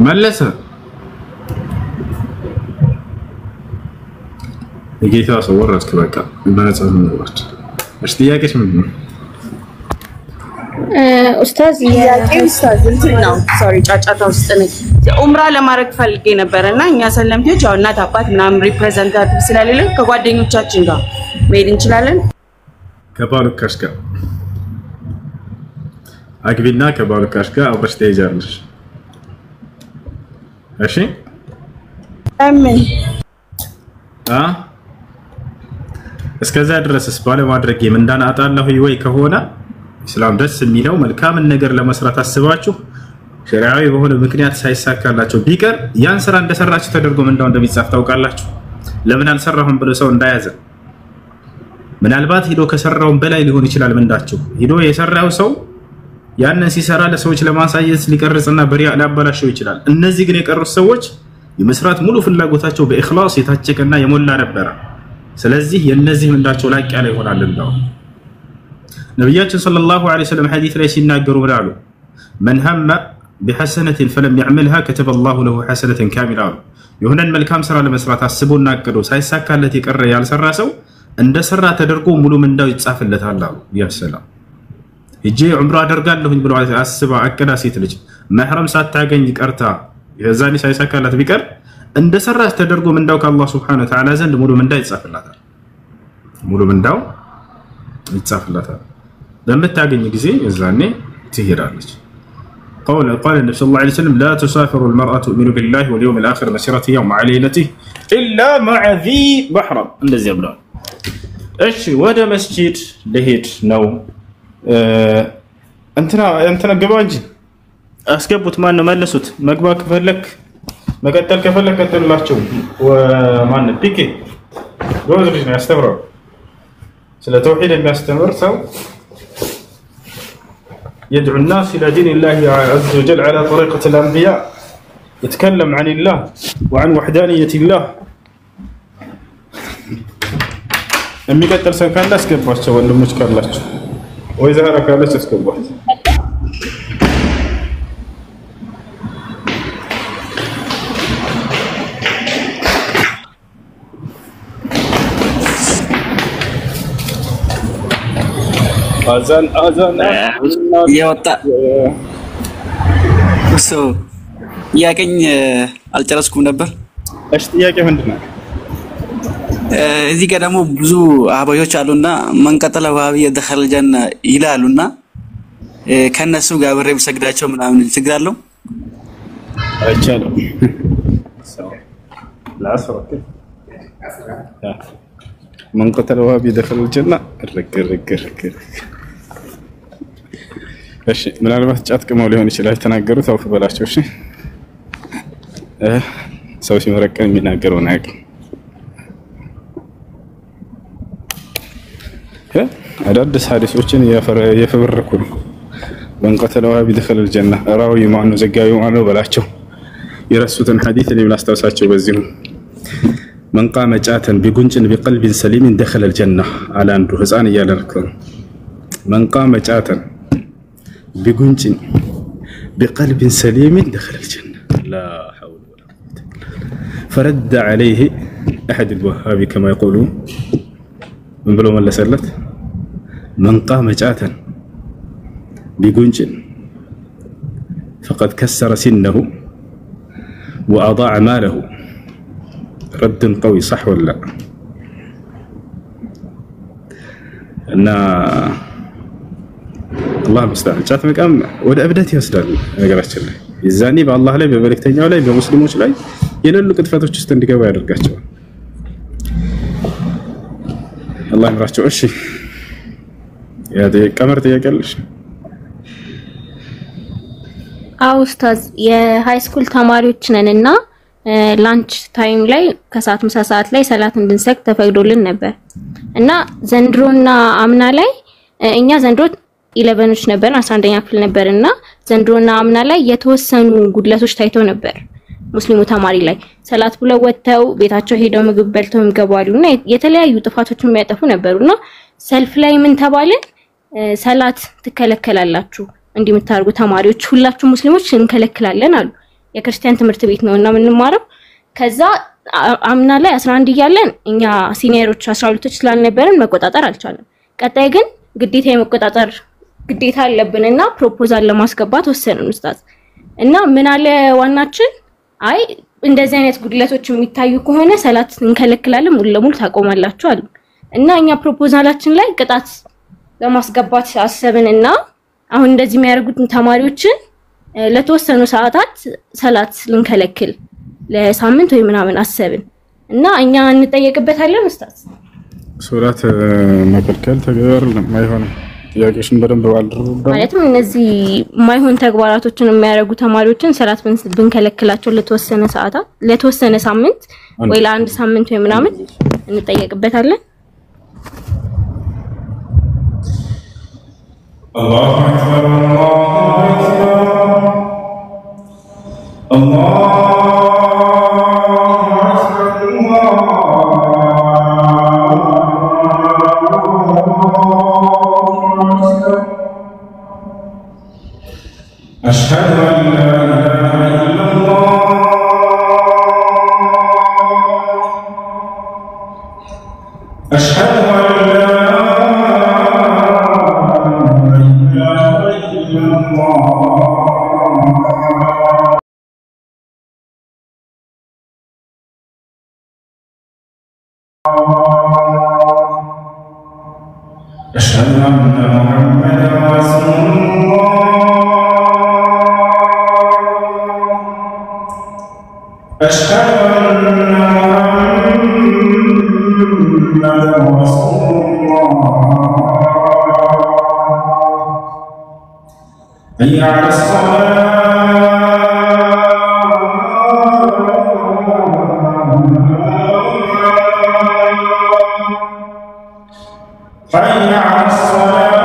መለሰ የጌታ ሰው ወረድክ በቃ በነጻው ነው። እሺ ጥያቄሽ ምንድነው? ኡስታዝ ነው ሶሪ ጫጫታ ውስጥ ነኝ። ኡምራ ለማድረግ ፈልጌ ነበርና እኛ ሰለምቴዎች ያው እናት አባት ምናምን ሪፕሬዘንታቲቭ ስለሌለን ከጓደኞቻችን ጋር መሄድ እንችላለን። ከባሉካሽ ጋር አግቢና ከባሉካሽ ጋር አብረሽ ትሄጃለሽ። እሺ አሜን። እስከዛ ድረስስ ባለማድረግ ምንዳን አጣለሁ ወይ ከሆነ እስላም ደስ የሚለው መልካም ነገር ለመስራት አስባችሁ ሸሪዓዊ በሆነ ምክንያት ሳይሳካላችሁ ቢቀር ያን ስራ እንደሰራችሁ ተደርጎ ምንዳው እንደሚጻፍ ታውቃላችሁ። ለምን አልሰራሁም ብሎ ሰው እንዳያዘ ምናልባት ሄዶ ከሰራው በላይ ሊሆን ይችላል ምንዳችሁ ሄዶ የሰራው ሰው ያንን ሲሰራ ለሰዎች ለማሳየት ሊቀርጽና በሪያ ሊያበላሽው ይችላል። እነዚህ ግን የቀሩት ሰዎች የመስራት ሙሉ ፍላጎታቸው በእኽላስ የታጨቀና የሞላ ነበር። ስለዚህ የነዚህ ምንዳቸው ላቅ ያለ ይሆናል እንደው ነብያችን ሰለላሁ ዐለይሂ ወሰለም ሐዲስ ላይ ሲናገሩ ብላሉ من هم بحسنة فلم يعملها كتب الله له حسنة كاملة የሆነን መልካም ስራ ለመስራት አስቦና አቅዶ ሳይሳካለት የቀረ ያልሰራ ሰው እንደሰራ ተደርጎ ሙሉ ምንዳው ይጻፍለታል አሉ። ያ ሰላም እጄ ዑምራ አደርጋለሁኝ ብሎ አስባ አቅዳ ሴት ልጅ መህረም ሳታገኝ ቀርታ የዛኔ ሳይሳካላት ቢቀር እንደሰራ ተደርጎ ምንዳው ከአላህ Subhanahu Wa Ta'ala ዘንድ ሙሉ ምንዳው ይጻፍላታል። ሙሉ ምንዳው ይጻፍላታል። ለምታገኝ ጊዜ የዛኔ ትሄዳለች። قال النبي صلى الله عليه وسلم لا تسافر المرأة تؤمن بالله واليوم الآخر مسيرة يوم على ليلته إلا مع ذي محرم እንደዚህ ብለዋል። እሺ ወደ መስጂድ ለሄድ ነው እንትና ገባ እንጂ አስገቡት ማን ነው መለሱት። መግባት ከፈለክ መቀጠል ከፈለክ ከተላችሁ ማን ፒኬ ጎዝ ልጅ ነው ያስተምረው ስለ ተውሂድ የሚያስተምር ሰው يدعو الناس إلى دين الله عز وجل على طريقة الأنبياء يتكلم عن الله وعن وحدانية الله أمي قتل سكان لا سكبوات شو ولا مشكلة لا وإذا هرك لا سكبوات أذان يوطا سو ያቀኝ አልጨረስኩም ነበር። እሺ ጥያቄ ምንድነው? እዚህ ጋር ደግሞ ብዙ አባዮች አሉና መንቀጠለ ዋሃቢ የደኸል ጀነ ይላሉና ከነሱ ጋር ብሬ ብሰግዳቸው ምናምን ይስግዳሉ አይቻልም። ላስረክ መንቀጠለ ዋሃቢ የደኸል ጀነ ረክ እሺ ምናልባት ጫት ቅመው ሊሆን ይችላል ተናገሩት አውፍ በላቸው። እሺ ሰው ሲመረቀን የሚናገረው ነገር አዳዲስ ሐዲሶችን የፈበረኩ ነው። መንቀተለው ቢደخل الجنه ራዊ ማኑ ዘጋቢው ማኑ በላቸው። የረሱትን ሐዲስ እኔ ላስታውሳቸው በዚሁ من قام جاتا بغنج بقلب سليم دخل الجنه على አንዱ ህፃን እያለርከ من قام جاتا بغنج بقلب سليم دخل الجنه لا حول ولا قوه فرد عليه احد الوهابي كما يقولون من بلو ملسلت من قام جاتا بغنج فقد كسر سنه واضاع ماله رد قوي صح ولا لا؟ ان الله المستعان ጫት መቃም ወደ እብደት ይወስዳል። ነገራችን ላይ ይዛኔ በአላህ ላይ በመልእክተኛው ላይ በሙስሊሞች ላይ የሌሉ ቅጥፈቶች ውስጥ እንዲገባ ያደርጋቸዋል። አላህ ይምራቸው። እሺ ያ ቀመር ትያቀልሽ? አው ኡስታዝ የሃይ ስኩል ተማሪዎች ነንና ላንች ታይም ላይ ከሰዓት ምሳ ሰዓት ላይ ሰላት እንድንሰግድ ተፈቅዶልን ነበር እና ዘንድሮና አምና ላይ እኛ ዘንድሮ 11ኞች ነበር 11ኛ ክፍል ነበርና ዘንድሮና አምና ላይ የተወሰኑ ጉድለቶች ታይተው ነበር። ሙስሊሙ ተማሪ ላይ ሰላት ብለው ወጥተው ቤታቸው ሄደው ምግብ በልተው ይገባሉና የተለያዩ ጥፋቶችን የሚያጠፉ ነበሩና ሰልፍ ላይ ምን ተባለ? ሰላት ትከለከላላችሁ እንዲምታርጉ ተማሪዎች ሁላችሁ ሙስሊሞች እንከለከላለን አሉ። የክርስቲያን ትምህርት ቤት ነውና የምንማረው። ከዛ አምና ላይ 11 እያለን እኛ ሲኒየሮች 12ቶች ስላልነበረን መቆጣጠር አልቻለም። ቀጣይ ግን ግዴታ የመቆጣጠር ግዴታ አለብንና ፕሮፖዛል ለማስገባት ወሰንን ኡስታዝ። እና ምን አለ ዋናችን አይ እንደዚህ አይነት ጉድለቶች የሚታዩ ከሆነ ሰላት እንከለክላለን ሙሉ ለሙሉ ታቆማላችሁ አሉ። እና እኛ ፕሮፖዛላችን ላይ ቅጣት ለማስገባት አሰብንና አሁን እንደዚህ የሚያደርጉትን ተማሪዎችን ለተወሰኑ ሰዓታት ሰላት ልንከለክል ለሳምንት ወይ ምናምን አሰብን እና እኛ እንጠየቅበታለን ኡስታዝ። ሶላት መከልከል ተገር ለማይሆን ጥያቄሽን በደንብ ባልደረብ ማለትም እነዚህ ማይሆን ተግባራቶችን የሚያደርጉ ተማሪዎችን ሰላት ብንከለክላቸው ለተወሰነ ሰዓታት ለተወሰነ ሳምንት ወይ ለአንድ ሳምንት ወይ ምናምን እንጠየቅበታለን። አላሁ አክበር አላሁ أشهد أن لا إله إلا الله أشهد أن لا إله إلا الله أشهد أن محمدا رسول الله أشهد أن محمدا رسول الله حي على الصلاة حي على الصلاة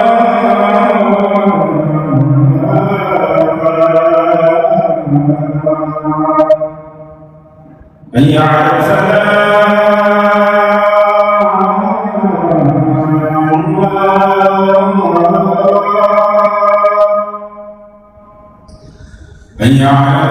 حي على الفلاح حي على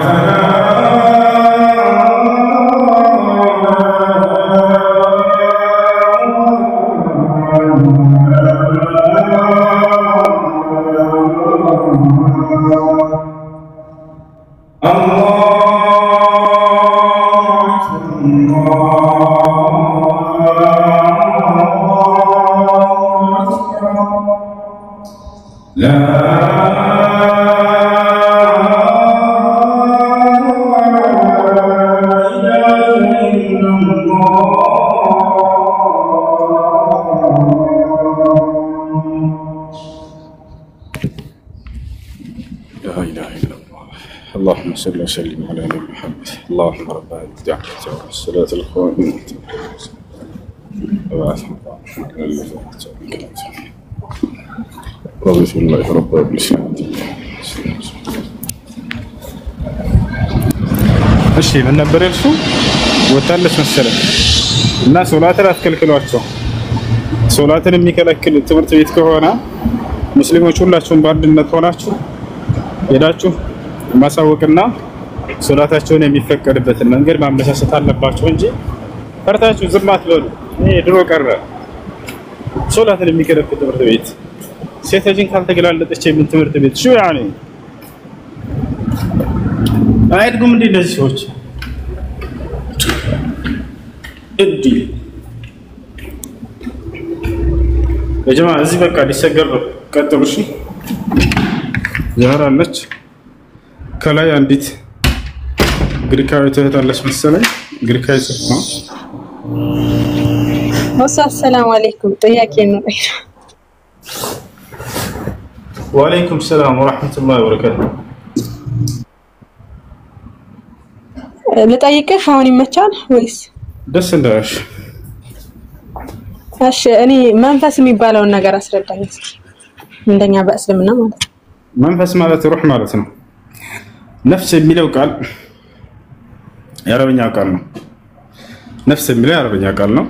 اللهم صل وسلم على نبينا محمد اللهم رب هذه الدعوة والصلاة القائمة رضيت بالله ربا وبالإسلام እሺ ምን ነበር እርሱ ወጣለች መሰለኝ እና ሶላትን አትከልክሏቸው። ሶላትን የሚከለክል ትምህርት ቤት ከሆነ ሙስሊሞች ሁላችሁም በአንድነት ሆናችሁ ሄዳችሁ ማሳወቅና ሶላታቸውን የሚፈቀድበትን መንገድ ማመሳሰት አለባችሁ እንጂ ፈርታችሁ ዝም አትበሉ። ይሄ ድሮ ቀረ። ሶላትን የሚከለክል ትምህርት ቤት ሴት ልጅን ካልተገላለጠች የምን ትምህርት ቤት ሹ ያኔ አይድጉም እንዴ እነዚህ ሰዎች እዲ የጀማ እዚህ በቃ ሊሰገር ነው። ቀጥሉ እሺ። ዛራለች ከላይ አንዲት ግሪካዊ ተህታለች መሰለኝ። ግሪካዊ ነው። ሰላም አለይኩም ጥያቄ ነው። ወአለይኩም ሰላም ወራህመቱላሂ ወበረካቱ። ልጠይቅህ አሁን ይመቻል ወይስ ደስ እንዳለሽ? እሺ እኔ መንፈስ የሚባለውን ነገር አስረዳኝ እስኪ እንደኛ በእስልምና ማለት ነው። መንፈስ ማለት ሩህ ማለት ነው። ነፍስ የሚለው ቃል የአረብኛ ቃል ነው። ነፍስ የሚለው የአረብኛ ቃል ነው።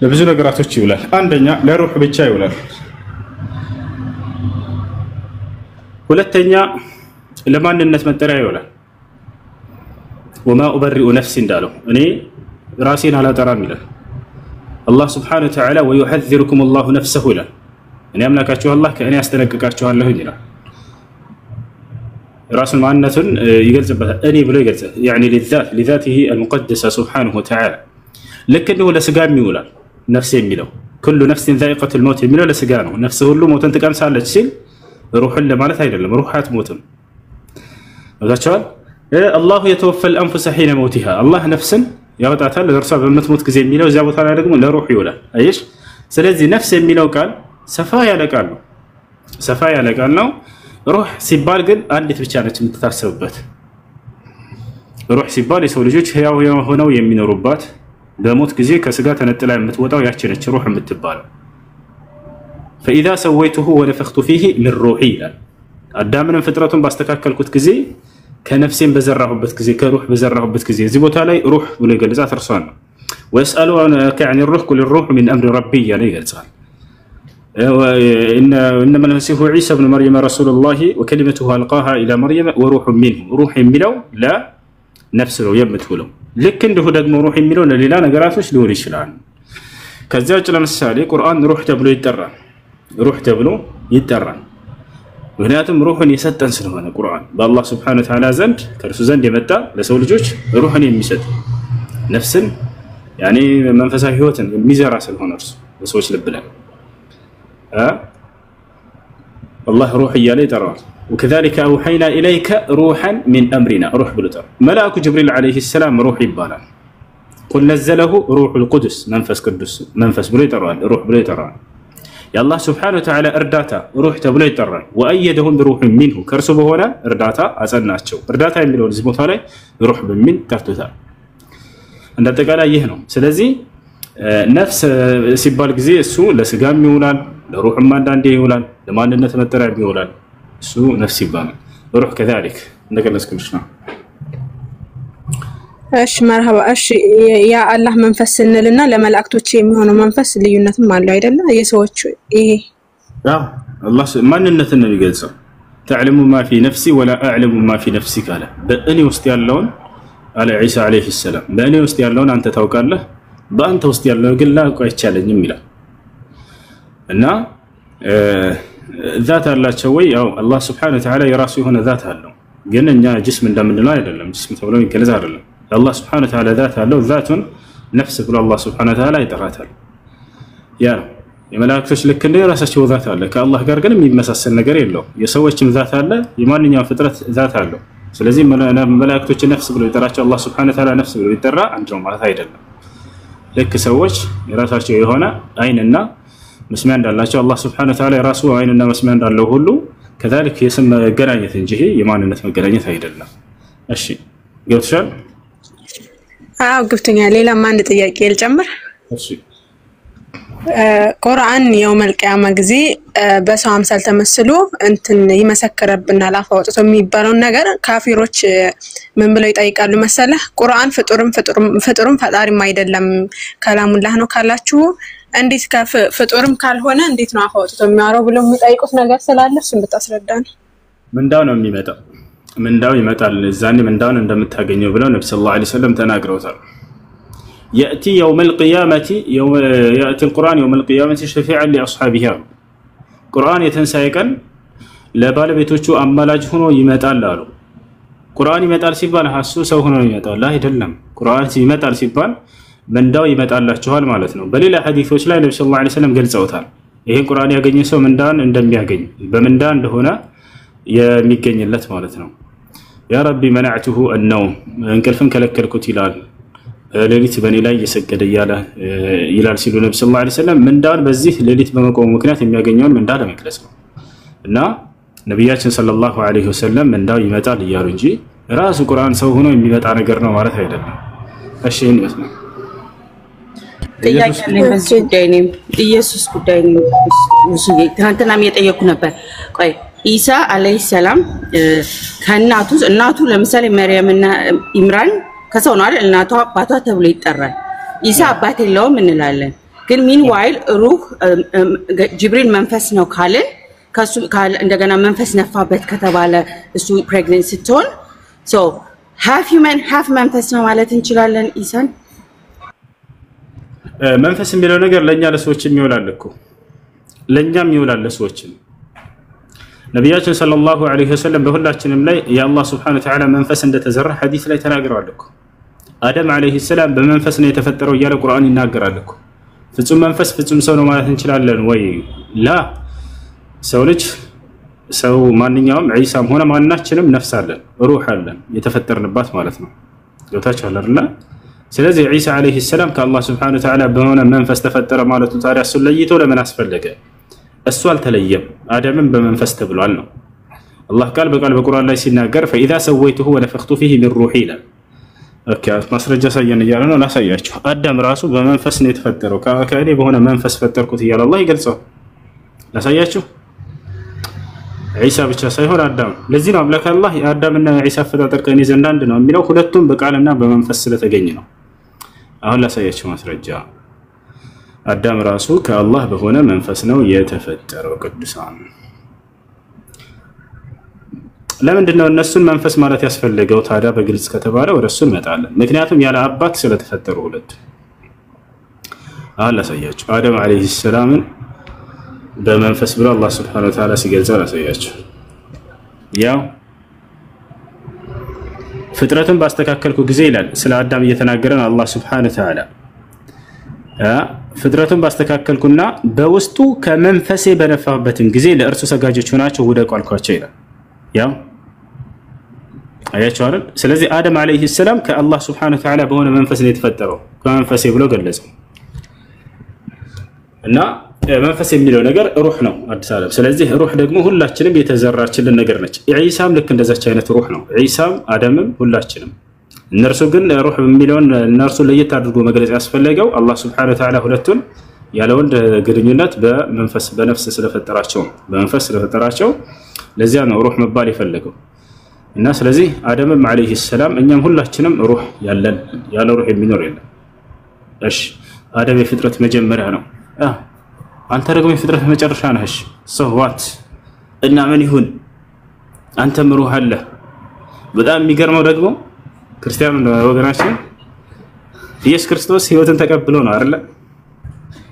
ለብዙ ነገራቶች ይውላል። አንደኛ ለሩህ ብቻ ይውላል። ሁለተኛ ለማንነት መጠሪያ ይውላል። ወማ ኡበሪኡ ነፍሲ እንዳለው እኔ ራሴን አላጠራም ይላል አላህ Subhanahu Wa Ta'ala ወይحذركم الله نفسه ይላል እኔ አምላካችሁ አላህ ከእኔ ያስጠነቅቃችኋለሁ ይላል ራሱን ማንነቱን ይገልጽበታል እኔ ብሎ ይገልጻል يعني لذاته المقدسة سبحانه وتعالى لكنه ለስጋም ይውላል ነፍስ የሚለው كل نفس ذائقة الموت የሚለው ለስጋ ነው ነፍስ ሁሉ ሞትን ትቀምሳለች ሲል ሩህን ለማለት አይደለም ሩህ አትሞትም ወዛቻል الله يتوفى الانفس حين موتها الله ነፍስን ያወጣታል ለርሷ በመትሞት ጊዜ የሚለው እዚያ ቦታ ላይ ደግሞ ለሩህ ይውላል አይሽ ስለዚህ ነፍስ የሚለው ቃል ሰፋ ያለ ቃል ነው ሩህ ሲባል ግን አንዲት ብቻ ነች የምትታሰብበት ሩህ ሲባል የሰው ልጆች ህያው ሆነው የሚኖሩባት በሞት ጊዜ ከስጋ ተነጥላ የምትወጣው ያቺ ነች ሩህ የምትባለው فاذا سويته ونفخت فيه من روحي አዳምንም ፍጥረቱን ባስተካከልኩት ጊዜ ከነፍሴን በዘራሁበት ጊዜ ከሩህ በዘራሁበት ጊዜ እዚህ ቦታ ላይ ሩህ ብሎ ይገልጻት እርሷን ነው ويسالونك عن الروح قل الروح من امر ربي يعني ይገልጻል انما المسيح عيسى ابن مريم رسول الله وكلمته القاها الى مريم وروح منه روح የሚለው ለነፍስ ነው የምትውለው ልክ እንደሁ ደግሞ روح የሚለው ለሌላ ነገራቶች ሊሆን ይችላል ከዚያ ውጭ ለምሳሌ ቁርአን روح ተብሎ ይጠራል ምክንያቱም ሩህን የሰጠን ስለሆነ ቁርአን በአላህ Subhanahu Wa Ta'ala ዘንድ ከእርሱ ዘንድ የመጣ ለሰው ልጆች ሩህን የሚሰጥ ነፍስን يعني መንፈሳዊ ህይወትን የሚዘራ ስለሆነ እርሱ ለሰዎች ልብ ላይ الله روح እያለ ይጠራዋል وكذلك اوحينا اليك روحا من امرنا روح ብሉታል መላእኩ ጅብሪል عليه السلام روح ይባላል قل نزله روح القدس መንፈስ ብሎ ይጠራዋል روح ብሎ ይጠራዋል የአላህ Subhanahu Wa Ta'ala እርዳታ روح ተብሎ ይጠራል وأيدهم بروح منه ከርሱ በሆነ እርዳታ አጸናቸው እርዳታ የሚለው እዚህ ቦታ ላይ روح በሚል ተርቶታል እንደተቀላ ይህ ነው ስለዚህ ነፍስ ሲባል ጊዜ እሱ ለስጋም ይውላል ለሩህም አንዳንዴ ይውላል ለማንነት መጠሪያ ይውላል እሱ ነፍስ ይባላል روح كذلك እንደገለጽኩልሽ ነው እሺ መርሐባ እሺ ያ አላህ መንፈስ ስንልና ለመላእክቶች የሚሆነው መንፈስ ልዩነትም አለው አይደለ የሰዎች ይሄ አላህ ማንነትን ነው የሚገልጸው تعلم ما في نفسي ولا اعلم ما في نفسك አለ በእኔ ውስጥ ያለውን አለ ኢሳ አለይሂ ሰላም በእኔ ውስጥ ያለውን አንተ ታውቃለህ በአንተ ውስጥ ያለው ግን ላውቅ አይቻለኝም ይላል እና ذات አላቸው ወይ ያው አላህ Subhanahu Wa Ta'ala የራሱ የሆነ ذات አለው ግን እኛ ጅስም እንደምንለው አይደለም ጅስም ተብሎ ይገለጽ አይደለም الله سبحانه وتعالى ذات له ذات نفس ብሎ الله سبحانه وتعالى ይጠራታል ያ የመላእክቶች ልክ እንደ ራሳቸው ذات አለ ከአላህ ጋር ግን የሚመሳሰል ነገር የለው የሰዎችም ذات አለ የማንኛውም ፍጥረት ذات አለው ስለዚህ መላእክቶች ነፍስ ብሎ ይጠራቸው الله سبحانه وتعالى ነፍስ ብሎ ይጠራ አንድ ነው ማለት አይደለም ልክ ሰዎች የራሳቸው የሆነ አይንና መስሚያ እንዳላቸው الله سبحانه وتعالى የራሱ አይንና መስሚያ እንዳለው ሁሉ كذلك የስም መገናኘት እንጂ የማንነት መገናኘት አይደለም እሺ ገብቶሻል ገብቶኛል ሌላም አንድ ጥያቄ ልጨምር እሺ ቁርአን የውመል ቂያማ ጊዜ በሰው አምሳል ተመስሎ እንትን ይመሰክረብናል አፋውጥቶ የሚባለው ነገር ካፊሮች ምን ብለው ይጠይቃሉ መሰለህ ቁርአን ፍጡርም ፈጣሪም አይደለም ከላሙላህ ነው ካላችሁ እንዴት ፍጡርም ካልሆነ እንዴት ነው አፋውጥቶ የሚያወራው ብለው የሚጠይቁት ነገር ስላለ እሱን ብታስረዳን ምንዳው ነው የሚመጣው ምንዳው ይመጣል ዛኔ ምንዳውን እንደምታገኘው ብለው ነብዩ ሰለላሁ ዐለይሂ ወሰለም ተናግረውታል ياتي يوم القيامه ياتي القران يوم القيامه شفيعا لاصحابه قران የተንሳይቀን ለባለቤቶቹ አማላጅ ሆኖ ይመጣል አሉ ቁርአን ይመጣል ሲባል ሐሱ ሰው ሆኖ ይመጣል አይደለም ቁርአን ይመጣል ሲባል ምንዳው ይመጣላችኋል ማለት ነው በሌላ ሐዲሶች ላይ ነብዩ ሰለላሁ ዐለይሂ ወሰለም ገልጸውታል ይሄን ቁርአን ያገኘ ሰው ምንዳን እንደሚያገኝ በምንዳ እንደሆነ የሚገኝለት ማለት ነው ያ ረቢ منعته النوم እንቅልፍን ከለከልኩት ይላል ሌሊት በኔ ላይ እየሰገደ ይላል ሲሉ ነብዩ ሰለላሁ ዐለይሂ ወሰለም ምንዳን በዚህ ሌሊት በመቆሙ ምክንያት የሚያገኘውን ምንዳ ለመግለጽ ነው እና ነብያችን ሰለላሁ ዐለይሂ ወሰለም ምንዳው ይመጣል ይያሉ እንጂ ራሱ ቁርአን ሰው ሆኖ የሚመጣ ነገር ነው ማለት አይደለም እሺ እንመስል ኢየሱስ ጉዳይ ነው ትናንትናም የጠየኩ ነበር ቆይ ኢሳ አለይሂ ሰላም እናቱ ለምሳሌ መርየምና ኢምራን ከሰው ነው አይደል እናቷ አባቷ ተብሎ ይጠራል ኢሳ አባት የለውም እንላለን ግን ሚንዋይል ሩህ ጅብሪል መንፈስ ነው ካለ ከሱ እንደገና መንፈስ ነፋበት ከተባለ እሱ ፕሬግናንት ስትሆን ሶ ሃፍ ሂውመን ሃፍ መንፈስ ነው ማለት እንችላለን ኢሳን? መንፈስ የሚለው ነገር ለኛ ለሰዎችም ይውላል እኮ ለኛም ይውላል ለሰዎችም። ነብያችን ሰለላሁ ዐለይሂ ወሰለም በሁላችንም ላይ የአላህ Subhanahu Wa Ta'ala መንፈስ እንደተዘራ ሐዲስ ላይ ተናግረዋል እኮ። አደም ዐለይሂ ሰላም በመንፈስ ነው የተፈጠረው እያለ ቁርአን ይናገራል እኮ። ፍጹም መንፈስ ፍጹም ሰው ነው ማለት እንችላለን ወይ? ላ ሰው ልጅ ሰው ማንኛውም ዒሳም ሆነ ማናችንም ነፍስ አለን ሩህ አለን የተፈጠርንባት ማለት ነው። ገብታችኋል አይደል? ስለዚህ ዒሳ ዐለይሂ ሰላም ከአላህ Subhanahu Wa Ta'ala በሆነ መንፈስ ተፈጠረ ማለት ነው። ታዲያ እሱን ለይቶ ለምን አስፈለገ? እሱ አልተለየም አደምም በመንፈስ ተብሏል ነው አላህ ቃል በቃል በቁርአን ላይ ሲናገር فإذا سويته ونفخت فيه من روحي ይላል። ኦኬ ማስረጃ ሳየን እያለ ነው ላሳያችሁ። አዳም ራሱ በመንፈስ ነው የተፈጠረው ከእኔ በሆነ መንፈስ ፈጠርኩት እያለ አላህ ይገልጸው ላሳያችሁ። ዒሳ ብቻ ሳይሆን አዳም። ለዚህ ነው አምላክ አላህ የአዳምና የዒሳ አፈጣጠር ከእኔ ዘንድ አንድ ነው የሚለው ሁለቱም በቃልና በመንፈስ ስለተገኘ ነው። አሁን ላሳያችሁ ማስረጃ። አዳም ራሱ ከአላህ በሆነ መንፈስ ነው የተፈጠረው ቅዱሳን። ለምንድን ነው እነሱን መንፈስ ማለት ያስፈልገው ታዲያ በግልጽ ከተባለ ወደሱ እንመጣለን። ምክንያቱም ያለ አባት ስለተፈጠሩ ሁለት። አሁን ላሳያችሁ አደም ዐለይሂ ሰላምን በመንፈስ ብሎ አላህ Subhanahu Wa Ta'ala ሲገልጸው ላሳያችሁ። ያው ፍጥረትን ባስተካከልኩ ጊዜ ይላል ስለ አዳም እየተናገረን አላህ Subhanahu Wa Ta'ala ፍጥረቱን ባስተካከልኩና በውስጡ ከመንፈሴ በነፋበትን ጊዜ ለእርሱ ሰጋጆች ሆናችሁ ውደቁ አልኳቸው ይላል። ያው አያችሁ አይደል? ስለዚህ አደም ዐለይሂ ሰላም ከአላህ Subhanahu Wa Ta'ala በሆነ መንፈስ ነው የተፈጠረው ከመንፈሴ ብሎ ገለጸው። እና መንፈስ የሚለው ነገር ሩህ ነው አዲስ ዓለም። ስለዚህ ሩህ ደግሞ ሁላችንም የተዘራችልን ነገር ነች። ዒሳም ልክ እንደዛች አይነት ሩህ ነው። ዒሳም አደምም ሁላችንም። እነርሱ ግን ሩህ የሚለውን እነርሱ ለየት አድርጎ መግለጽ ያስፈልገው አላህ Subhanahu Wa Ta'ala ሁለቱን ያለ ወንድ ግንኙነት በመንፈስ በነፍስ ስለፈጠራቸው በመንፈስ ስለፈጠራቸው ለዚያ ነው ሩህ መባል የፈለገው። እና ስለዚህ አደምም ዐለይሂ ሰላም እኛም ሁላችንም ሩህ ያለን ያለ ሩህ የሚኖር የለም። እሺ አደም የፍጥረት መጀመሪያ ነው። አንተ ደግሞ የፍጥረት መጨረሻ ነህ። እሺ ሰዋት እና ምን ይሁን አንተም ሩህ አለ። በጣም የሚገርመው ደግሞ ክርስቲያኑ ወገናችን ኢየሱስ ክርስቶስ ህይወትን ተቀብሎ ነው አይደል?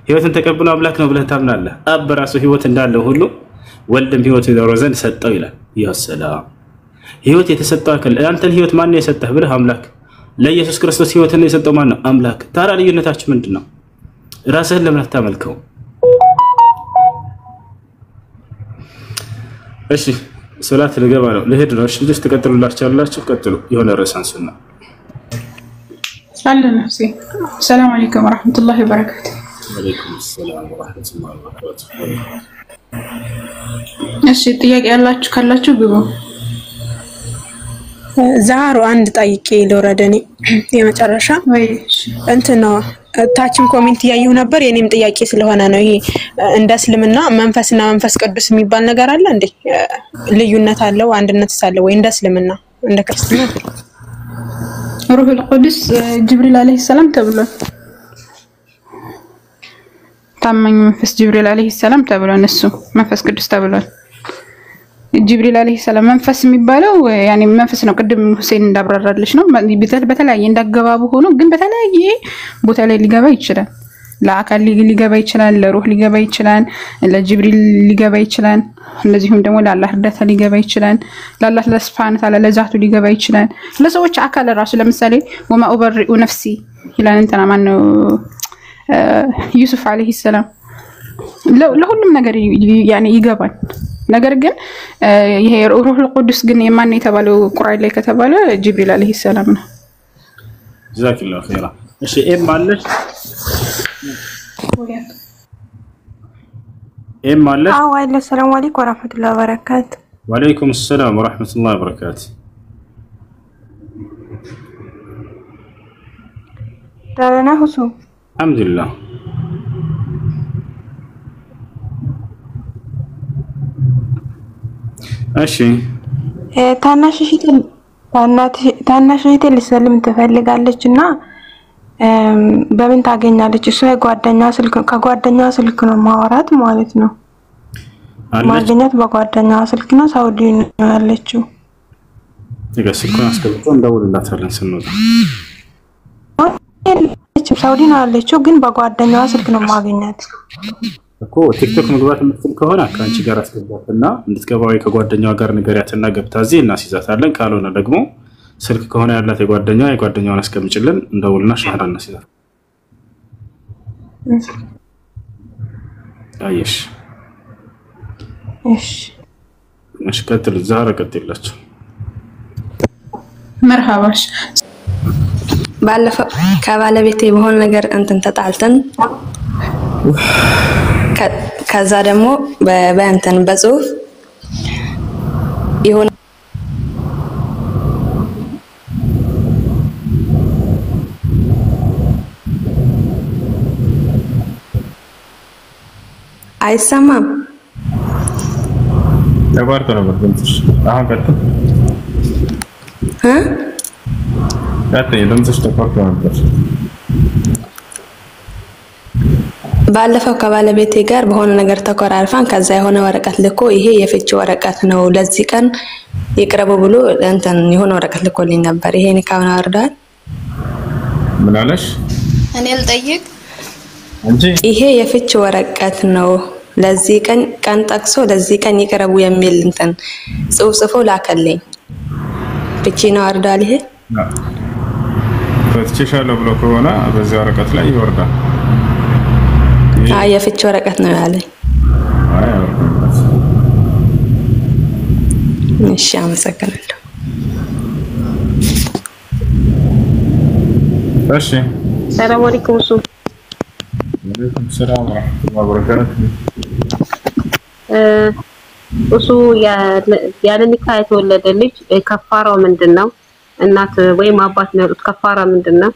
ህይወትን ተቀብሎ አምላክ ነው ብለህ ታምናለህ። አብ በራሱ ህይወት እንዳለው ሁሉ ወልድም ህይወት ይኖረው ዘንድ ሰጠው ይላል። ያ ሰላም ህይወት የተሰጠው አካል አንተን ህይወት ማን ነው የሰጠህ ብለህ አምላክ ለኢየሱስ ክርስቶስ ህይወትን የሰጠው ማን ነው? አምላክ። ታዲያ ልዩነታችሁ ምንድነው? ራስህን ለምን አታመልከው? እሺ ሶላት ልገባ ነው ልሄድ ነው። እሺ ልጅ ተቀጥሉላችኋላችሁ ቀጥሉ። የሆነ ርዕስ አንሱና ሰላም ነፍሲ። ሰላም አለይኩም ወራህመቱላሂ ወበረካቱ። ወአለይኩም ሰላም ወራህመቱላሂ ወበረካቱ። እሺ ጥያቄ ያላችሁ ካላችሁ ግቡ። ዛሩ አንድ ጠይቄ ልወረደኔ የመጨረሻ እንትን ነው ታችን ኮሜንት ያየው ነበር። የኔም ጥያቄ ስለሆነ ነው። ይሄ እንደ እስልምና መንፈስና መንፈስ ቅዱስ የሚባል ነገር አለ እንዴ? ልዩነት አለው አንድነት ሳለ ወይ? እንደ እስልምና እንደ ክርስትና ሩሁል ቁዱስ ጅብሪል አለይሂ ሰላም ተብሏል። ታማኝ መንፈስ ጅብሪል አለይሂ ሰላም ተብሏል። እሱ መንፈስ ቅዱስ ተብሏል። ጅብሪል አለይሂ ሰላም መንፈስ የሚባለው ያኔ መንፈስ ነው። ቅድም ሁሴን እንዳብራራልሽ ነው። በተለያየ እንዳገባቡ ሆኖ ግን በተለያየ ቦታ ላይ ሊገባ ይችላል። ለአካል ሊገባ ይችላል፣ ለሩህ ሊገባ ይችላል፣ ለጅብሪል ሊገባ ይችላል። እንደዚሁም ደግሞ ለአላህ እርዳታ ሊገባ ይችላል፣ ለአላህ Subhanahu Wa Ta'ala ለዛቱ ሊገባ ይችላል። ለሰዎች አካል ራሱ ለምሳሌ ወማ ኡበሪኡ ነፍሲ ይላል እንትና ማን ነው ዩሱፍ አለይሂ ሰላም ለሁሉም ነገር ያኔ ይገባል። ነገር ግን ይሄ ሩሁል ቁዱስ ግን የማን የተባለው ቁርአን ላይ ከተባለ ጅብሪል አለይሂ ሰላም ነው። ጀዛከላሁ ኸይራ። እሺ ኤም ማለት አዎ አይለ ሰላም አለይኩም ወራህመቱላሂ ወበረካቱ። ወአለይኩም ሰላም ወራህመቱላሂ ወበረካቱ። ደህና ሁሱ አልሐምዱሊላህ። እሺ ታናሽ እህቴ ልትሰልም ትፈልጋለች እና በምን ታገኛለች? እሷ ከጓደኛ ስልክ ነው ማውራት ማለት ነው። ማግኘት በጓደኛ ስልክ ነው። ሳውዲ ነው ያለችው። ስልኩን አስገብቶ እንደውልላታለን ስንወጣ። ሳውዲ ነው ያለችው፣ ግን በጓደኛዋ ስልክ ነው ማግኘት እኮ። ቲክቶክ መግባት የምትችል ከሆነ ከአንቺ ጋር አስገባትና እንድትገባ ወይ ከጓደኛዋ ጋር ንገሪያትና ገብታ እዚህ እናስይዛታለን። ካልሆነ ደግሞ ስልክ ከሆነ ያላት የጓደኛዋን አስቀምጭልን፣ እንደውልና ሻሃዳ እናስይዛት። አየሽ? እሺ ቀጥል። ዛሬ ቀጥላችሁ መርሃባሽ። ባለፈው ከባለቤቴ በሆነ ነገር እንትን ተጣልተን ከዛ ደግሞ በእንትን በጽሁፍ ይሁን አይሰማም። ለባርቶ ነው ድምፅሽ። አሁን ቀጥል ቀጥል። ድምፅሽ ተቋርጦ ነበር። ባለፈው ከባለቤቴ ጋር በሆነ ነገር ተኮራርፋን ከዛ የሆነ ወረቀት ልኮ ይሄ የፍቺ ወረቀት ነው ለዚህ ቀን ይቅረቡ ብሎ እንትን የሆነ ወረቀት ልኮልኝ ነበር። ይሄን ካሁን አወርደዋል። ምን አለሽ? እኔ ልጠይቅ እንጂ ይሄ የፍቺ ወረቀት ነው ለዚህ ቀን ጠቅሶ ለዚህ ቀን ይቅረቡ የሚል እንትን ጽሁፍ ጽፎ ላከልኝ። ፍቺ ነው አወርደዋል። ይሄ ፈትቼሻለሁ ብሎ ከሆነ በዚህ ወረቀት ላይ ይወርዳል። የፍቺ ወረቀት ነው ያለኝ። እሺ አመሰግናለሁ። እሺ ሰላም አለይኩም። ወአለይኩም ሰላም ወራህመቱላሂ ወበረካቱ። እሱ ያለ ኒካ የተወለደ ልጅ ከፋራው ምንድነው? እናት ወይም አባት ነው ያሉት ከፋራ ምንድነው?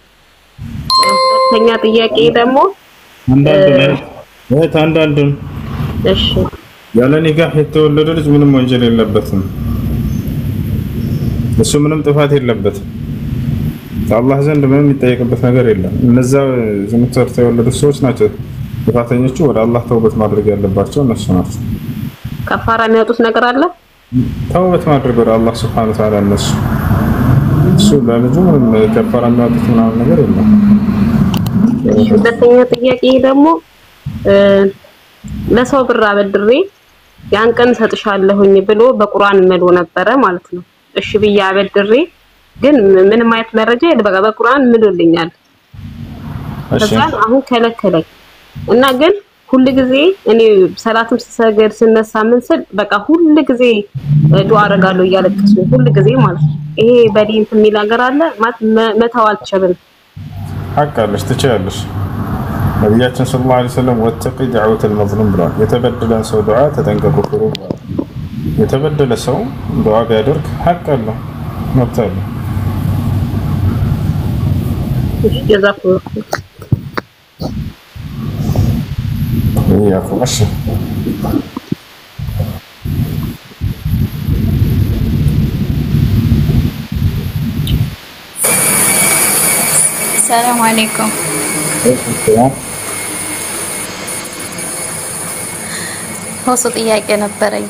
ሁለተኛ ጥያቄ ደግሞ አንዳንዱን እሺ ያለ ኒካህ የተወለደ ልጅ ምንም ወንጀል የለበትም። እሱ ምንም ጥፋት የለበትም። አላህ ዘንድ ምንም የሚጠየቅበት ነገር የለም። እነዛ ዝሙት ሰርተው የወለዱ ሰዎች ናቸው ጥፋተኞቹ። ወደ አላህ ተውበት ማድረግ ያለባቸው እነሱ ናቸው። ከፋራ የሚያወጡት ነገር አለ። ተውበት ማድረግ ወደ አላህ Subhanahu Wa Ta'ala እነሱ እሱ ለልጁ ምንም ከፋራ የሚያወጡት ምናምን ነገር የለም። ሁለተኛ ጥያቄ ደግሞ ለሰው ብር አበድሬ ያን ቀን ሰጥሻለሁኝ ብሎ በቁርአን መሎ ነበረ ማለት ነው። እሺ ብዬ አበድሬ ግን ምንም አይነት መረጃ የለም። በቃ በቁርአን ምሎልኛል። ከዛን አሁን ከለከለኝ እና ግን ሁሉ ጊዜ እኔ ሰላትም ስሰገድ ስነሳ ምን ስል በቃ ሁሉ ጊዜ ዱዓ አደርጋለሁ እያለቀስኩ ሁሉ ጊዜ ማለት ነው። ይሄ በዲን የሚል ነገር አለ ማለት መተው አልችልም። አቃለሽ ትችያለሽ። ነብያችን ሰለላሁ ዐለይሂ ወሰለም ወተቂ ዱዓወተ المظلوم ብለዋል። የተበደለን ሰው ዱዓ ተጠንቀቁ ፍሩ። የተበደለ ሰው ዱዓ ቢያደርግ ሐቅ አለው መብት አለው። ጀዛኩም ያው እሺ ሰላም አለይኩም። ሆሶ ጥያቄ ነበረኝ።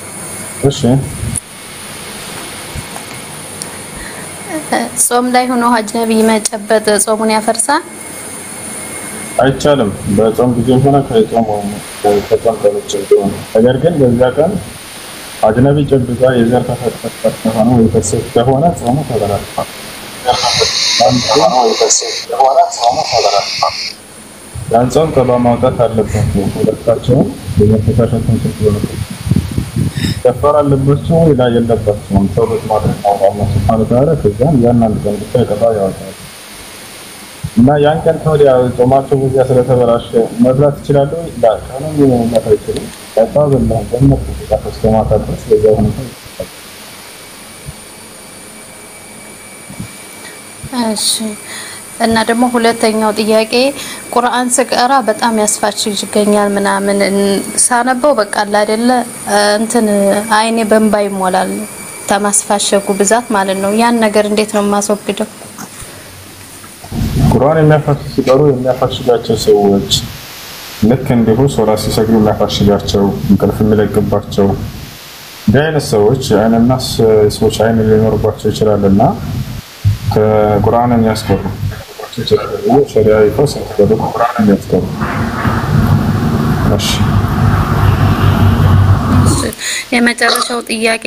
እሺ ጾም ላይ ሆኖ አጅነቢ መጨበጥ ጾሙን ያፈርሳል? አይቻልም። በጾም ጊዜ ሆነ ከጾም ከውጭ ሆነ ነገር ግን በዛ ቀን አጅነቢ ጨብጣ የዘር ተፈጠረ ከሆነ ወይ ተሰጥ ከሆነ ጾሙ ተበላሽቷል። ያን ጾም ቀባ ማውጣት አለበት። ሁለታቸው የመፈታሸቱን ተጥሎ ከፈራ አለባቸው ወይላ የለባቸውም። ተውበት ማድረግ አላህ Subhanahu Wa Ta'ala ከዛን ያን አንድ ቀን ብቻ ቀባ ያወጣል እና ያን ቀን ታዲያ ጾማቸው በዚያ ስለተበላሸ መብላት ይችላሉ? ዳካንም መብላት አይችልም። ተጣበላ በመጥቶ ተስተማታ ድረስ በዚያ ሁኔታ እሺ። እና ደግሞ ሁለተኛው ጥያቄ ቁርአን ስቀራ በጣም ያስፋችገኛል ምናምን ሳነበው በቃ አይደለ እንትን አይኔ በእንባ ይሞላል ተማስፋሸጉ ብዛት ማለት ነው። ያን ነገር እንዴት ነው የማስወግደው? ቁርአን የሚያፋሽጉ የሚያፋሽጋቸው ሰዎች ልክ እንዲሁ ሶላት ሲሰግዱ የሚያፋሽጋቸው እንቅልፍ የሚለቅባቸው ጋይነ ሰዎች አይነናስ ሰዎች አይን ሊኖርባቸው ይችላልና ከቁርአንን ያስቀሩ ሸሪዓ ይፈስ ከቁርአንን ያስቀሩ እሺ የመጨረሻው ጥያቄ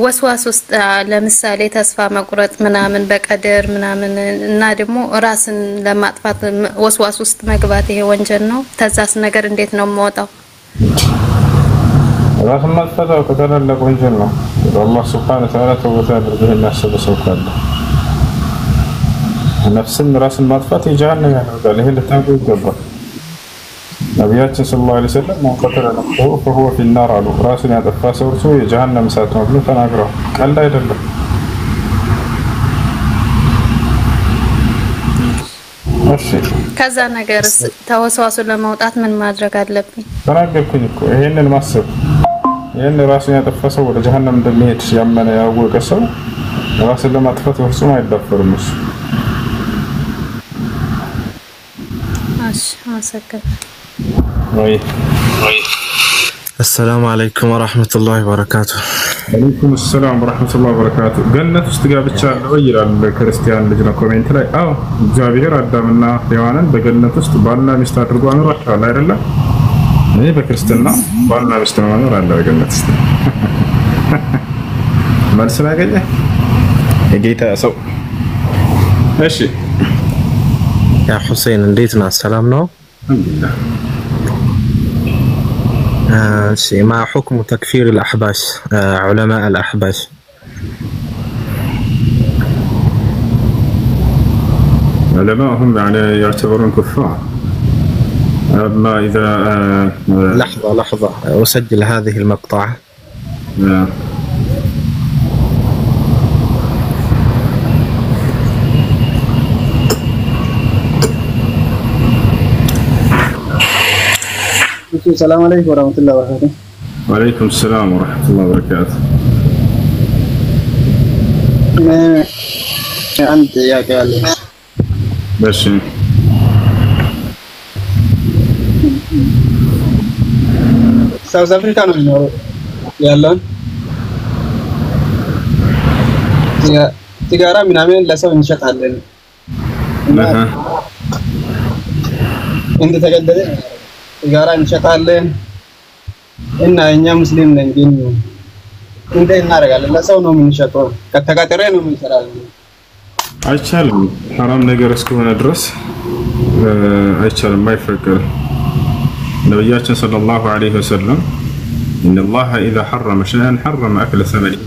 ወስዋስ ውስጥ ለምሳሌ ተስፋ መቁረጥ ምናምን በቀደር ምናምን እና ደግሞ ራስን ለማጥፋት ወስዋስ ውስጥ መግባት ይሄ ወንጀል ነው ተዛስ ነገር እንዴት ነው የምወጣው ራስን ማጥፋት ከተላለቀ ወንጀል ነው አላህ Subhanahu Wa Ta'ala ተወታ አድርገህ እናሰበሰው ካለ ነፍስን ራስን ማጥፋት የጀሃነም ያደርጋል ይሄ ለታውቁ ይገባል ነብያችን ሰለላሁ ዐለይሂ ወሰለም ወቀተለ ነፍሱሁ فهو في النار አሉ ራስን ያጠፋ ሰው የጀሃነም እሳት ነው ብሎ ተናግረው ቀልድ አይደለም እሺ ከዛ ነገርስ ተወስዋሱ ለማውጣት ምን ማድረግ አለብኝ ተናገርኩኝ እኮ ይሄንን ማሰብ ይሄን ራስን ያጠፋ ሰው ወደ ጀሃነም እንደሚሄድ ያመነ ያወቀ ሰው ራስን ለማጥፋት ፍጹም አይደፈርም እሱ السلام عليكم ورحمة الله وبركاته. عليكم السلام ورحمة الله وبركاته. جنة استجابة وير الكريستيان لجنا كومنت لا جابير أدمنا ديوانا بجنة استبالنا مستقر قوان راح لا يرلا نيجي بكريستينا بالنا مستقر قوان راح بجنة ما نسمع كذا جيتا أسو ماشي يا حسين نديتنا السلام نو الحمد لله ما حكم تكفير الأحباش علماء الأحباش علماءهم يعني يعتبرون كفار أما إذا لحظة أسجل هذه المقطع السلام عليكم ورحمة الله وبركاته. وعليكم السلام ورحمة الله وبركاته. أنت يا كالي. بس. ساوث أفريقيا نمر. يالون. تجارة من عمين لسه نشأت علينا. أنت تجدد. تجارة እንሸጣለን እና እኛ ሙስሊም ነን ግን እንደ እናደርጋለን ለሰው ነው የምንሸጠው ከተቀጠረ ነው የምንሰራው አይቻልም حرام ነገር እስከሆነ ድረስ አይቻልም አይፈቀድም ነብያችን ሰለላሁ ዐለይሂ ወሰለም ان الله اذا حرم شيئا حرم اكل ثمنه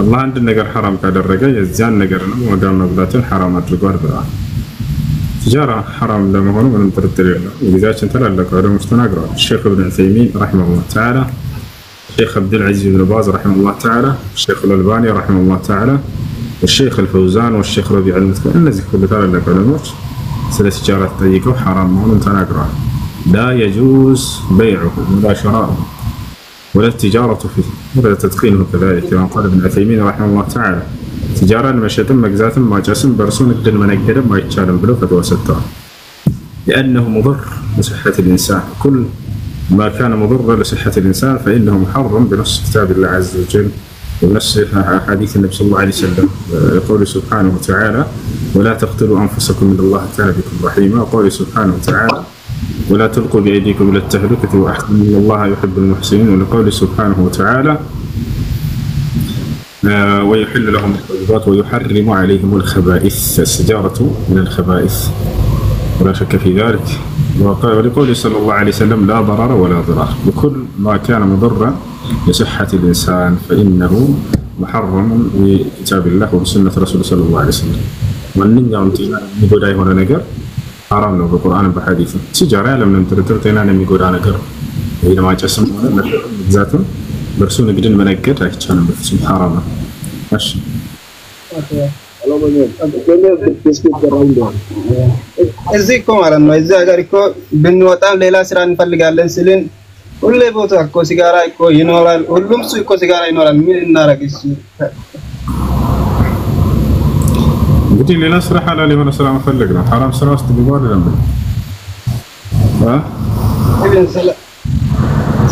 الله አንድ ነገር حرام ካደረገ የዚያን ነገር ነው ዋጋ መብላትን حرام አድርጓል ብለዋል تجارة حرام لما هو من ترتيبه إذا كنت لا لك هذا مستناقر الشيخ ابن عثيمين رحمه الله تعالى الشيخ عبد العزيز بن باز رحمه الله تعالى الشيخ الألباني رحمه الله تعالى الشيخ الفوزان والشيخ ربيع المتكلم الذي كل تعالى لك علماء سلسلة تجارة طريقه حرام من تناقر لا يجوز بيعه ولا شراؤه ولا التجارة فيه ولا تدخينه كذلك كما قال ابن عثيمين رحمه الله تعالى تجارة مشيتم مجزاتم ما جاسم برسون الدين من الجرم ما يتشالم بلو فتوى ستار لأنه مضر لصحة الإنسان كل ما كان مضر لصحة الإنسان فإنه محرم بنص كتاب الله عز وجل ونص حديث النبي صلى الله عليه وسلم يقول سبحانه وتعالى ولا تقتلوا أنفسكم إن الله كان بكم رحيما وقول سبحانه وتعالى ولا تلقوا بأيديكم إلى التهلكة وأحسنوا إن الله يحب المحسنين ولقول سبحانه وتعالى ويحل لهم الطيبات ويحرم عليهم الخبائث السجارة من الخبائث ولا شك في ذلك ولقوله صلى الله عليه وسلم لا ضرر ولا ضرار وكل ما كان مضرا لصحة الإنسان فإنه محرم بكتاب الله وسنة رسوله صلى الله عليه وسلم وأن يقول أي هنا نجر حرام له بالقرآن بحديث سجارة لم نترتنا أن يقول أنا نجر إذا ما جسم ذاته برسون قدن منقد أكتشان بفسم حرامة ماشي እዚህ እኮ ማለት ነው እዚህ ሀገር እኮ ብንወጣም ሌላ ስራ እንፈልጋለን ስልን ሁሌ ቦታ እኮ ሲጋራ እኮ ይኖራል ሁሉም ሰው እኮ ሲጋራ ይኖራል ምን እናረግ እሺ እንግዲህ ሌላ ስራ ሐላል የሆነ ስራ መፈለግ ነው حرام ስራ ውስጥ ቢባል ለምን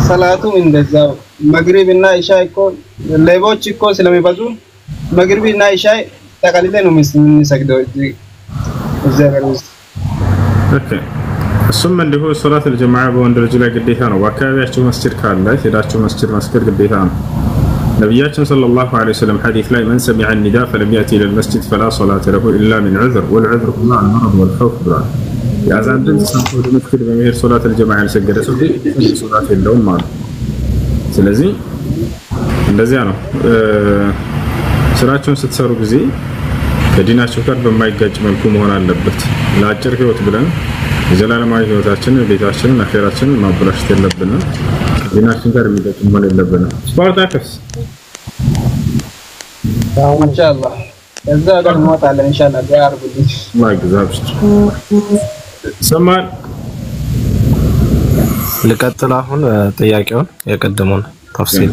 ሰላቱም እንደዛው መግሪብና ኢሻ እኮ ሌቦች እኮ ስለሚበዙ መግሪብና ኢሻ ተቀልለን ነው የምንሰግደው እዚህ ሀገር ውስጥ። ኦኬ እሱም እንዲሁ ሶላት الجماعه በወንድ ልጅ ላይ ግዴታ ነው። በአካባቢያችሁ መስጂድ ካለ ሄዳችሁ መስጂድ መስገድ ግዴታ ነው። ነብያችን ሰለላሁ ዐለይሂ ወሰለም ሐዲስ ላይ من سمع النداء فلم يأتي إلى المسجد فلا صلاة له إلا من عذر والعذر هو المرض والخوف ብሏል። ያዛን ድምጽ ሰምቶ ወደ መስጊድ በመሄድ ሶላት الجماعه ያልሰገደ ሰው ሶላት የለውም ማለት። ስለዚህ እንደዚያ ነው። ስራቸውን ስትሰሩ ጊዜ ከዲናቸው ጋር በማይጋጭ መልኩ መሆን አለበት። ለአጭር ህይወት ብለን የዘላለማዊ ህይወታችንን ቤታችንን አኺራችንን ማበላሸት የለብንም። ዲናችን ጋር የሚጋጭ መሆን የለብንም። ስፓርታከስ ኢንሻአላህ እዛ ጋር እንወጣለን ኢንሻአላህ ያርጉልኝ ማግዛብሽ ሰማን ልቀጥል አሁን ጥያቄውን የቀደመውን ተፍሲል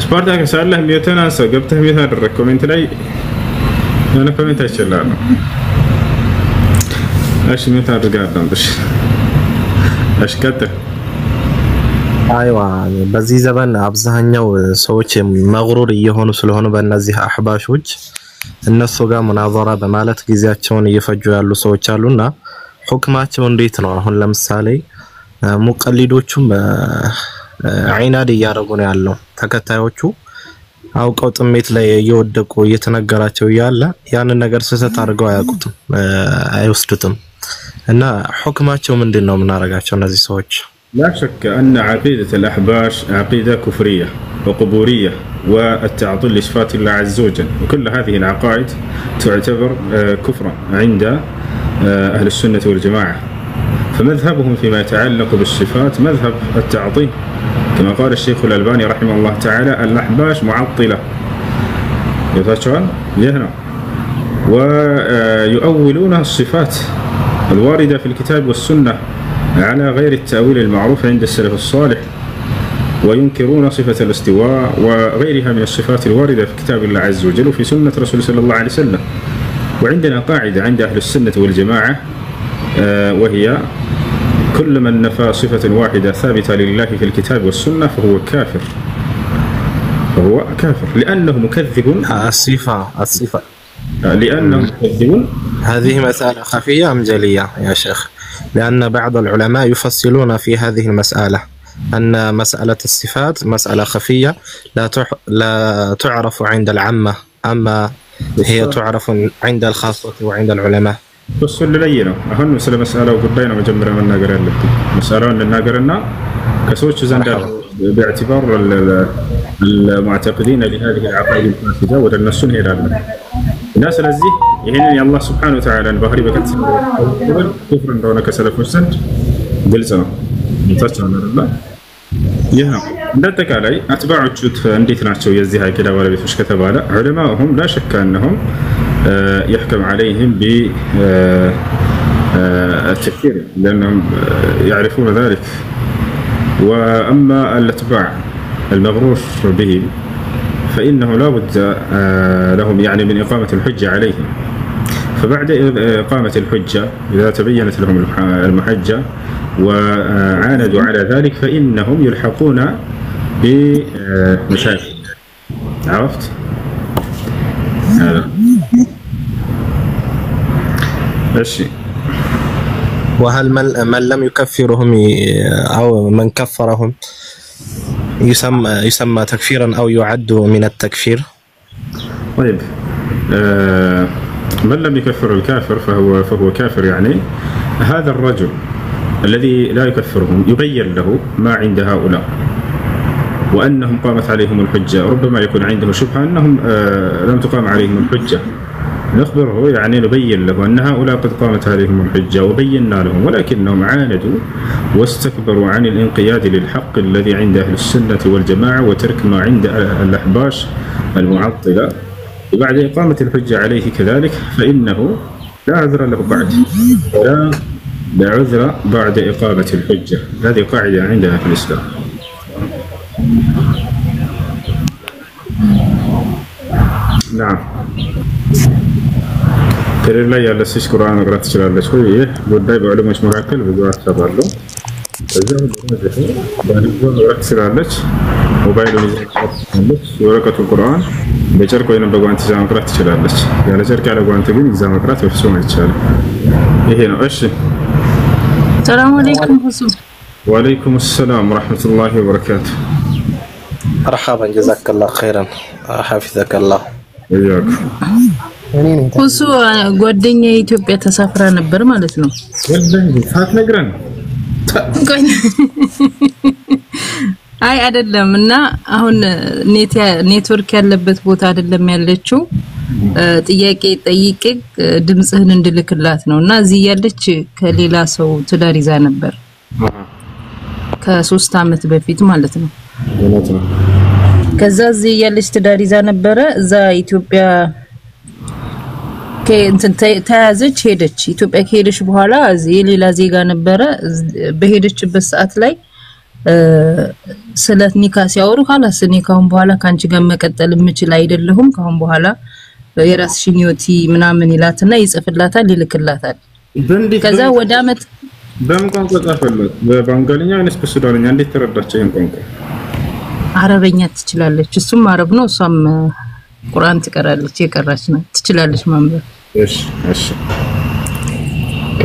ስፓርታከስ አላህ ሚውተን አንሳ ገብተህ ሚውት አደረክ ኮሜንት ላይ እኔ ኮሜንት አይችላልም እሺ ሚውት አድርጋለሁ እሺ ቀጥል አይዋ በዚህ ዘመን አብዛኛው ሰዎች መግሩር እየሆኑ ስለሆነ በእነዚህ አህባሾች እነሱ ጋር ሙናዘራ በማለት ጊዜያቸውን እየፈጁ ያሉ ሰዎች አሉና ሁክማቸው እንዴት ነው? አሁን ለምሳሌ ሙቀሊዶቹም አይናድ እያደረጉ ነው ያለው ተከታዮቹ አውቀው ጥሜት ላይ እየወደቁ እየተነገራቸው ያለ ያንን ነገር ስህተት አድርገው አያውቁትም አይወስዱትም እና ሁክማቸው ምንድነው የምናረጋቸው እነዚህ ሰዎች? لا شك أن عقيدة الأحباش عقيدة كفرية وقبورية والتعطيل لصفات الله عز وجل وكل هذه العقائد تعتبر كفرا عند أهل السنة والجماعة فمذهبهم فيما يتعلق بالصفات مذهب التعطيل كما قال الشيخ الألباني رحمه الله تعالى الأحباش معطلة يفتشون جهنا ويؤولون الصفات الواردة في الكتاب والسنة على غير التأويل المعروف عند السلف الصالح وينكرون صفة الاستواء وغيرها من الصفات الواردة في كتاب الله عز وجل وفي سنة رسول صلى الله عليه وسلم وعندنا قاعدة عند أهل السنة والجماعة وهي كل من نفى صفة واحدة ثابتة لله في الكتاب والسنة فهو كافر لأنه مكذب الصفة لأنه مكذب. هذه مسألة خفية أم جلية يا شيخ؟ لأن بعض العلماء يفصلون في هذه المسألة أن مسألة الصفات مسألة خفية لا تعرف عند العامة أما هي تعرف عند الخاصة وعند العلماء. فصل لينا أهم مسألة وقبينا وجمرنا من ناقر اللتي مسألة أن ناقرنا كسوش زندر باعتبار المعتقدين لهذه العقائد الفاسدة ودلنسون هي لنا الناس الذي يهين الله سبحانه وتعالى البحري بكت كفر دون كسلف وسند قلصنا نتاچنا الله يها عندك علي اتباعوا تشوت انديت ናቸው የዚህ አቂዳ ባለቤቶች ከተባለ ዑለማهم لا شك انهم يحكم عليهم بالتكفير لانهم يعرفون ذلك واما الاتباع المغرور بهم فإنه لا بد لهم يعني من إقامة الحجة عليهم فبعد إقامة الحجة إذا تبينت لهم المحجة وعاندوا على ذلك فإنهم يلحقون بمشاكل عرفت؟ هذا ماشي. وهل من لم يكفرهم أو من كفرهم يسمى تكفيرا أو يعد من التكفير؟ طيب من لم يكفر الكافر فهو كافر يعني هذا الرجل الذي لا يكفرهم يبين له ما عند هؤلاء وأنهم قامت عليهم الحجة ربما يكون عنده شبهة أنهم لم تقام عليهم الحجة نخبره يعني نبين له أن هؤلاء قد قامت عليهم الحجة وبينا لهم ولكنهم عاندوا واستكبروا عن الانقياد للحق الذي عند أهل السنة والجماعة وترك ما عند الأحباش المعطلة وبعد إقامة الحجة عليه كذلك فإنه لا عذر له بعد لا عذر بعد إقامة الحجة هذه قاعدة عندنا في الإسلام. نعم كريم لا يالسيش قرآن قرأت شلال لشوي قداي بعلمش مراكل بدو أكتب له ወረቀት ስላለች ሞባይሉን ይዛለች የወረቀቱን ቁርአን በጨርቅ ወይንም በጓንት ይዛ መቅራት ትችላለች። ያለ ጨርቅ ያለ ጓንት ግን ይዛ መቅራት በፍጹም አይቻልም። ይሄ ነው። እሺ ሰላም አለይኩም ሁሱ ወአለይኩም ሰላም ወራህመቱላሂ ወበረካቱ مرحبا جزاك الله خيرا حفظك الله ወያክ ሁሱ ጓደኛ ኢትዮጵያ ተሳፍራ ነበር ማለት ነው። ወደኝ ሳትነግረን አይ አይደለም እና አሁን ኔትወርክ ያለበት ቦታ አይደለም ያለችው ጥያቄ ጠይቄ ድምጽህን እንድልክላት ነውና እዚህ ያለች ከሌላ ሰው ትዳር ይዛ ነበር ከ3 አመት በፊት ማለት ነው። ከዛ እዚህ ያለች ትዳር ይዛ ነበር እዛ ኢትዮጵያ ከእንትን ተያዘች ሄደች ኢትዮጵያ ከሄደች በኋላ እዚህ ሌላ ዜጋ ነበር በሄደችበት ሰዓት ላይ ስለ ኒካ ሲያወሩ خلاص ኒካውን በኋላ ካንቺ ጋር መቀጠል የምችል አይደለሁም ካሁን በኋላ የራስሽን ህይወት ምናምን ይላትና ይጽፍላታል ይልክላታል። ከዛ ወደ አመት በምን ቋንቋ ጻፈላት? በባንጋሊኛ ወይስ በሱዳንኛ? እንዴት ተረዳቸው ይሄን ቋንቋ? አረበኛ ትችላለች። እሱም አረብ ነው እሷም ቁርአን ትቀራለች የቀራች ነው ትችላለች ማንበብ። እሺ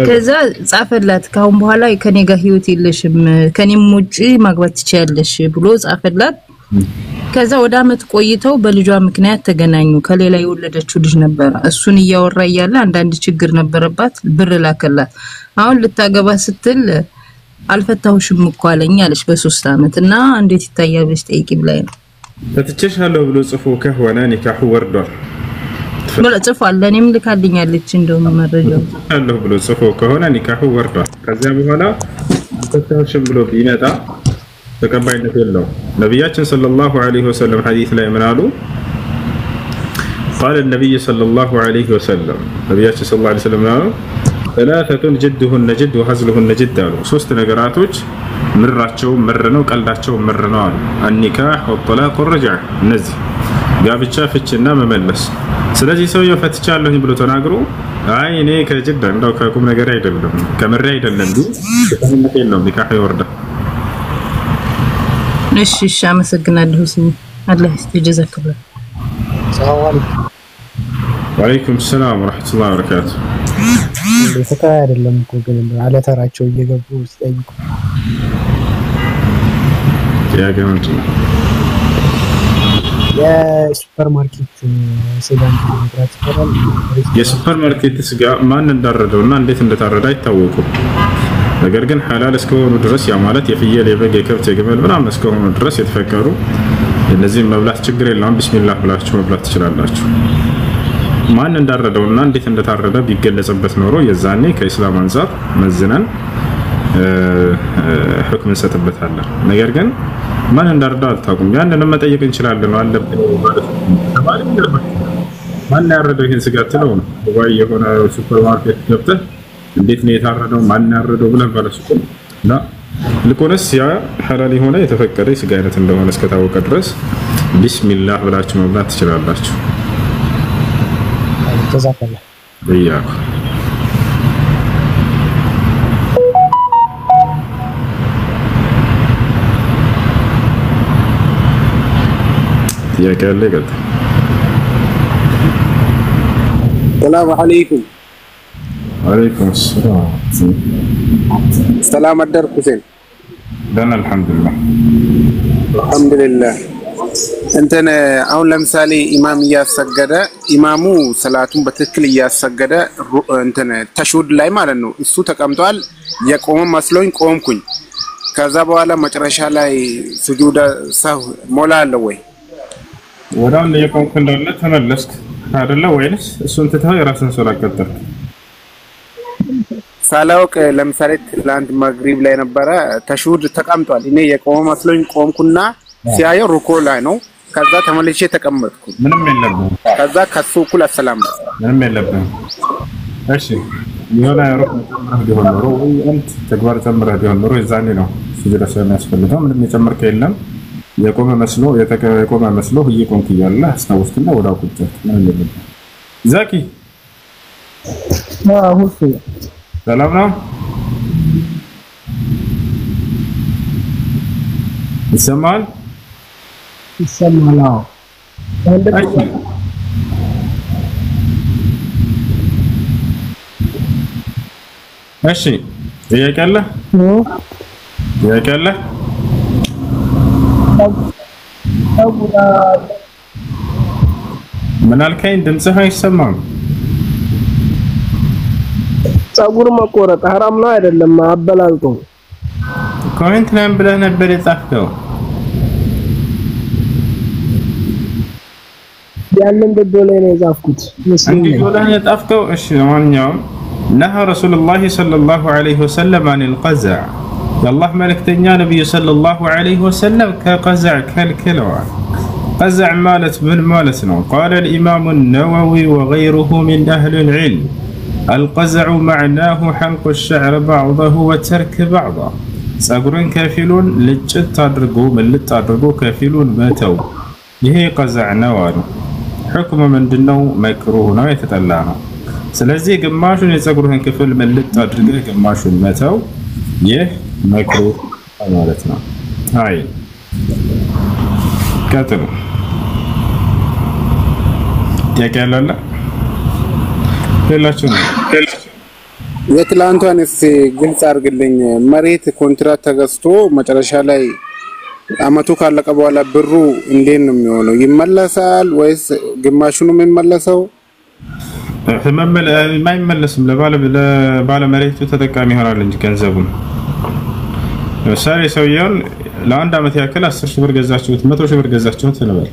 ከዛ ጻፈላት ካሁን በኋላ ከኔ ጋር ህይወት የለሽም ከኔም ውጪ ማግባት ትችያለሽ ብሎ ጻፈላት። ከዛ ወደ አመት ቆይተው በልጇ ምክንያት ተገናኙ። ከሌላ የወለደችው ልጅ ነበር። እሱን እያወራ ያለ አንዳንድ ችግር ነበረባት ብር ላከላት። አሁን ልታገባ ስትል አልፈታሁሽም እኮ አለኝ አለች በ3 አመት እና እንዴት ይታያል ብለሽ ጠይቂ ብላይ ነው። ፈትቼሻለሁ ብሎ ጽፎ ከሆነ ኒካሁ ወርዷል ብሎ ጽፏል። ለኔም ልካልኛለች እንደውም መረጃው አለሁ ብሎ ጽፎ ከሆነ ኒካሁ ወርዷል። ከዛ በኋላ ፈትቼሽም ብሎ ቢመጣ ተቀባይነት የለው። ነብያችን ሰለላሁ ዐለይሂ ወሰለም ሐዲስ ላይ ምን አሉ? قال النبي صلى الله عليه وسلم ነብያችን ሰለላሁ ዐለይሂ ወሰለም አሉ ثلاثه جدهن جد وهزلهن جد አሉ። ሶስት ነገራቶች ምራቸው ምር ነው ቀልዳቸው ምር ነው አሉ። النكاح والطلاق والرجعه እነዚህ ጋብቻ ፍቺና መመለስ። ስለዚህ ሰውየው ፈትቻለሁ ብሎ ተናግሮ አይ እኔ ከጅዳ እንደው ከቁም ነገር አይደለም ከምሬ አይደለም ቢል ተፈንነት የለውም ኒካህ ይወርዳል። እሺ አመሰግናለሁ ስሚ አላህ ይጀዛከው። ሰላም አለይኩም ወአለይኩም ሰላም ወራህመቱላሂ ወበረካቱ። ለተካ አይደለም እኮ ግን አለተራቸው እየገቡ ሲጠይቁ ያገምቱ የሱፐር ማርኬት ስጋን ማግራት ይችላል። የሱፐር ማርኬት ስጋ ማን እንዳረደውና እንዴት እንደታረደ አይታወቁም። ነገር ግን ሐላል እስከሆኑ ድረስ ያ ማለት የፍየል የበግ የከብት የግመል ምናምን እስከሆኑ ድረስ የተፈቀሩ እነዚህ መብላት ችግር የለውም። ቢስሚላህ ብላችሁ መብላት ትችላላችሁ። ማን እንዳረደውና እንዴት እንደታረደ ቢገለጽበት ኖሮ የዛኔ ከኢስላም አንፃር መዝነን ሁክም እንሰጥበታለን። ነገር ግን ማን እንዳረደው አልታወቅም። ያንንም መጠየቅ እንችላለን አለብን ማለት ነው። ማን ያረደው ይሄን ስጋ ትለው ነው ወይ የሆነ ሱፐር ማርኬት ገብተህ እንዴት ነው የታረደው ማን ያረደው ብለን ባለሱቁ ላ ልቆነስ ያ ሐላል የሆነ የተፈቀደ ስጋ አይነት እንደሆነ እስከታወቀ ድረስ ቢስሚላህ ብላችሁ መብላት ትችላላችሁ። ተዛከለ በያኩ ያቀለ ገጥ ሰላም አለይኩም وعليكم السلام. ሰላም አደርኩ ሁሴን። ደህና አልሐምዱሊላህ አልሐምዱሊላህ። እንትን አሁን ለምሳሌ ኢማም እያሰገደ ኢማሙ ሰላቱን በትክክል እያሰገደ እንትን ተሽሁድ ላይ ማለት ነው እሱ ተቀምጧል። የቆመ መስሎኝ ቆምኩኝ። ከዛ በኋላ መጨረሻ ላይ ስጁድ ሰው ሞላለ ወይ ወዳን የቆምክ እንደሆነ ተመለስክ አይደለ ወይስ እሱን ትተህ የራስህን ሶላት ቀጠልክ? ሳላውቅ ለምሳሌ ትላንት መግሪብ ላይ ነበረ ተሽሁድ ተቀምጧል። እኔ የቆመ መስሎኝ ቆምኩና ሲያየው ሩኮ ላይ ነው። ከዛ ተመልሼ ተቀመጥኩ። ምንም የለብህም። ከዛ ከሱ እኩል አሰላም ምንም የለብህም። እሺ የሆነ ሩክ ቢሆን ኖሮ ወይ አንተ ተግባር ጨምረህ ቢሆን ኖሮ የዛኔ ነው ስጁድ ስለሚያስፈልገው ምንም የጨመርከው የለም። የቆመ መስሎ የቆመ መስሎ እየቆምክ እያለ አስታውስክና ወዳው ቁጭ ምንም የለብህም። ዛኪ ሁሴ ሰላም ነው? ይሰማል ይሰማል። እሺ ጥያቄ አለ? ጥያቄ አለ? ምን አልከኝ? ድምፅህ አይሰማም። ፀጉር መቆረጥ ሐራም ነው አይደለም? አበላልጦ ኮሜንት ላይ ብለህ ነበር የጻፍከው። ያንን ቪዲዮ ላይ ነው የጻፍኩት። እንዲህ ብለህ የጻፍከው። እሺ ለማንኛውም نهى رسول الله صلى الله عليه وسلم عن القزع يالله ملكتنيا نبي صلى الله عليه وسلم كقزع كالكلوع قزع مالت من مالتنا قال الإمام النووي وغيره من أهل العلم القزع معناه حلق الشعر بعضه وترك بعضه صقرن كافلون لجت تدرقو من لتدرقو كافلون ماتوا يهي قزع نوار حكم من دنو مكروه نو يتطلعنا ስለዚህ ግማሹን የፀጉርህን ክፍል መልጥ አድርገህ ግማሹን መተው ይህ መክሩህ ማለት ነው። አይ ቀጥሉ። ጥያቄ አለ? ሌላችሁ ነው የትላንቷን ግልጽ አድርግልኝ። መሬት ኮንትራት ተገዝቶ መጨረሻ ላይ አመቱ ካለቀ በኋላ ብሩ እንዴት ነው የሚሆነው? ይመለሳል ወይስ ግማሹ ነው የሚመለሰው? የማይመለስም ለባለ መሬቱ ተጠቃሚ ይሆናል እንጂ ገንዘቡን ለምሳሌ ሰውየውን ለአንድ አመት ያክል 10 ሺህ ብር ገዛችሁት 100 ሺህ ብር ገዛችሁት እንበል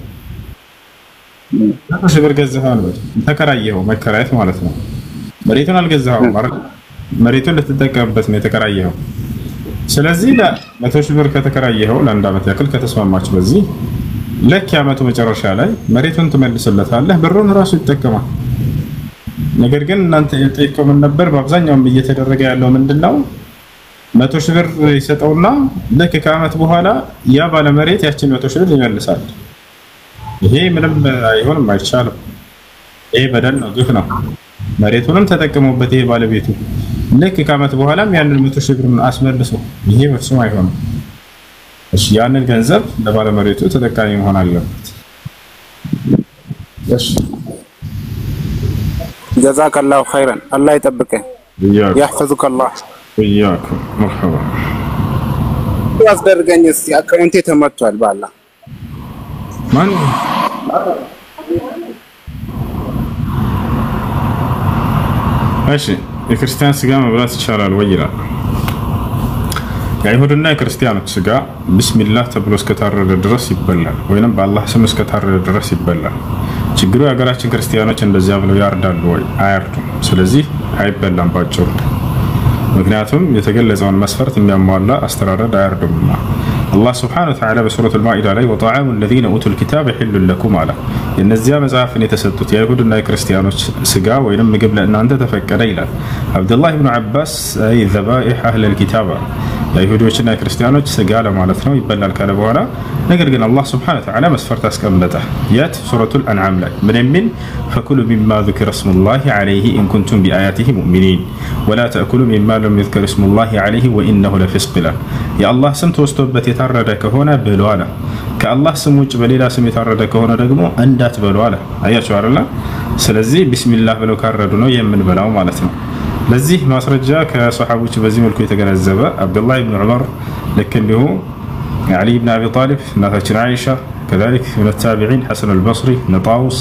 100 ሺህ ብር ገዛኸው እንበል ተከራየኸው መከራየት ማለት ነው መሬቱን አልገዛኸውም መሬቱን ልትጠቀምበት ነው የተከራየኸው ስለዚህ ለ100 ሺህ ብር ከተከራየኸው ለአንድ አመት ያክል ከተስማማችሁ በዚህ ለክ ያመቱ መጨረሻ ላይ መሬቱን ትመልስለታለህ ብሩን ራሱ ይጠቀማል ነገር ግን እናንተ የጠይቀው ምን ነበር በአብዛኛው እየተደረገ ያለው ምንድነው 100 ሺህ ብር ይሰጠውና ለክ ከአመት በኋላ ያ ባለ መሬት ያችን 100 ሺህ ብር ይመልሳል ይሄ ምንም አይሆንም አይቻልም ይሄ በደል ነው ግፍ ነው መሬቱንም ተጠቅሞበት ይሄ ባለቤቱ ለክ ከአመት በኋላም ያንን 100 ሺህ ብር አስመልሶ ይሄ ፍጹም አይሆንም እሺ ያንን ገንዘብ ለባለ መሬቱ ተጠቃሚ መሆን አለበት እሺ جزاك الله خيرا الله يطبقك يحفظك الله وياكم مرحبا ያስደርገኝ እስቲ አካውንቴ ተመቷል ባላ ማን እሺ የክርስቲያን ስጋ መብላት ይቻላል ወይ ይላል የአይሁድና የክርስቲያኖች ስጋ ቢስሚላህ ተብሎ እስከታረደ ድረስ ይበላል ወይንም በአላህ ስም እስከታረደ ድረስ ይበላል ችግሩ የሀገራችን ክርስቲያኖች እንደዚያ ብለው ያርዳሉ ወይ አያርዱም ስለዚህ አይበላም ባጭሩ ምክንያቱም የተገለጸውን መስፈርት የሚያሟላ አስተራረድ አያርዱምና الله سبحانه وتعالى بسورة المائدة عليه وطعام الذين أوتوا الكتاب حل لكم على النزيا مزافن يتسدد يهود كريستيانوس سجا وينم قبل أن أنت تفكر إلى عبد الله بن عباس أي ذبائح أهل الكتاب يهود كريستيانوس سجا لما لثنو يبلى الكلام ولا نقول الله سبحانه وتعالى مسفرت أسكملته يات سورة الأنعام لك من فكلوا مما ذكر اسم الله عليه إن كنتم بآياته مؤمنين ولا تأكلوا مما لم يذكر اسم الله عليه وإنه لفسق له يا الله سمت وستوبت يتردى كهونا بلوالا كالله سموج بليلا سم يتردى كهونا دقمو أندات بلوالا أيها شعر الله سلزي بسم الله بلو كاردنو يمن بلاو مالتنا لزيه ما سرجا كصحابوش بزي ملكو يتقنزبا عبد الله بن عمر لكن له علي بن أبي طالب ناتج عائشة كذلك من التابعين حسن البصري نطاوس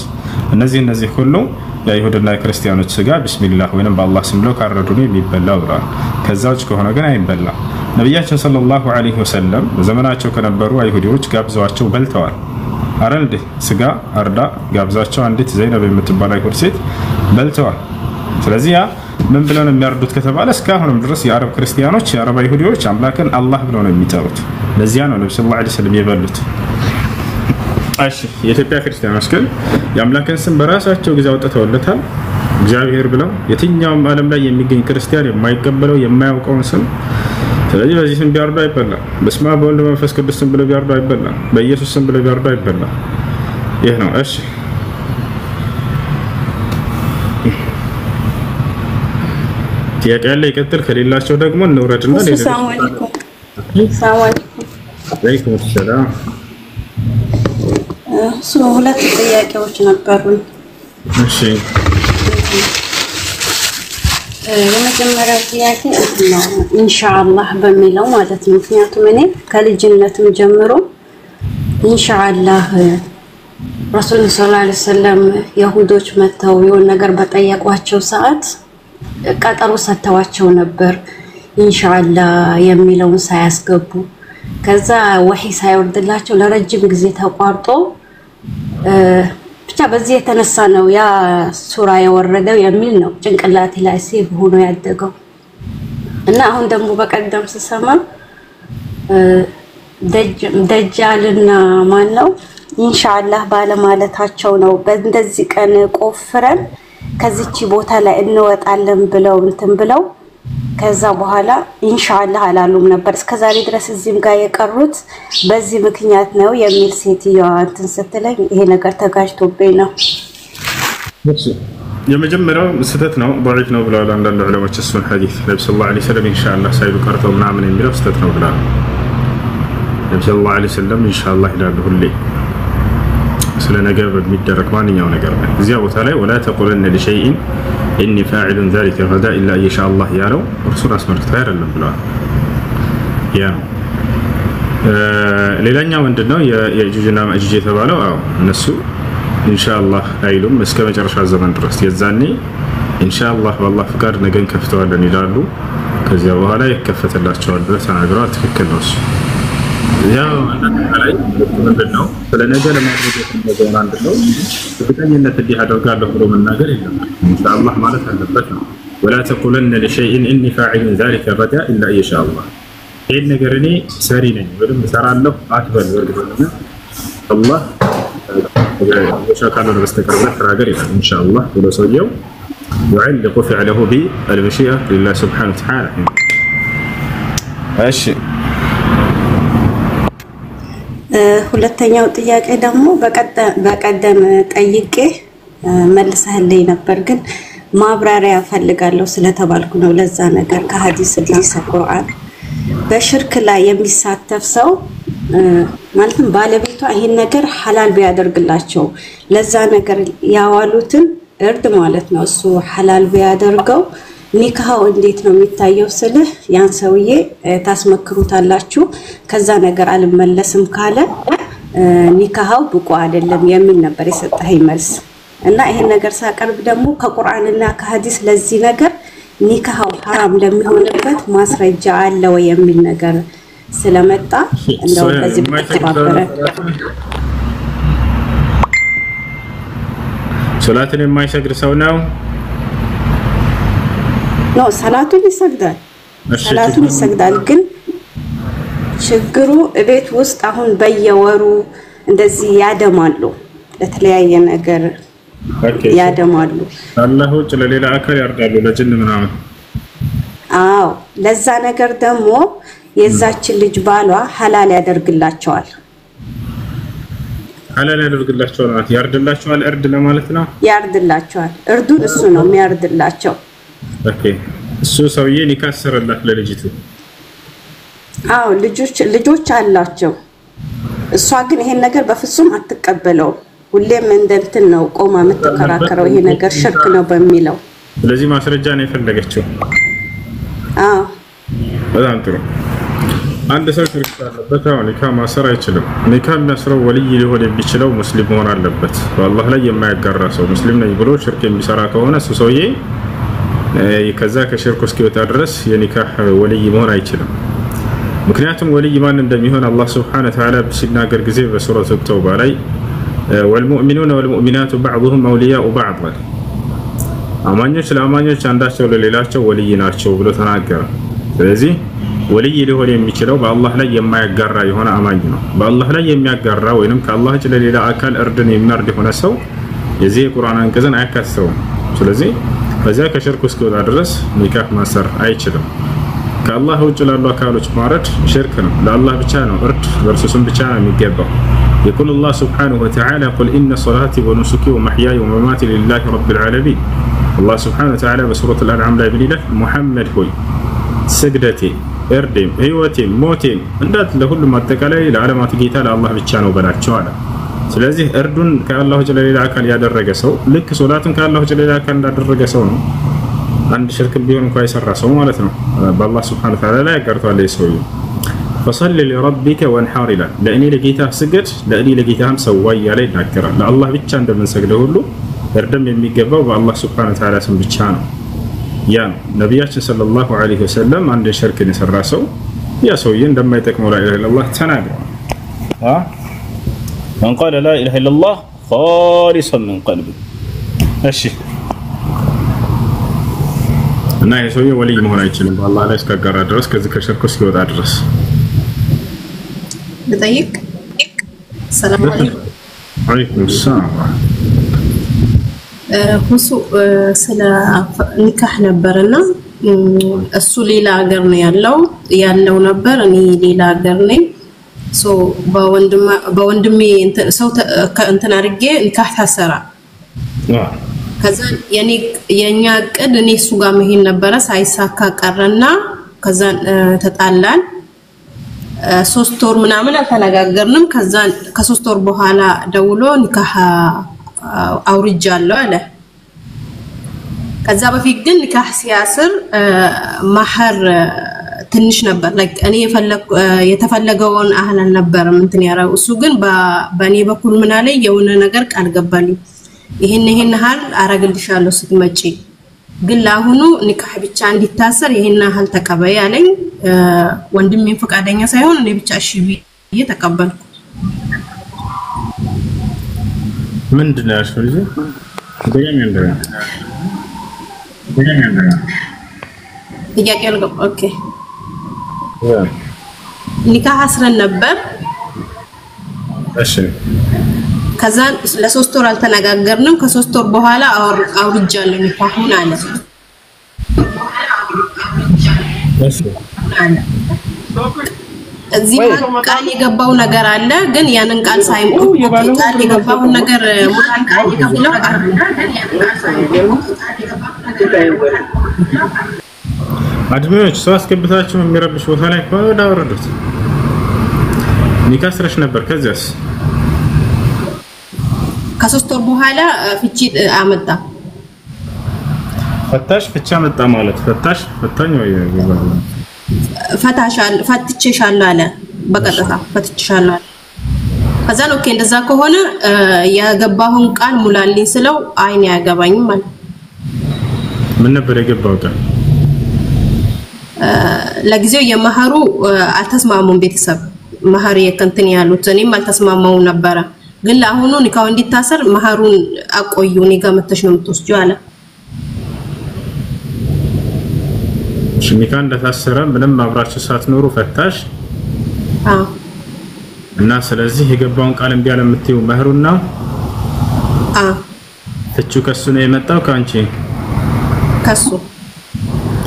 النزي كله يا يهودنا كريستيانوس سجا بسم الله وين بالله سملو كاردوني بيبلاو برا كزاج كهونا غنا يبلا ነብያችን ሰለላሁ ዐለይሂ ወሰለም በዘመናቸው ከነበሩ አይሁዲዎች ጋብዘዋቸው በልተዋል አረንድ ስጋ አርዳ ጋብዛቸው አንዲት ዘይነብ የምትባል አይሁድ ሴት በልተዋል ስለዚህ ያ ምን ብለው ነው የሚያርዱት ከተባለ እስካሁንም ድረስ የአረብ ክርስቲያኖች የአረብ አይሁዲዎች አምላክን አላህ ብለው ነው የሚጠሩት ለዚያ ነው ነብዩ ሰለላሁ ዐለይሂ ወሰለም የበሉት እሺ የኢትዮጵያ ክርስቲያኖች ግን የአምላክን ስም በራሳቸው ጊዜ አውጥተውለታል እግዚአብሔር ብለው የትኛውም ዓለም ላይ የሚገኝ ክርስቲያን የማይቀበለው የማያውቀውን ስም ስለዚህ በዚህ ስም ቢያርዱ አይበላም በስመ አብ ወወልድ ወመንፈስ ቅዱስ ስም ብለው ቢያርዱ አይበላም በኢየሱስ ስም ብለው ቢያርዱ አይበላም ይህ ነው እሺ ጥያቄ ያለ ይቀጥል ከሌላቸው ደግሞ እንውረድና ሰላም አለይኩም ወአለይኩም ሰላም። ሁለት ጥያቄዎች ነበሩኝ። እሺ የመጀመሪያው ጥያቄ ነው ኢንሻአላህ በሚለው ማለት ነው። ምክንያቱም እኔ ከልጅነትም ጀምሮ ኢንሻአላህ ረሱል ሰለላሁ ዐለይሂ ወሰለም ይሁዶች መተው የሆነ ነገር በጠየቋቸው ሰዓት ቀጠሮ ሰጥተዋቸው ነበር ኢንሻአላህ የሚለውን ሳያስገቡ ከዛ ወህይ ሳይወርድላቸው ለረጅም ጊዜ ተቋርጦ ብቻ በዚህ የተነሳ ነው ያ ሱራ የወረደው የሚል ነው ጭንቅላቴ ላይ ሴቭ ሆኖ ያደገው እና አሁን ደግሞ በቀደም ስሰማ ደጃልና ማን ነው ኢንሻአላህ ባለማለታቸው ነው በእንደዚህ ቀን ቆፍረን ከዚህች ቦታ ላይ እንወጣለን ብለው እንትን ብለው ከዛ በኋላ ኢንሻአላህ አላሉም ነበር እስከዛሬ ድረስ እዚህም ጋር የቀሩት በዚህ ምክንያት ነው የሚል ሴትዮዋ እንትን ስትለኝ ይሄ ነገር ተጋጅቶብኝ ነው። የመጀመሪያው ስህተት ነው ضعيف ነው ብለዋል አንዳንድ ዑለማዎች እሱን ሐዲስ ነብዩ ሰለላሁ ዐለይሂ ወሰለም ኢንሻአላህ ሳይሉ ቀርተው ምናምን የሚለው ስህተት ነው ብለዋል። ነብዩ ሰለላሁ ዐለይሂ ወሰለም ኢንሻአላህ ይላሉ ሁሌ ስለ ነገር በሚደረግ ማንኛው ነገር ነው። እዚያ ቦታ ላይ ወላ ተቁለነ ለሸይء ኢኒ ፋዒሉን ذلك غدا الا ان شاء الله ያለው እርሱን አስመልክቶ አይደለም ብለዋል። ያ ሌላኛው ምንድነው የጁጅና ማጁጅ የተባለው አዎ እነሱ ኢንሻአላህ አይሉም እስከ መጨረሻ ዘመን ድረስ የዛኔ ኢንሻአላህ በአላህ ፍቃድ ነገን ከፍተዋለን ይላሉ። ከዚያ በኋላ ይከፈተላቸዋል ብለው ተናግረዋል። ትክክል ነው እሱ። ያው አንዳንድ ምንድነው ስለ ነገ ለማድረግ የተነገረው አንድ ነው በእርግጠኝነት እንዲህ አደርጋለሁ ብሎ መናገር የለም ኢንሻአላህ ማለት አለበት ነው። ولا تقولن لشيء اني فاعل ذلك غدا الا ان شاء الله ይሄን ነገር እኔ ሰሪ ነኝ ወይም እሰራለሁ አትበል ወርግደውና አላህ ወሻካለ በስተቀር ተራገር ይላል ኢንሻአላህ ብሎ ሰውየው يعلق فعله بالمشيئة لله سبحانه وتعالى. እሺ ሁለተኛው ጥያቄ ደግሞ በቀደም ጠይቄ መልሰህልኝ ነበር ግን ማብራሪያ ፈልጋለሁ ስለተባልኩ ነው ለዛ ነገር ከሐዲስ ቁርአን በሽርክ ላይ የሚሳተፍ ሰው ማለትም ባለቤቷ ይሄን ነገር ሐላል ቢያደርግላቸው ለዛ ነገር ያዋሉትን እርድ ማለት ነው እሱ ሐላል ቢያደርገው ኒካው እንዴት ነው የሚታየው ስልህ ያን ሰውዬ ታስመክሩታላችሁ ከዛ ነገር አልመለስም ካለ ኒካው ብቁ አይደለም የሚል ነበር የሰጠኸኝ መልስ እና ይሄን ነገር ሳቀርብ ደግሞ ከቁርአንና ከሐዲስ ለዚህ ነገር ኒካው حرام ለሚሆንበት ማስረጃ አለ ወይ የሚል ነገር ስለመጣ እንደው በዚህ ተባበረ ሶላትን የማይሰግድ ሰው ነው ነው ሰላቱን ይሰግዳል ግን ችግሩ ቤት ውስጥ አሁን በየወሩ እንደዚህ ያደማሉ ለተለያየ ነገር ያደማሉ አላህ ውጭ ለሌላ አካል ያርዳሉ ለጅን ምናምን አዎ ለዛ ነገር ደግሞ የዛችን ልጅ ባሏ ሐላል ያደርግላቸዋል ሐላል ያደርግላቸዋል ማለት ያርድላቸዋል እርድ ለማለት ነው ያርድላቸዋል እርዱን እሱ ነው የሚያርድላቸው ኦኬ እሱ ሰውዬ ሊካሰርላት ለልጅቱ አዎ ልጆች አላቸው እሷ ግን ይሄን ነገር በፍጹም አትቀበለው ሁሌም እንደንትን ነው ቆማ የምትከራከረው ይሄ ነገር ሽርክ ነው በሚለው ስለዚህ ማስረጃ ነው የፈለገችው አዎ በጣም ጥሩ አንድ ሰው ሽርክ አለበት አሁን ኒካ ማሰር አይችልም ኒካ የሚያስረው ወልይ ሊሆን የሚችለው ሙስሊም መሆን አለበት በአላህ ላይ የማያጋራ ሰው ሙስሊም ነኝ ብሎ ሽርክ የሚሰራ ከሆነ እሱ ሰውዬ ከዛ ከሽርክ እስኪወጣ ድረስ የኒካህ ወልይ መሆን አይችልም ምክንያቱም ወልይ ማን እንደሚሆን አላህ Subhanahu Wa Ta'ala ሲናገር ጊዜ በሱረቱ ተውባ ላይ والمؤمنون والمؤمنات بعضهم أولياء بعض አማኞች ለአማኞች አንዳቸው ለሌላቸው ወልይ ናቸው ብሎ ተናገረ ስለዚህ ወልይ ሊሆን የሚችለው በአላህ ላይ የማያጋራ የሆነ አማኝ ነው በአላህ ላይ የሚያጋራ ወይንም ከአላህ ውጭ ለሌላ አካል እርድን የሚያርድ የሆነ ሰው የዚህ ቁርአን አንቀጽን አያካትተውም ስለዚህ በዚያ ከሽርክ እስኪወጣ ድረስ ኒካህ ማሰር አይችልም ከአላህ ውጭ ላሉ አካሎች ማረድ ሽርክ ነው ለአላህ ብቻ ነው እርድ በርሱስም ብቻ ነው የሚገባው يقول الله سبحانه وتعالى قل إن صلاتي ونسكي ومحياي ومماتي لله رب العالمين الله سبحانه وتعالى بسورة الأنعام لا يبني له محمد هوي ስግደቴ እርዴም ህይወቴም ሞቴም እንዳት ለሁሉም አጠቃላይ ለዓለማት ጌታ ለአላህ ብቻ ነው በላቸው አለ። ስለዚህ እርዱን ከአላህ ውጭ ለሌላ አካል ያደረገ ሰው ልክ ሶላትን ከአላህ ውጭ ለሌላ አካል እንዳደረገ ሰው ነው። አንድ ሽርክ ቢሆን እንኳን የሰራ ሰው ማለት ነው። በአላህ Subhanahu Wa Ta'ala ላይ ያጋርቷል ሰውዬው። فصل لربك وانحر له ለእኔ ለጌታ ስገድ ለእኔ ለጌታም ሰዋ እያለ ይናገራል። ለአላህ ብቻ እንደምንሰግደው ሁሉ እርድም የሚገባው በአላህ Subhanahu Wa Ta'ala ስም ብቻ ነው። ያ ነብያችን ሰለላሁ ዐለይሂ ወሰለም አንድ ሽርክን የሰራ ሰው ያ ሰውዬ እንደማይጠቅመው لا اله الا الله ተናግሯል። من قال لا اله الا الله خالصا من قلبه እሺ እና የሰውዬ ወልይ መሆን አይችልም በአላህ ላይ እስከጋራ ድረስ ከዚህ ከሽርኩ እስኪወጣ ድረስ ልጠይቅ። ሰላም አለይኩም። ወአለይኩም ሰላም። ሁሱ ስለ ኒካህ ነበርና እሱ ሌላ ሀገር ነው ያለው ነበር እኔ ሌላ ሀገር ነኝ። ሶ በወንድሜ ሰው እንትን አድርጌ ኒካህ ታሰራ። ከዛ የኛ እቅድ እኔ እሱ ጋር መሄድ ነበረ ሳይሳካ ቀረና ከዛ ተጣላን። 3 ወር ምናምን አልተነጋገርንም። ከዛ ከ3 ወር በኋላ ደውሎ ኒካህ አውርጃለሁ አለ። ከዛ በፊት ግን ኒካህ ሲያስር ማህር ትንሽ ነበር like እኔ የተፈለገውን አህል አልነበረም እንትን ያራው እሱ ግን በኔ በኩል ምን አለ የሆነ ነገር ቃል ገባልኝ ይሄን ሀል አረግልሻለሁ ስትመጪ ግን ለአሁኑ ኒካህ ብቻ እንዲታሰር ይሄን ሀል ተቀበይ አለኝ። ወንድሜን ፈቃደኛ ሳይሆን እኔ ብቻ እሺ ብዬ ተቀበልኩ። ምንድነው ያልሽው ልጅ? ጥያቄ አልገባ። ኦኬ ኒካህ አስረን ነበር። እሺ ከዛ ለ3 ወር አልተነጋገርንም። ከ3 ወር በኋላ አውርጃለሁ ኒካሁን አለ። እሺ እዚህ ቃል የገባው ነገር አለ ግን ያንን ቃል ሳይሞት ቃል የገባው ነገር ሙላን ቃል የገባው አድሚዎች ሰው አስገብታችሁ የሚረብሽ ቦታ ላይ ወደ አወረዱት። ኒካህ አስረሽ ነበር ከዚያስ ከ3 ወር በኋላ ፍቺ አመጣ። ፈታሽ ፍቺ አመጣ ማለት ፈታኝ ወይ ፈትቼሻለሁ አለ። በቀጥታ ፈትቼሻለሁ አለ። ከዛ ነው ኦኬ እንደዛ ከሆነ ያገባሁን ቃል ሙላልኝ ስለው አይኔ ያገባኝም ማለት ምን ነበር የገባው ቃል? ለጊዜው የመህሩ አልተስማሙም ቤተሰብ መህር የከንትን ያሉት እኔም አልተስማማው ነበር ግን ለአሁኑ ኒካው እንዲታሰር መህሩን አቆዩ እኔ ጋር መተሽ ነው የምትወስጂው አለ። ኒካህ እንደታሰረ ምንም አብራችሁ ሳትኖሩ ፈታሽ እና ስለዚህ የገባውን ቃል እንቢ ያለ የምትይው መህሩና ፍቹ ከሱ ነው የመጣው ካንቺ ከሱ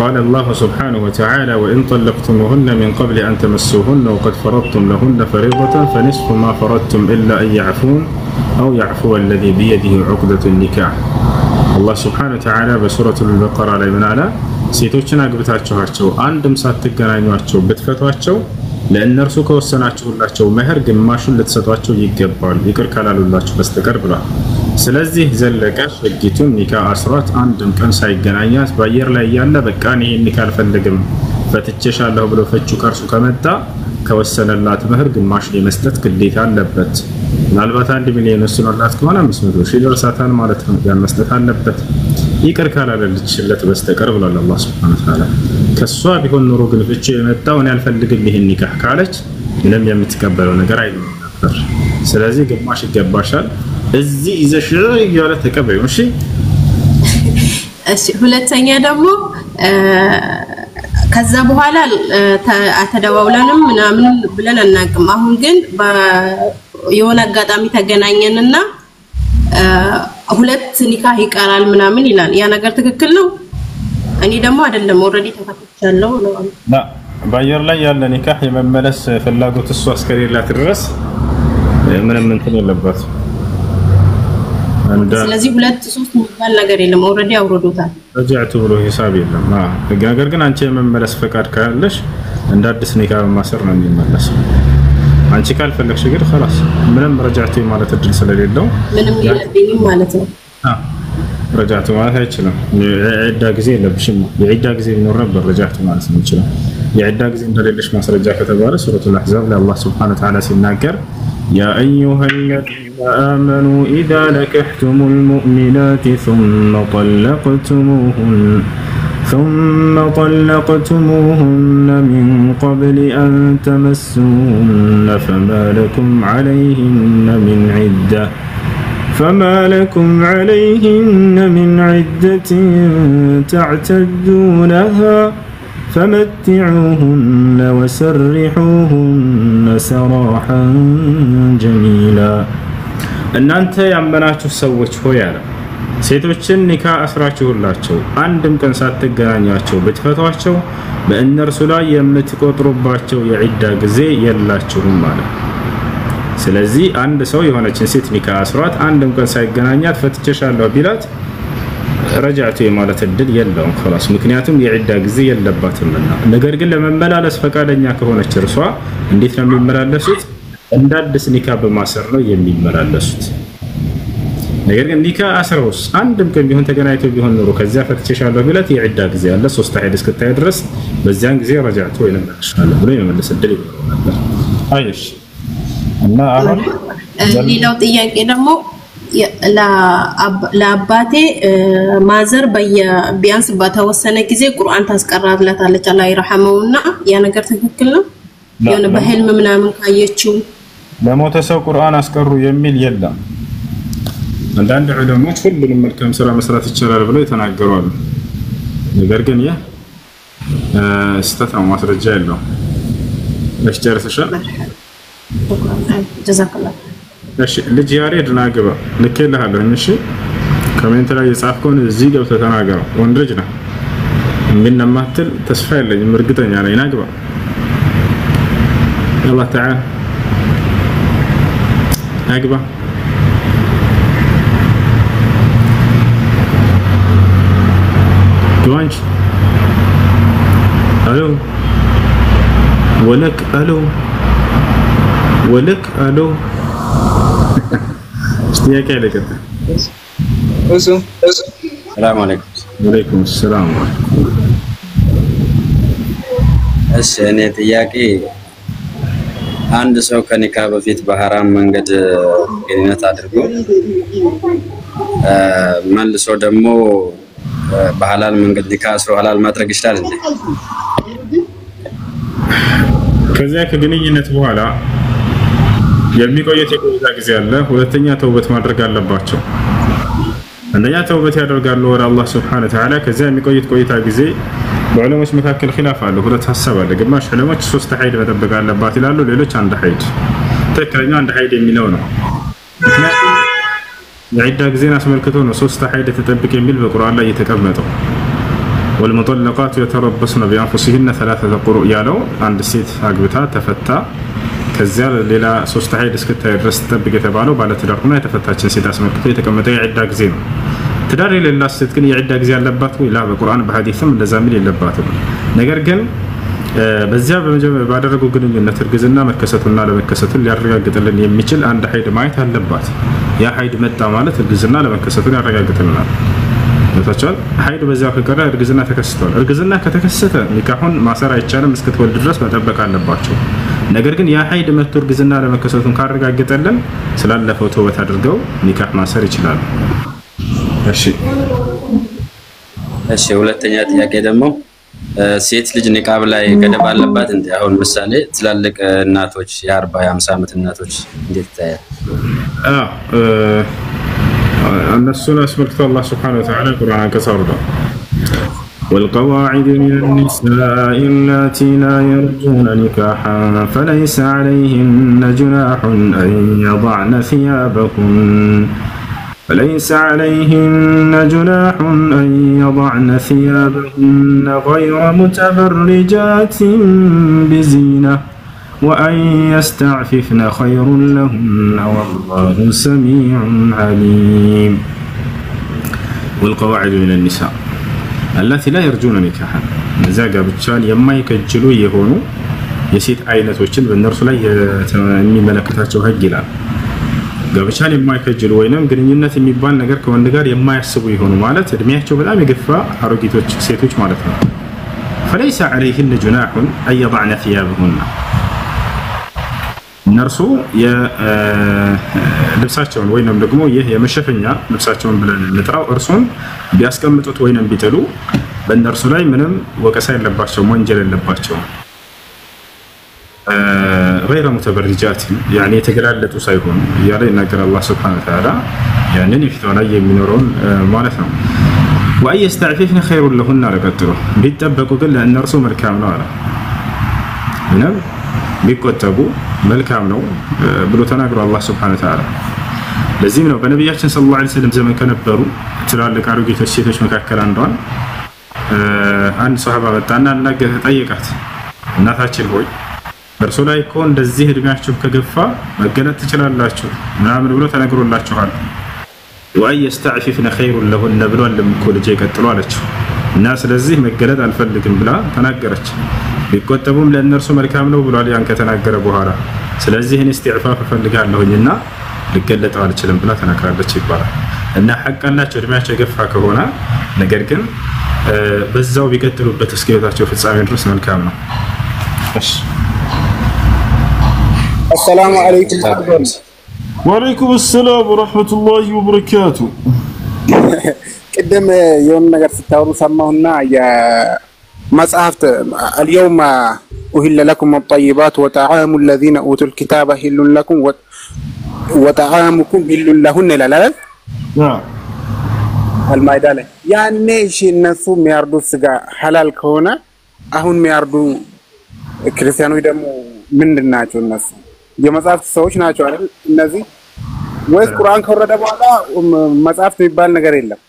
قال الله سبحانه وتعالى وإن طلقتموهن من قبل أن تمسوهن وقد فرضتم لهن فريضة فنصف ما فرضتم إلا أن يعفون أو يعفو الذي بيده عقدة النكاح. الله سبحانه وتعالى بسورة البقرة ላይ ምን አለ? ሴቶችን አግብታችኋቸው አንድም ሳትገናኟቸው ብትፈቷቸው ለእነርሱ ከወሰናችሁላቸው መህር ግማሹን ልትሰጧቸው ይገባል ይቅር ካላሉላችሁ በስተቀር ብሏል። ስለዚህ ዘለቀ ህጊቱን ኒካህ አስራት አንድም ቀን ሳይገናኛት በአየር ላይ ያለ በቃ እኔ ኒካህ አልፈልግም ፈትቼሻለሁ ብሎ ፍቹ ከርሱ ከመጣ ከወሰነላት መህር ግማሽ የመስጠት ግዴታ አለበት። ምናልባት 1 ሚሊዮን ወስኖላት ከሆነ 500 ሺህ ደርሳታል ማለት ነው። ያን መስጠት አለበት ይቅር ካላለችለት በስተቀር ብሏል አላህ Subhanahu Wa Ta'ala። ከሷ ቢሆን ኑሮ ግን ፍቹ የመጣው እኔ አልፈልግም ይሄን ኒካህ ካለች ምንም የምትቀበለው ነገር አይኖርም ነበር። ስለዚህ ግማሽ ይገባሻል እዚህ ይዘሽ ያለ ተቀበዩ። እሺ እሺ ሁለተኛ ደግሞ ከዛ በኋላ ተደዋውለንም ምናምን ብለን አናውቅም። አሁን ግን የሆነ አጋጣሚ ተገናኘንና ሁለት ኒካህ ይቀራል ምናምን ይላል። ያ ነገር ትክክል ነው? እኔ ደግሞ አይደለም ኦሬዲ ተፈትቻለሁ ነው። በአየር ላይ ያለ ኒካህ የመመለስ ፍላጎት እሷ እስከሌላት ድረስ ምንም እንትን የለባት ስለዚህ 2-3 የሚባል ነገር የለም ኦሬዲ አውርዶታል ረጃዕቱ ብሎ ሂሳብ የለም ነገር ግን አንቺ የመመለስ ፈቃድ ካለሽ እንደ አዲስ ኒካህ ማሰር ነው የሚመለሰው አንቺ ካልፈለግሽ ግን خلاص ምንም ረጃዕቱ ማለት እድል ስለሌለው ምንም የለብኝም ማለት ነው ረጃዕቱ ማለት አይችልም የዒዳ ጊዜ የለብሽም የዒዳ ጊዜ ቢኖር ነበር ረጃዕቱ ማለት ነው ይችላል የዒዳ ጊዜ እንደሌለሽ ማስረጃ ከተባለ ሱረቱል አሕዛብ ላይ አላህ ሱብሓነሁ ወተዓላ ሲናገር يا أيها الذين آمنوا إذا نكحتم المؤمنات ثم طلقتموهن من قبل أن تمسوهن فما لكم عليهن من عدة تعتدونها فمتعوهن وسرحوهن سراحا جميلا እናንተ ያመናችሁ ሰዎች ሆይ አለ ሴቶችን ኒካህ አስራችሁላቸው አንድም ቀን ሳትገናኛቸው ብትፈቷቸው በእነርሱ ላይ የምትቆጥሩባቸው የዒዳ ጊዜ የላችሁም ማለት ስለዚህ አንድ ሰው የሆነችን ሴት ኒካህ አስሯት አንድም ቀን ሳይገናኛት ፈትቼሻለሁ ቢላት ረጃዕቱ የማለት እድል የለውም خلاص ምክንያቱም የዒዳ ጊዜ የለባትምና ነገር ግን ለመመላለስ ፈቃደኛ ከሆነች እርሷ እንዴት ነው የሚመላለሱት እንደ አዲስ ኒካህ በማሰር ነው የሚመላለሱት ነገር ግን ኒካህ አስረውስ አንድም ቀን ቢሆን ተገናኝቶ ቢሆን ኖሮ ከዚያ ፈትቼሻለሁ ቢላት የዒዳ ጊዜ አለ 3 ሐይድ እስክታይ ድረስ በዚያን ጊዜ ረጃዕቱ ወይንም መልሻለሁ ብሎ የመመለስ እድል ይኖረው ነበር አይሽ እና አሁን ሌላው ጥያቄ ደግሞ ለአባቴ ማዘር ቢያንስ በተወሰነ ጊዜ ቁርአን ታስቀራላታለች አላህ ይርሐመውና ያ ነገር ትክክል ነው የሆነ በህልም ምናምን ካየችው ለሞተ ሰው ቁርአን አስቀሩ የሚል የለም አንዳንድ ዑለሞች ሁሉንም መልካም ስራ መስራት ይችላል ብለው የተናገሩ አሉ ነገር ግን ያ ስተታው ማስረጃ የለውም እሺ ጨርሰሻል ጀዛከላህ እሺ ልጅ ያሬድ ናግባ ልከልሃለሁ እሺ ኮሜንት ላይ የጻፍከውን እዚህ ገብተህ ተናገረው ወንድ ልጅ ነው ምን ለማትል ተስፋ የለኝም እርግጠኛ ነኝ ናግባ يلا تعال ናግባ جوانج الو ولك الو اشتياك عليك انت السلام عليكم وعليكم السلام እሺ እኔ ጥያቄ አንድ ሰው ከኒካህ በፊት በሐራም መንገድ ግንኙነት አድርጎ መልሶ ደግሞ በሐላል መንገድ ኒካህ አስሮ ሐላል ማድረግ ይችላል እንዴ ከዚያ ከግንኙነት በኋላ የሚቆየት የቆይታ ጊዜ አለ ሁለተኛ ተውበት ማድረግ አለባቸው አንደኛ ተውበት ያደርጋሉ ወደ አላህ Subhanahu Wa Ta'ala ከዚያ የሚቆየት ቆይታ ጊዜ በዑለሞች መካከል ኺላፍ አለ ሁለት ሐሳብ አለ ግማሽ ዑለሞች 3 ሐይድ መጠበቅ አለባት ይላሉ ሌሎች አንድ ሐይድ ትክክለኛው አንድ ሐይድ የሚለው ነው ምክንያቱም የዒዳ ጊዜን አስመልክቶ ነው 3 ሐይድ ተጠብቅ የሚል በቁርአን ላይ የተቀመጠው والمطلقات يتربصن بأنفسهن 3 قروء ያለው አንድ ሴት አግብታ ተፈታ ከዚያ ሌላ 3 ሐይድ እስክታይ ድረስ ተጠብቅ የተባለው ባለ ትዳርና የተፈታችን ሴት አስመልክቶ የተቀመጠ የዒዳ ጊዜ ነው ትዳር የሌላት ሴት ግን የዒዳ ጊዜ አለባት ወይ ላ በቁርአን በሐዲስም እንደዛ ምን የለባትም ነገር ግን በዚያ በመጀመሪያ ባደረጉ ግንኙነት እርግዝና መከሰቱና ለመከሰቱን ሊያረጋግጥልን የሚችል አንድ ሐይድ ማየት አለባት ያ ሐይድ መጣ ማለት እርግዝና ለመከሰቱን ያረጋግጥልናል ወታቻል ሐይድ በዚያው ከቀረ እርግዝና ተከስቷል እርግዝና ከተከሰተ ኒካሁን ማሰር አይቻልም እስክትወልድ ድረስ መጠበቅ አለባቸው ነገር ግን ያ ሐይድ መጥቶ እርግዝና ለመከሰቱን ካረጋገጠልን ስላለፈው ተውበት አድርገው ኒካህ ማሰር ይችላሉ እሺ ሁለተኛ ጥያቄ ደግሞ ሴት ልጅ ኒቃብ ላይ ገደብ አለባት እንዴ አሁን ምሳሌ ትላልቅ እናቶች የ40 የ50 ዓመት እናቶች እንዴት ታያል እነሱን አስመልክቶ አላህ Subhanahu Wa Ta'ala ቁርአን ከሰሩዳ والقواعد من النساء اللاتي لا يرجون نكاحا فليس عليهن جناح أن يضعن ثيابهن غير متبرجات بزينة وأن يستعففن خير لهن والله سميع عليم والقواعد من النساء التي لا يرجون نكاحا نزاق بتشان يما يكجلوا يهونوا يسيت አይነቶችን በእነርሱ ላይ የሚመለከታቸው ህግ ይላል ጋብቻን የማይከጅሉ ወይንም ግንኙነት የሚባል ነገር ከወንድ ጋር የማያስቡ ይሆኑ ማለት እድሜያቸው በጣም የገፋ አሮጊቶች ሴቶች ማለት ነው فليس عليهن جناح أن يضعن ثيابهن እነርሱ የልብሳቸውን ወይንም ደግሞ ይህ የመሸፈኛ ልብሳቸውን ብለን እንጥራው እርሱን ቢያስቀምጡት ወይንም ቢጥሉ በእነርሱ ላይ ምንም ወቀሳ የለባቸው ወንጀል የለባቸው غير متبرجات يعني የተገላለጡ ሳይሆኑ ያለ ይናገር አላህ Subhanahu Wa Ta'ala ያንን ይፍታው ላይ የሚኖረውን ማለት ነው وأن يستعففن خير لهن ለቀጥሎ ቢጠበቁ ግን ለእነርሱ መልካም ነው አለ ምንም ቢቆጠቡ መልካም ነው ብሎ ተናግሯል አላህ Subhanahu Wa Ta'ala ለዚህም ነው በነብያችን ሰለላሁ ዐለይሂ ወሰለም ዘመን ከነበሩ ትላልቅ አሮጊቶች ሴቶች መካከል አንዷን አንድ ሱሐባ መጣና ጠየቃት እናታችን ሆይ በርሶ ላይ እኮ እንደዚህ እድሜያችሁ ከገፋ መገለጥ ትችላላችሁ ምናምን ብሎ ተነግሮላችኋል وأن يستعففن خير لهن ብሎ ለምኮ ልጅ ይቀጥሉ አለችው እና ስለዚህ መገለጥ አልፈልግም ብላ ተናገረች ቢቆጠቡም ለእነርሱ መልካም ነው ብሏል ያን ከተናገረ በኋላ ስለዚህ እኔ استعفاف ፈልጋለሁኝና ልገለጠው አልችልም ብላ ተናግራለች ይባላል እና ሐቀላቸው እድሜያቸው የገፋ ከሆነ ነገር ግን በዛው ቢቀጥሉበት እስከ ህይወታቸው ፍጻሜ ድረስ መልካም ነው እሺ السلام عليكم وعليكم السلام ورحمة الله وبركاته قدم يوم نجر ستاورو سماهنا يا مصحفت اليوم أهل لكم الطيبات وطعام الذين أوتوا الكتاب حل لكم وطعامكم حل لهن لا لا نعم المايدة يعني شيء الناس مياردو سجا حلال كونا أهون مياردو كريستيانو يدمو من الناس الناس የመጽሐፍት ሰዎች ናቸው አይደል እነዚህ ወይስ ቁርአን ከወረደ በኋላ መጽሐፍት የሚባል ነገር የለም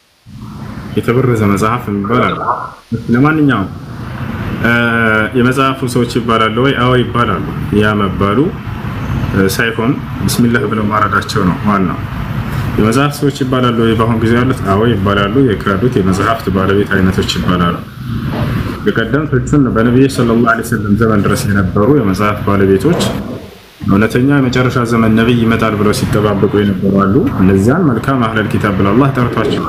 የተበረዘ መጽሐፍ የሚባል ለማንኛውም የመጽሐፉ ሰዎች ይባላሉ ወይ አዎ ይባላሉ ያ መባሉ ሳይሆን ቢስሚላህ ብለው ማረዳቸው ነው ዋናው የመጽሐፍ ሰዎች ይባላሉ ወይ በአሁን ጊዜ ያሉት አዎ ይባላሉ የካዱት የመጽሐፍት ባለቤት አይነቶች ይባላሉ በቀደምቶቹን በነብዩ ሰለላሁ ዐለይሂ ወሰለም ዘመን ድረስ የነበሩ የመጽሐፍ ባለቤቶች እውነተኛ የመጨረሻ ዘመን ነብይ ይመጣል ብለው ሲተባበቁ የነበሩ አሉ እነዚያን መልካም አህለል ኪታብ ብለው አላህ ጠርቷቸው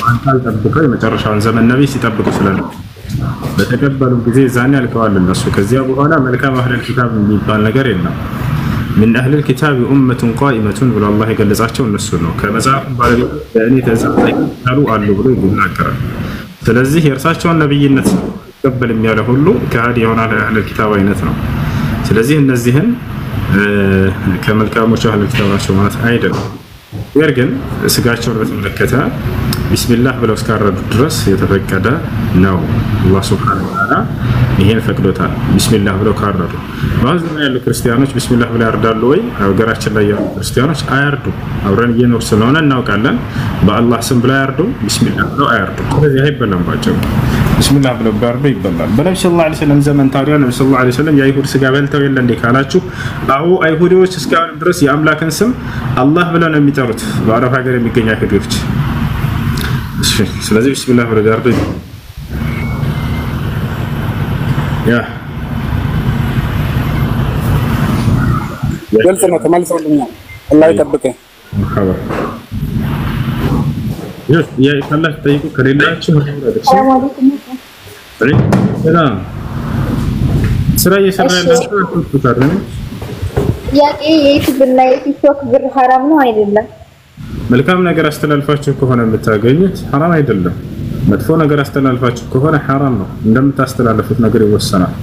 አንታል ጠብቀው የመጨረሻውን ዘመን ነብይ ሲጠብቁ ስለነበር በተቀበሉ ጊዜ ዛኔ አልከዋል እነሱ ከዚያ በኋላ መልካም አህለል ኪታብ የሚባል ነገር የለም من أهل الكتاب أمة قائمة ብሎ አላህ የገለጻቸው እነሱ ነው ከመጽሐፍ ባለቤት በእኔ ተዛዛሉ አሉ ብሎ ይናገራል ስለዚህ የእርሳቸውን ነብይነት ተቀበል የሚያለ ሁሉ ከሃዲ ይሆናል አህለል ኪታብ አይነት ነው ስለዚህ እነዚህን ከመልካሞች አህለል ኪታብ ናቸው ማለት አይደለም ነገር ግን ስጋቸውን በተመለከተ ቢስሚላህ ብለው እስካረዱ ድረስ የተፈቀደ ነው አላህ Subhanahu Wa Ta'ala ይሄን ፈቅዶታል ቢስሚላህ ብለው ካረዱ ባዝም ያሉ ክርስቲያኖች ቢስሚላህ ብለው ያርዳሉ ወይ አገራችን ላይ ያሉ ክርስቲያኖች አያርዱ አብረን እየኖር ስለሆነ እናውቃለን በአላህ ስም ብለው ያርዱ ቢስሚላህ ብለው አያርዱ ስለዚህ አይበላም ባጭሩ ቢስሚላህ ብለው ባርዱ ይበላል በነብዩ ሰለላሁ ዐለይሂ ወሰለም ዘመን ታዲያ ነብዩ ሰለላሁ ዐለይሂ ወሰለም የአይሁድ ስጋ በልተው የለ እንዴ ካላችሁ አዎ አይሁዶች እስካሁን ድረስ የአምላክን ስም አላህ ብለው ነው የሚጠሩት በአረብ ሀገር የሚገኙ አይሁዶች ስለዚህ ቢስሚላህ ብለው ያርዱ ያ ግልጽ ነው ተመልሶልኛል አላህ ይጠብቀህ مرحبا يا الله طيب كريلاችሁ السلام عليكم ሰላም ስራ እየሰራላችሁ ተጣጣነ ጥያቄ የዩቲዩብ እና የቲክቶክ ብር ሐራም ነው አይደለም መልካም ነገር አስተላልፋችሁ ከሆነ የምታገኙት ሐራም አይደለም መጥፎ ነገር አስተላልፋችሁ ከሆነ ሐራም ነው እንደምታስተላልፉት ነገር ይወሰናል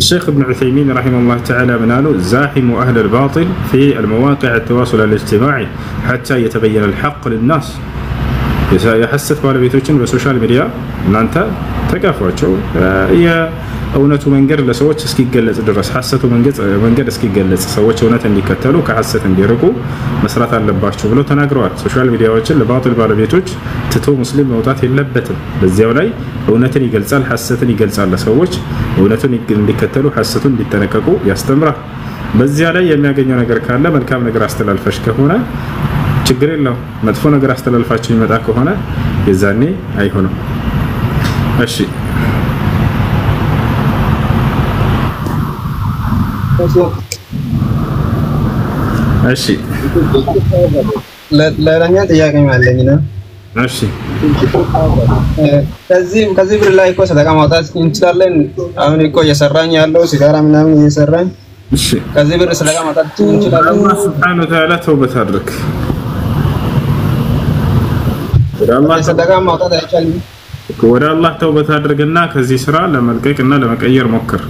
الشيخ ابن عثيمين رحمه الله تعالى منالو زاحم أهل الباطل في المواقع التواصل الاجتماعي حتى يتبين الحق للناس يحسث ባለቤቶችን በሶሻል ሚዲያ እናንተ ተጋፏቸው የእውነቱ መንገድ ለሰዎች እስኪገለጽ ድረስ ሐሰቱ መንገድ እስኪገለጽ ሰዎች እውነት እንዲከተሉ ከሐሰት እንዲርቁ መስራት አለባቸው ብለው ተናግረዋል ሶሻል ሚዲያዎችን ለባጢል ባለቤቶች ትቶ ሙስሊም መውጣት የለበትም በዚያው ላይ እውነትን ይገልጻል ሐሰትን ይገልጻል ለሰዎች እውነቱን እንዲከተሉ ሐሰቱን እንዲጠነቀቁ ያስተምራል በዚያ ላይ የሚያገኘው ነገር ካለ መልካም ነገር አስተላልፈሽ ከሆነ ችግር የለው። መጥፎ ነገር አስተላልፋችሁ ይመጣ ከሆነ የዛኔ አይሆንም። እሺ እሺ ለራኛ ጥያቄ ማለኝ ነው። እሺ ከዚህ ብር ላይ እኮ ሰደቃ ማውጣት እንችላለን። አሁን እኮ እየሰራኝ ያለው ሲጋራ ምናምን እየሰራኝ እሺ ከዚህ ብር ሰደቃ ማውጣት እንችላለን። አላህ Subhanahu Wa Ta'ala ተውበት አድርግ። ወደ ሰደቃ ማውጣት አይቻልም። ወደ አላህ ተውበት አድርግና ከዚህ ስራ ለመልቀቅና ለመቀየር ሞክር።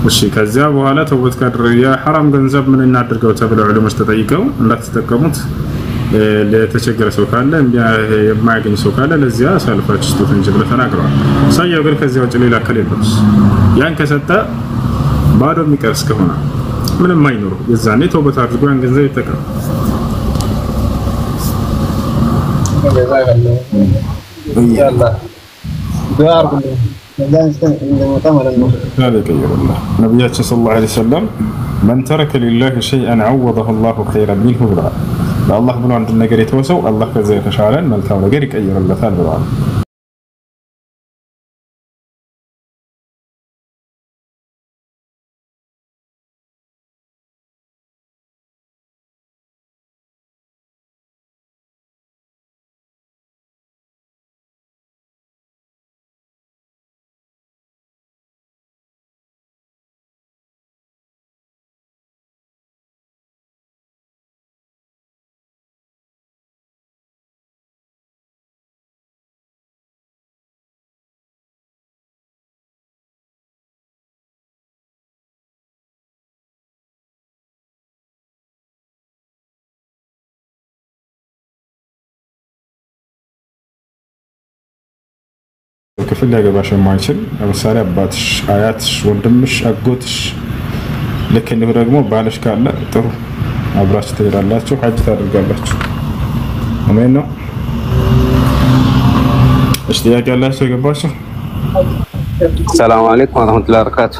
እሺ ከዚያ በኋላ ተውበት ካደረገ የሐራም ገንዘብ ምን እናድርገው ተብለው ዑለሞች ተጠይቀው እንዳትጠቀሙት ለተቸገረ ሰው ካለ የማያገኝ ሰው ካለ ለዚያ አሳልፋችሁ ስጡት እንጂ ብለው ተናግረዋል። ሰውየው ግን ከዚያ ውጭ ሌላ ከሌለው ያን ከሰጠ ባዶ የሚቀርስ ከሆነ ምንም አይኖር የዛኔ ተውበት አድርጎ ያን ገንዘብ ይጠቀም። ኢንሻአላህ ዱዓ አድርጉልኝ። هذا كير الله نبياتنا صلى الله عليه وسلم من ترك لله شيئا عوضه الله خيرا منه ብለዋል። ለአላህ ብሎ አንድ ነገር የተወሰው አላህ ከዛ የተሻለን መልካም ነገር ይቀይርለታል ብለዋል። ክፍል ሊያገባሽ የማይችል ለምሳሌ አባትሽ፣ አያትሽ፣ ወንድምሽ፣ አጎትሽ ልክ እንዲሁ ደግሞ ባልሽ ካለ ጥሩ አብራችሁ ትሄዳላችሁ፣ ሐጅ ታደርጋላችሁ። አሜን ነው። እሺ ጥያቄ ያላችሁ የገባችሁ? ሰላም አለይኩም ወራህመቱላሂ ወበረካቱ።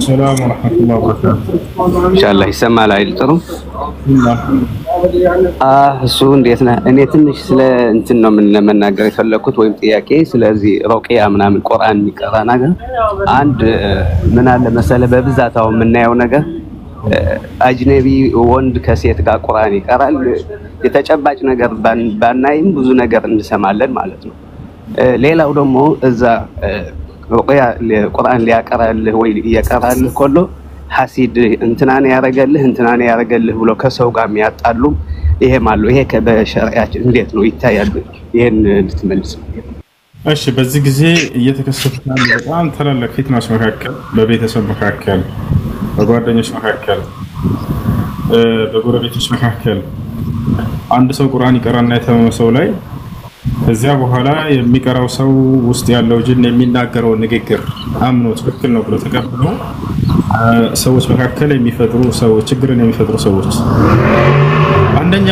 ሰላም ወራህመቱላሂ ወበረካቱ። ኢንሻአላህ ይሰማል አይደል? ጥሩ እሱ እንዴት ነህ? እኔ ትንሽ ስለ እንትን ነው ምን ለመናገር የፈለኩት ወይም ጥያቄ ስለዚህ ሩቅያ ምናምን ቁርአን የሚቀራ ነገር አንድ ምን አለ መሰለ በብዛት አሁን የምናየው ነገር አጅነቢ ወንድ ከሴት ጋር ቁርአን ይቀራል። የተጨባጭ ነገር ባናይም ብዙ ነገር እንሰማለን ማለት ነው። ሌላው ደግሞ እዛ ሩቅያ ቁርአን ሊያቀራልህ ወይ እየቀራልህ ኮሎ ሐሲድ እንትናን ያረገልህ ብሎ ከሰው ጋር የሚያጣሉ ይሄም አሉ። ይሄ በሸሪዓችን እንዴት ነው ይታያል? ይሄን ልትመልስ። እሺ በዚህ ጊዜ እየተከሰቱ ያሉ በጣም ታላላቅ ፊትናዎች መካከል በቤተሰብ መካከል፣ በጓደኞች መካከል፣ በጎረቤቶች መካከል አንድ ሰው ቁርአን ይቀራና የታመመ ሰው ላይ ከዚያ በኋላ የሚቀራው ሰው ውስጥ ያለው ጅን የሚናገረው ንግግር አምኖ ትክክል ነው ብሎ ተቀብሎ ሰዎች መካከል የሚፈጥሩ ሰዎች ችግርን የሚፈጥሩ ሰዎች አንደኛ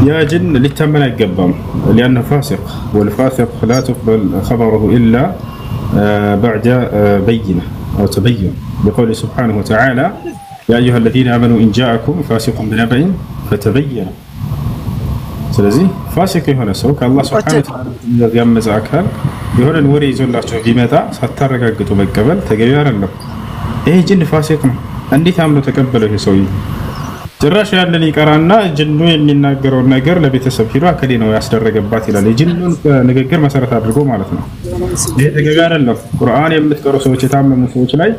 ያ ጅን ሊታመን አይገባም። لأنه فاسق والفاسق لا تقبل خبره إلا بعد بينة أو تبين بقوله سبحانه وتعالى يا أيها الذين آمنوا إن جاءكم فاسق بنبأ فتبينوا ስለዚህ ፋሲክ የሆነ ሰው ከአላህ Subhanahu Wa Ta'ala ያመፀ አካል የሆነን ወሬ ይዞላችሁ ቢመጣ ሳታረጋግጡ መቀበል ተገቢ አይደለም። ይሄ ጅን ፋሲክ ነው። እንዴት አምኖ ተቀበለው ይሄ ሰውዬ? ጭራሽ ያንን ይቀራና ጅኑ የሚናገረው ነገር ለቤተሰብ ሂዶ አከሌ ነው ያስደረገባት ይላል። የጅኑን ንግግር መሰረት አድርጎ ማለት ነው። ይሄ ተገቢ አይደለም። ቁርአን የምትቀሩ ሰዎች፣ የታመሙ ሰዎች ላይ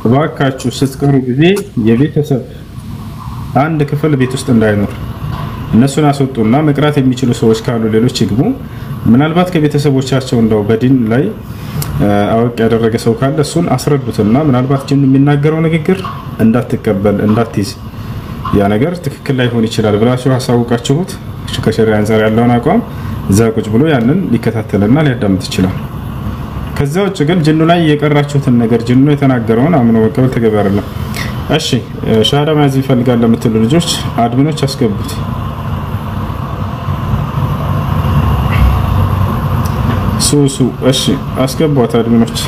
እባካችሁ ስትቀሩ ጊዜ የቤተሰብ አንድ ክፍል ቤት ውስጥ እንዳይኖር እነሱን አስወጡና መቅራት የሚችሉ ሰዎች ካሉ ሌሎች ይግቡ። ምናልባት ከቤተሰቦቻቸው እንደው በዲን ላይ አወቅ ያደረገ ሰው ካለ እሱን አስረዱትና ምናልባት ጅኑ የሚናገረው ንግግር እንዳትቀበል እንዳትይዝ ያ ነገር ትክክል ላይሆን ይችላል ብላችሁ አሳውቃችሁት ከሸሪዓ አንፃር ያለውን አቋም እዛ ቁጭ ብሎ ያንን ሊከታተልና ሊያዳምጥ ይችላል። ከዛ ውጭ ግን ጅኑ ላይ የቀራችሁትን ነገር ጅኑ የተናገረውን አምኖ መቀበል ተገቢ አይደለም። እሺ ሻሃዳ መያዝ ይፈልጋል ለምትሉ ልጆች አድሚኖች አስገቡት። ሱሱ እሺ አስገቧት አድሚኖች።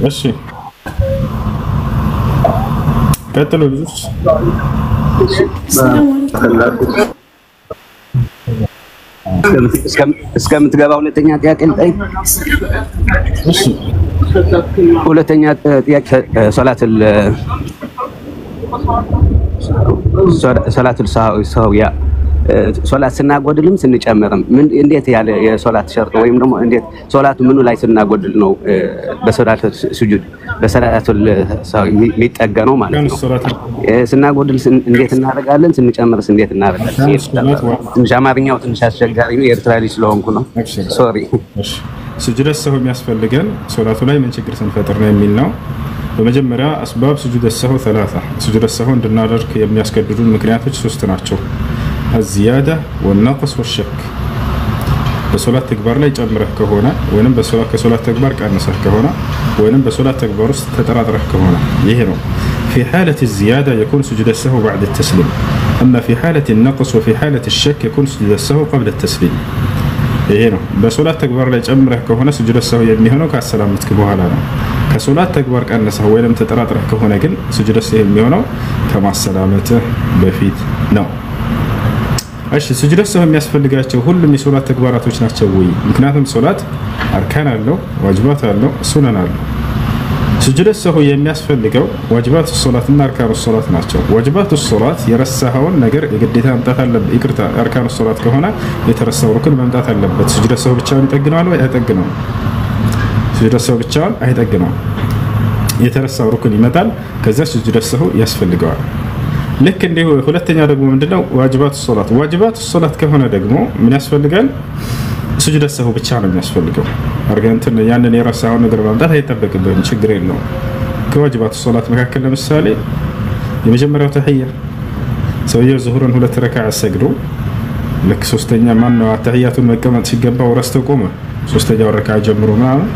እሺ ቀጥሉ ልጆች። እስከምትገባ ሁለተኛ ጥያቄ ልጠይቅ። ሁለተኛ ጥያቄ ሶላቱል ሰህዊያ ሶላት ስናጎድልም ስንጨምርም እንዴት ያለ የሶላት ሸርጥ ወይም ደግሞ እንዴት ሶላቱ ምኑ ላይ ስናጎድል ነው በሶላት ሱጁድ በሶላቱል ሰህዊ የሚጠገነው ማለት ነው? ስናጎድል እንዴት እናደርጋለን? ስንጨምርስ እንዴት እናደርጋለን? ትንሽ አማርኛው ትንሽ አስቸጋሪ ነው፣ የኤርትራ ልጅ ስለሆንኩ ነው። ሶሪ። ሱጁድ ሰህው የሚያስፈልገን ሶላቱ ላይ ምን ችግር ስንፈጥር ነው የሚል ነው። በመጀመሪያ አስባብ ሱጁድ ሰህው ثلاثه ሱጁድ ሰህው እንድናደርግ የሚያስገድዱን ምክንያቶች ሶስት ናቸው። الزيادة والنقص والشك በሶላት ተግባር ላይ ጨምረህ ከሆነ ወይንም ከሶላት ተግባር ቀንሰህ ከሆነ ወይንም በሶላት ተግባር ውስጥ ተጠራጥረህ ከሆነ ይሄ ነው። في حالة الزيادة يكون سجود السهو بعد التسليم، أما في حالة النقص وفي حالة الشك يكون سجود السهو قبل التسليم። ይሄ ነው። በሶላት ተግባር ላይ ጨምረህ ከሆነ ስጁድ ሰህው የሚሆነው ከአሰላምትክ በኋላ ነው። ከሶላት ተግባር ቀንሰህ ወይንም ተጠራጥረህ ከሆነ ግን ስጁድ ሰህው የሚሆነው ከማሰላመትህ በፊት ነው። እሺ ስጁድ ሰህው የሚያስፈልጋቸው ሁሉም የሶላት ተግባራቶች ናቸው ወይ? ምክንያቱም ሶላት አርካን አለው፣ ዋጅባት አለው፣ ሱነን አለው። ስጁድ ሰህው የሚያስፈልገው ዋጅባት ሶላት እና አርካን ሶላት ናቸው። ዋጅባት ሶላት የረሳኸውን ነገር የግዴታ መምጣት አለበት። ይቅርታ አርካን ሶላት ከሆነ የተረሳው ሩክን መምጣት አለበት። ስጁድ ሰህው ብቻውን ይጠግነዋል ወይ? አይጠግነውም። ስጁድ ሰህው ብቻውን አይጠግነውም። የተረሳው ሩክን ይመጣል፣ ከዛ ስጁድ ሰህው ያስፈልገዋል። ልክ እንዲሁ ሁለተኛ ደግሞ ምንድነው ዋጅባት ሶላት ከሆነ ደግሞ ምን ያስፈልጋል? ስጁድ ሰህው ብቻ ነው የሚያስፈልገው። አርገንትን ያንን የረሳውን ነገር ማምጣት አይጠበቅብህም፣ ችግር የለውም። ከዋጅባት ሶላት መካከል ለምሳሌ የመጀመሪያው ተህያ ሰውየው ዙሁርን 2 ረካዓ ሰግዶ ልክ ሶስተኛ ማነው ተህያቱን መቀመጥ ሲገባው ረስቶ ቆመ። ሶስተኛው ረካዓ ጀምሮ ምናምን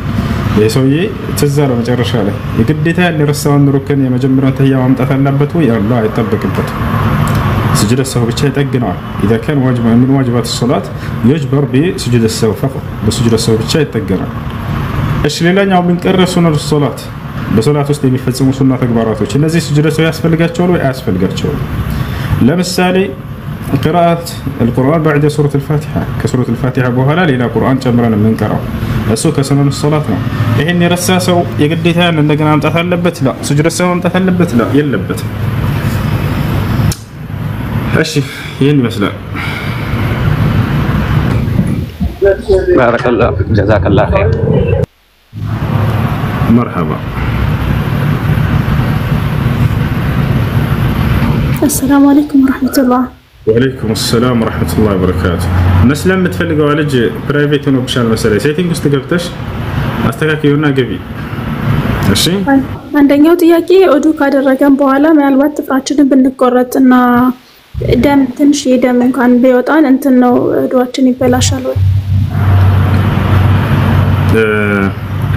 የሰውዬ ትዝ አለው መጨረሻ ላይ የግዴታ የረሳውን ሩክን የመጀመሪያው ተህያ ማምጣት አለበት ወይ? አላህ አይጠበቅበትም። سجود السهو ብቻ ይጠግነዋል። إذا كان واجب من واجبات الصلاة يجبر بسجود السهو فقط، بسجود السهو ብቻ ይጠገናል። እሺ ሌላኛው ምን ቀረ? ሱነን ሶላት በሶላት ውስጥ የሚፈጸሙ ሱና ተግባራቶች እነዚህ ስጁድ ሰህው ያስፈልጋቸዋል ወይ? አያስፈልጋቸውም። ለምሳሌ قراءة القرآن بعد سورة الفاتحة كسورة الفاتحة بوهلا ليلا قرآن ጨምረን የምንቀራው እሱ ከሱነን ሶላት ነው። ይሄን የረሳ ሰው የግዴታ እንደገና ማምጣት አለበት? لا ስጁድ ሰህው ማምጣት አለበት? لا የለበትም። እሺ ይሄን ይመስላል። ባረከላሁ ጀዛከላሁ ኸይር። መርሐባ። السلام عليكم ورحمة الله. وعليكم السلام ورحمة الله وبركاته. መስለም የምትፈልገው ልጅ ፕራይቬት ሆኖ ብቻ መሰለኝ ሴቲንግ ውስጥ ገብተሽ አስተካክዩና ገቢ። እሺ አንደኛው ጥያቄ ኦዱ ካደረገን በኋላ ምናልባት ጥፍራችንን ብንቆረጥና ደም ትንሽ የደም እንኳን ቢወጣን እንትን ነው ዱዓችን ይበላሻል ወይ?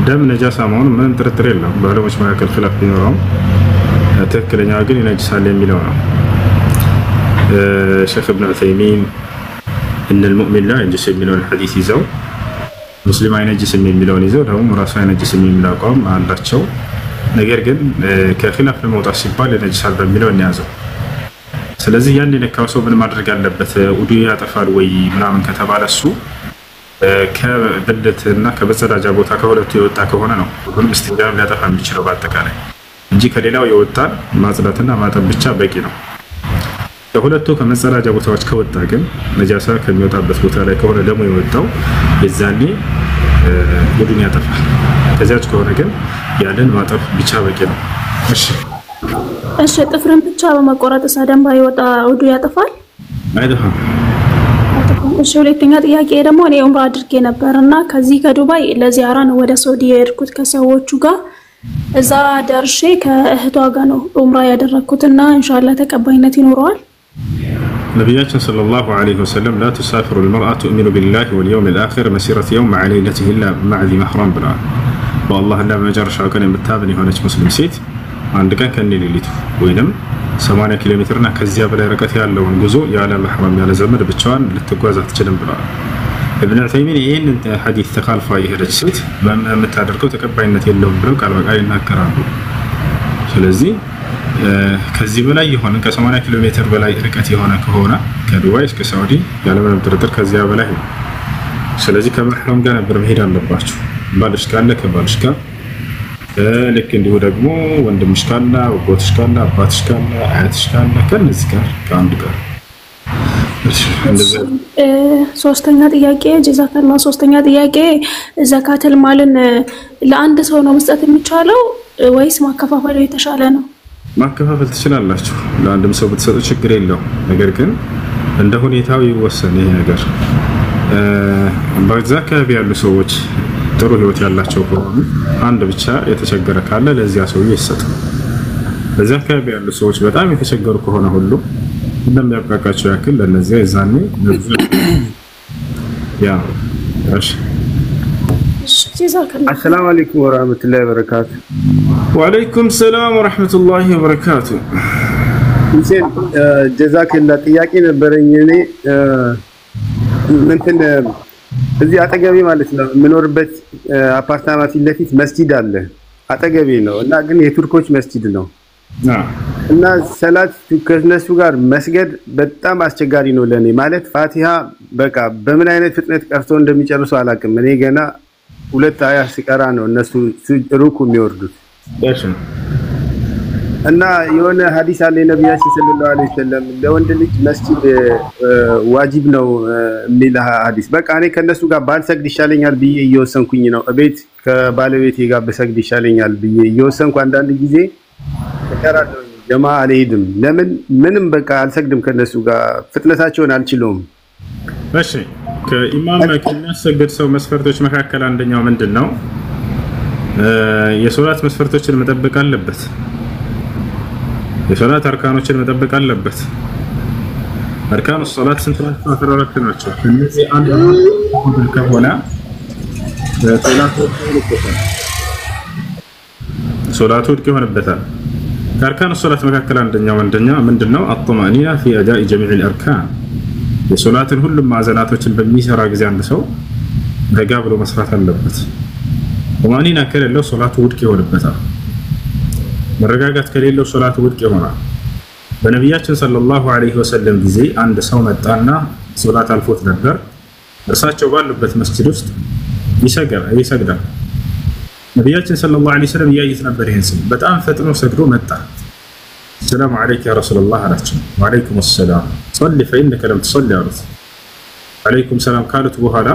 ደም ነጃሳ መሆኑ ምንም ጥርጥር የለም። በዕለሞች መካከል ኺላፍ ቢኖረውም ትክክለኛው ግን ይነጅሳል የሚለው ነው። ሼኽ ኢብኑ ዑሰይሚን እነ المؤمن لا ينجس የሚለውን ሐዲስ ይዘው ሙስሊም አይነጅስም የሚለውን ይዘው ደግሞ ራሱ አይነጅስም የሚለው አቋም አላቸው። ነገር ግን ከኺላፍ ለመውጣት ሲባል ይነጅሳል በሚለው እንያዘው። ስለዚህ ያን የነካው ሰው ምን ማድረግ አለበት? ውዱ ያጠፋል ወይ ምናምን ከተባለ እሱ ከብልትና ከመጸዳጃ ቦታ ከሁለቱ የወጣ ከሆነ ነው ሁሉም እስቲንጃም ሊያጠፋ የሚችለው በአጠቃላይ እንጂ ከሌላው የወጣን ማጽዳትና ማጠብ ብቻ በቂ ነው። ከሁለቱ ከመጸዳጃ ቦታዎች ከወጣ ግን ነጃሳ ከሚወጣበት ቦታ ላይ ከሆነ ደግሞ የወጣው የዛኔ ውዱን ያጠፋል። ከዚያች ከሆነ ግን ያንን ማጠብ ብቻ በቂ ነው። እሺ ጥፍርን ብቻ በመቆረጥ ሳደም ባይወጣ ውዱ ያጠፋል? አይደለም። እሺ ሁለተኛ ጥያቄ ደግሞ እኔ ዑምራ አድርጌ ነበርና ከዚህ ከዱባይ ለዚያራ ነው ወደ ሳውዲ የሄድኩት ከሰዎቹ ጋር እዛ ደርሼ ከእህቷ ጋር ነው ዑምራ ያደረኩትና ኢንሻአላህ ተቀባይነት ይኖረዋል? ነብያችን ሰለላሁ ዐለይሂ ወሰለም لا تسافر المرأة تؤمن بالله واليوم الآخر مسيرة يوم مع ليلته إلا مع ذي محرم ብለዋል። በአላህ እና በመጨረሻው ቀን የምታምን የሆነች ሙስሊም ሴት አንድ ቀን ከነሌሊቱ ወይንም 80 ኪሎ ሜትርና ከዚያ በላይ ርቀት ያለውን ጉዞ ያለ መህረም ያለ ዘመድ ብቻዋን ልትጓዝ አትችልም ብለዋል። ኢብኑ ዑሰይሚን ይህንን ሐዲስ ተካልፋ የሄደች ሴት በምታደርገው ተቀባይነት የለውም ብለው ቃል በቃል ይናገራሉ። ስለዚህ ከዚህ በላይ የሆነ ከ80 ኪሎ ሜትር በላይ ርቀት የሆነ ከሆነ ከዱባይ እስከ ሳውዲ ያለምንም ጥርጥር ከዚያ በላይ ነው። ስለዚህ ከመህረም ጋር ነበር መሄድ አለባችሁ። ባልሽ ካለ ከባልሽ ጋር ልክ እንዲሁ ደግሞ ወንድምሽ ካለ አጎትሽ ካለ አባትሽ ካለ አያትሽ ካለ ከነዚህ ጋር ከአንድ ጋር። ሶስተኛ ጥያቄ ጀዛከላ። ሶስተኛ ጥያቄ ዘካተል ማልን ለአንድ ሰው ነው መስጠት የሚቻለው ወይስ ማከፋፈል የተሻለ ነው? ማከፋፈል ትችላላችሁ። ለአንድም ሰው ብትሰጡ ችግር የለውም። ነገር ግን እንደ ሁኔታው ይወሰን ይሄ ነገር። በዛ አካባቢ ያሉ ሰዎች ጥሩ ህይወት ያላቸው ከሆኑ አንድ ብቻ የተቸገረ ካለ ለዚያ ሰው ይሰጥ። በዛ አካባቢ ያሉ ሰዎች በጣም የተቸገሩ ከሆነ ሁሉ እንደሚያብቃቃቸው ያክል ለነዚያ የዛኔ ነብዙ ያ እሺ። አሰላሙ አለይኩም ወራህመቱላሂ ወበረካቱ። ወአለይኩም ሰላም ወራህመቱላሂ ወበረካቱ። ሁሴን ጀዛከላ ጥያቄ ነበረኝ። እኔ እንትን እዚህ አጠገቤ ማለት ነው የምኖርበት አፓርታማ ፊት ለፊት መስጂድ አለ አጠገቤ ነው እና ግን የቱርኮች መስጂድ ነው እና ሰላት ከነሱ ጋር መስገድ በጣም አስቸጋሪ ነው ለኔ። ማለት ፋቲሃ በቃ በምን አይነት ፍጥነት ቀርተው እንደሚጨርሱ አላውቅም። እኔ ገና 2 አያ ሲቀራ ነው እነሱ ሩኩ የሚወርዱት። እና የሆነ ሐዲስ አለ ነብያችን ሰለላሁ ዐለይሂ ወሰለም ለወንድ ልጅ መስጂድ ዋጅብ ነው የሚል ሐዲስ። በቃ እኔ ከነሱ ጋር ባልሰግድ ይሻለኛል ብዬ እየወሰንኩኝ ነው። እቤት ከባለቤቴ ጋር በሰግድ ይሻለኛል ብዬ እየወሰንኩ አንዳንድ ጊዜ ተቀራለሁ። ጀማ አልሄድም። ለምን ምንም በቃ አልሰግድም ከነሱ ጋር ፍጥነታቸውን አልችለውም። እሺ ከኢማም ከሚያሰግድ ሰው መስፈርቶች መካከል አንደኛው ምንድነው? የሶላት መስፈርቶችን መጠበቅ አለበት። የሶላት አርካኖችን መጠበቅ አለበት። አርካኑ ሶላት ስንት ናቸው? 14 ናቸው። እነዚህ አንድ ሁሉ ከሆነ ሶላቱ ውድቅ ይሆንበታል። ከአርካኑ ሶላት መካከል አንደኛው ምንድነው? አጥማኒና في اداء جميع الاركان የሶላትን ሁሉም ማዕዘናቶችን በሚሰራ ጊዜ አንድ ሰው ረጋ ብሎ መስራት አለበት። ጡማኒና ከሌለው ሶላቱ ውድቅ ይሆንበታል። መረጋጋት ከሌለው ሶላቱ ውድቅ ይሆናል። በነቢያችን ሰለላሁ ዐለይሂ ወሰለም ጊዜ አንድ ሰው መጣና ሶላት አልፎት ነበር። እርሳቸው ባሉበት መስጂድ ውስጥ ይሰግዳል። ነቢያችን ሰለላሁ ዐለይሂ ወሰለም እያዩት ነበር። ይሄን ሰው በጣም ፈጥኖ ሰግዶ መጣ። ሰላም አለይከ ያ ረሱላህ አላቸው። ወአለይኩም ሰላም ሶሊ ፈኢነከ ለም ትሶሊ አሉት። አለይኩም ሰላም ካሉት በኋላ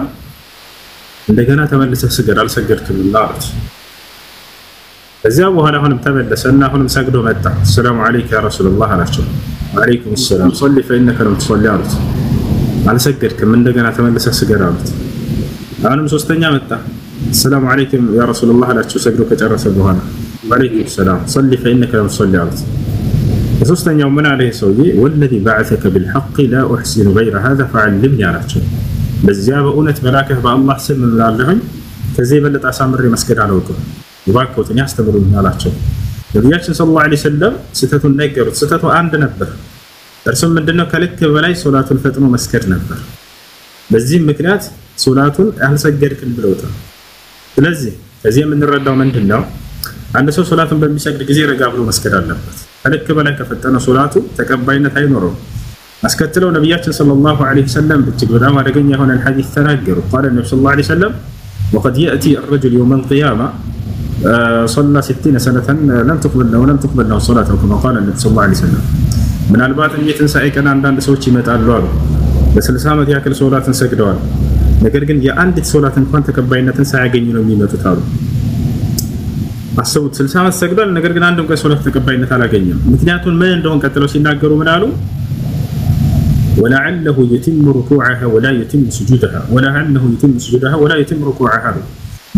እንደገና ተመልሰህ ስገድ አልሰገድክም አሉት። ከዚያ በኋላ አሁንም ተመለሰና አሁንም ሰግዶ መጣ። ሰላም አለይከ ያ ረሱላህ አላቸው። ወአለይኩም ሰላም ሶሊ ፈኢነከ ለም ትሶሊ አሉት። አልሰገድክም እንደገና ተመልሰህ ስገድ አሉት። አሁንም ሶስተኛ መጣ። ሰላም አለይኩም ያ ረሱላህ አላቸው። ሰግዶ ከጨረሰ በኋላ ወአለይኩም ሰላም ሶሊ ፈኢነከ ለም ትሶሊ አሉት። ሶስተኛው ምን አለ ሰውዬ? ወለዚ በዐሰከ ቢልሐቅ ላ ኡሕሲኑ ገይረ ሃዛ ፈዐልምኒ አላቸው። በዚያ በእውነት በላከህ በአላህ ስም እምላለሁኝ ከዚህ የበለጠ አሳምሬ መስገድ አላውቅም፣ እባክዎትን ያስተምሩኝ አላቸው። ነቢያችን ሰለላሁ ዐለይሂ ወሰለም ስህተቱን ነገሩት። ስህተቱ አንድ ነበር። እርሱም ምንድነው? ከልክ በላይ ሶላቱን ፈጥኖ መስገድ ነበር። በዚህም ምክንያት ሶላቱን አልሰገድክም ብለውታል። ስለዚህ ከዚህ የምንረዳው ምንድነው? አንድ ሰው ሶላቱን በሚሰግድ ጊዜ ረጋ ብሎ መስገድ አለበት። ከልክ በላይ ከፈጠነ ሶላቱ ተቀባይነት አይኖረውም። አስከትለው ነቢያችን ሰለላሁ ዐለይሂ ወሰለም እጅግ በጣም አደገኛ የሆነ ሐዲስ ተናገሩ። ቃለ ነብዩ ሰለላሁ ዐለይሂ ወሰለም ወቀድ የእቲ الرجل يوم القيامة صلى 60 سنة لم تقبل له صلاة كما قال النبي صلى الله عليه وسلم ምናልባትም የትንሣኤ ቀን አንዳንድ ሰዎች ይመጣሉ አሉ። ለ60 ዓመት ያክል ሶላትን ሰግደዋል። ነገር ግን የአንዲት ሶላት እንኳን ተቀባይነትን ሳያገኙ ነው የሚመጡት አሉ። አስቡት 60 ዓመት ሰግዷል፣ ነገር ግን አንድም ቀን ሶላት ተቀባይነት አላገኘም። ምክንያቱም ምን እንደሆነ ቀጥለው ሲናገሩ ምን አሉ? ولعله يتم ركوعها ولا يتم سجودها ولعله يتم سجودها ولا يتم ركوعها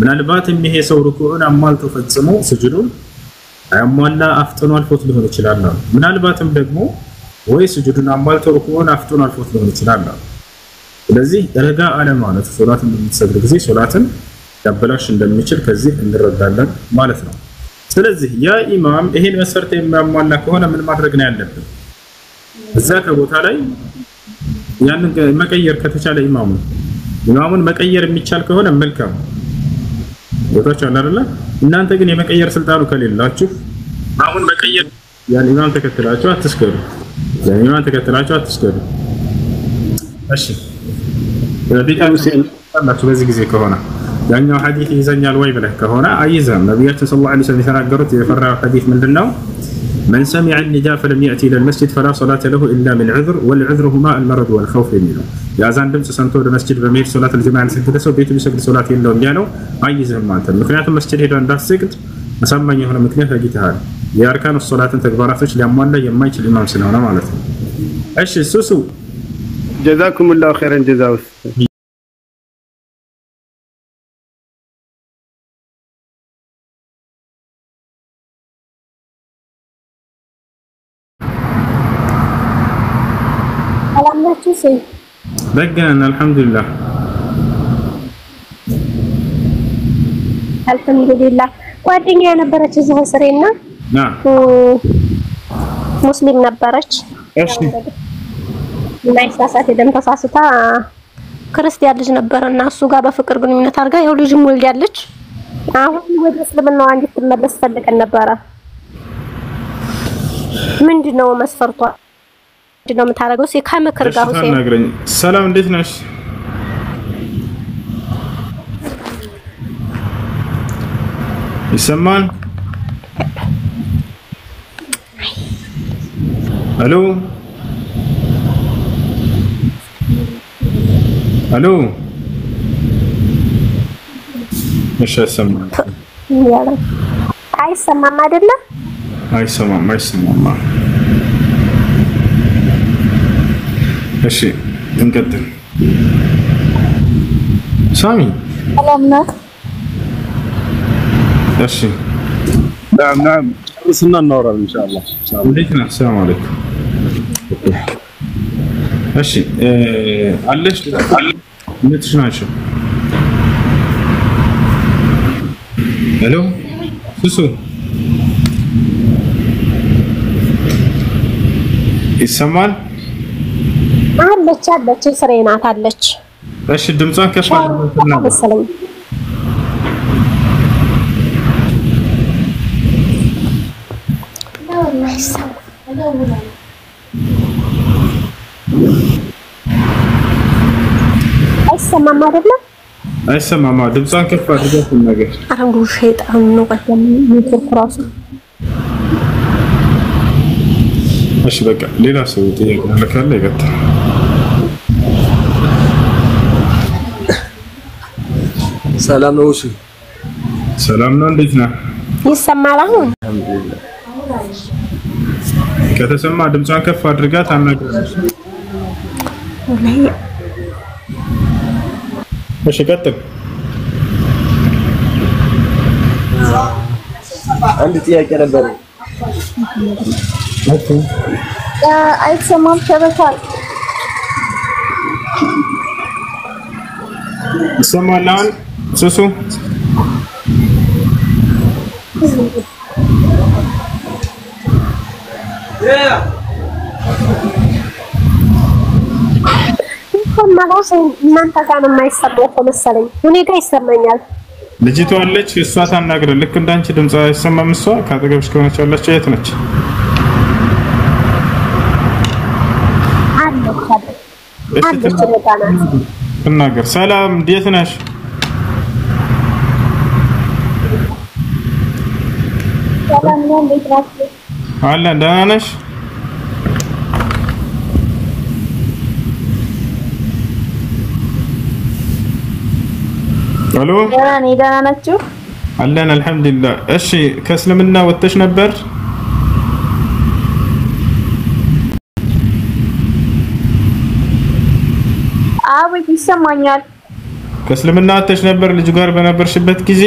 ምናልባትም ይሄ ሰው ሩኩዑን አሟልቶ ፈጽሞ ስጁዱን አሟላ አፍጥኖ አልፎት ሊሆን ይችላል። ምናልባትም ደግሞ ወይ ስጁዱን አሟልቶ ሩኩዑን አፍጥኖ አልፎት ሊሆን ይችላል። ስለዚህ ረጋ አለ ማለት ሶላትን በምትሰግድ ጊዜ ሶላትን ያበላሽ እንደሚችል ከዚህ እንረዳለን ማለት ነው። ስለዚህ ያ ኢማም ይሄን መስፈርት የሚያሟላ ከሆነ ምን ማድረግ ነው ያለብን? እዛ ከቦታ ላይ ያንን መቀየር ከተቻለ ኢማሙን መቀየር የሚቻል ከሆነ መልካም ቦታች አለ አይደል? እናንተ ግን የመቀየር ስልጣኑ ከሌላችሁ አሁን መቀየር ያን ኢማም ተከትላችሁ አትስገዱ። ያን ኢማም ተከትላችሁ አትስገዱ። እሺ ለቢታላችሁ በዚህ ጊዜ ከሆነ ያኛው ሐዲስ ይዘኛል ወይ ብለህ ከሆነ አይዘም። ነብያችን ሰለላሁ ዐለይሂ ወሰለም የተናገሩት የፈራው ሐዲስ ምንድነው? من سمع النداء فلم يأتي إلى المسجد فلا صلاة له إلا من عذر والعذر هما المرض والخوف منه. የአዛን ድምጽ ሰምቶ ወደ መስጂድ በመሄድ ሶላት الجماعة ለሰገደ ሰው ቤቱ ቢሰግድ ሶላት የለውም ያለው አይዘም አንተ። ምክንያቱም መስጂድ ሄዶ እንዳትሰግድ አሳማኝ የሆነ ምክንያት አግኝተሃል። የአርካኑ ሶላትን ተግባራቶች ሊያሟላ የማይችል ኢማም ስለሆነ ማለት ነው። እሺ ሱሱ ጀዛኩሙላሁ ኸይረን ጀዛውስ ሰላም ናችሁ? ሰይ ደገና አልሐምዱሊላህ አልሐምዱሊላህ። ጓደኛ የነበረች እዚህ ስሬና ሙስሊም ነበረች። እሺ ማይሳሳት የደም ተሳስታ ክርስቲያን ልጅ ነበረና እሱ ጋር በፍቅር ግንኙነት አድርጋ ያው ልጅም ወልዳለች። አሁን ወደ እስልምናዋ እንድትመለስ ፈልገን ነበረ። ምንድነው መስፈርቷ? ምንድነው የምታደርገው? ከምክር ጋር ሁሴን ነግረኝ። ሰላም እንዴት ነሽ? ይሰማል? አሎ አሎ እሺ አይሰማም። አይሰማም አይደለ? አይሰማም። እሺ እንቀጥል። ሳሚ ሰላም ነው? እሺ نعم ጨርስና እናወራለን ኢንሻአላህ። እንዴት ነህ? ሰላም አለይኩም። እሺ አለሽ ምንትሽ ናቸው? ሄሎ ሱሱ ይሰማል? አለች ስሬ ናት አለች። እሺ ድምጿን ከፍ አድርገውና መሰለኝ አይሰማም አይደለ? አይሰማም። ድምጿን ከፍ አድርገው ነገር አረንጉ ሸይጣን ነው ቀደም ምትኩራሱ። እሺ በቃ ሌላ ሰው ጥያቄ ካለ ይቀጥል። ሰላም ነው? እሺ ሰላም ነው። እንዴት ነህ? ይሰማል አሁን? አልሐምዱሊላህ። ከተሰማ ድምጿን ከፍ አድርጋ ታናግረሽ። እሺ ቀጥል። አንድ ጥያቄ ነበር። አይሰማም ሸበካል ይሰማል አሁን ሱሱ? እናንተ ጋር ነው የማይሰማው እኮ መሰለኝ። እኔ ጋር ይሰማኛል። ልጅቷ አለች፣ እሷ ታናግረ። ልክ እንዳንቺ ድምጽ አይሰማም። እሷ ካጠገብሽ ከሆነች ያለችው የት ነች? ትናገር። ሰላም እንዴት ነሽ? ሰላም ነው። እንዴት ናችሁ? አለን። ደህና ነሽ? ሄሎ ደህና ናችሁ? አለን አልሐምዱሊላህ። እሺ ከእስልምና ወጥተሽ ነበር? አቤት ይሰማኛል። ከእስልምና ወጥተሽ ነበር ልጅ ጋር በነበርሽበት ጊዜ?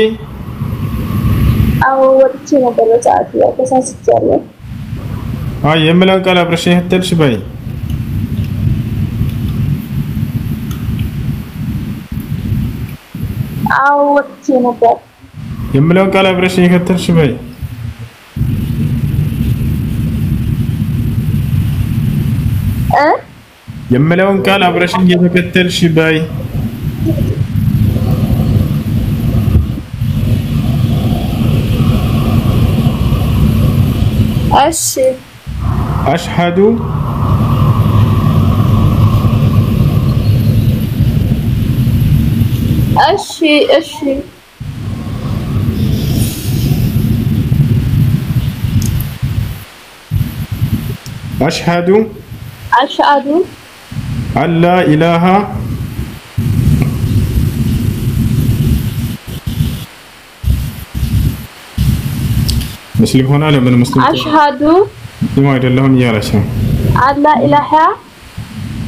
አዎ ወጥቼ ነበር በሰዓቱ ያው ተሳስቻለሁ። አይ የምለውን ቃል አብረሽ ይሄተልሽ በይ። አዎ ወጥቼ ነበር። የምለውን ቃል አብረሽ ይሄተልሽ በይ። የምለውን ቃል አብረሽ እየተከተልሽ በይ። أشهد أشهد أن لا إله مسلم هنا ولا من مسلم؟ أشهد ما يدلهم يا رشا أن لا إله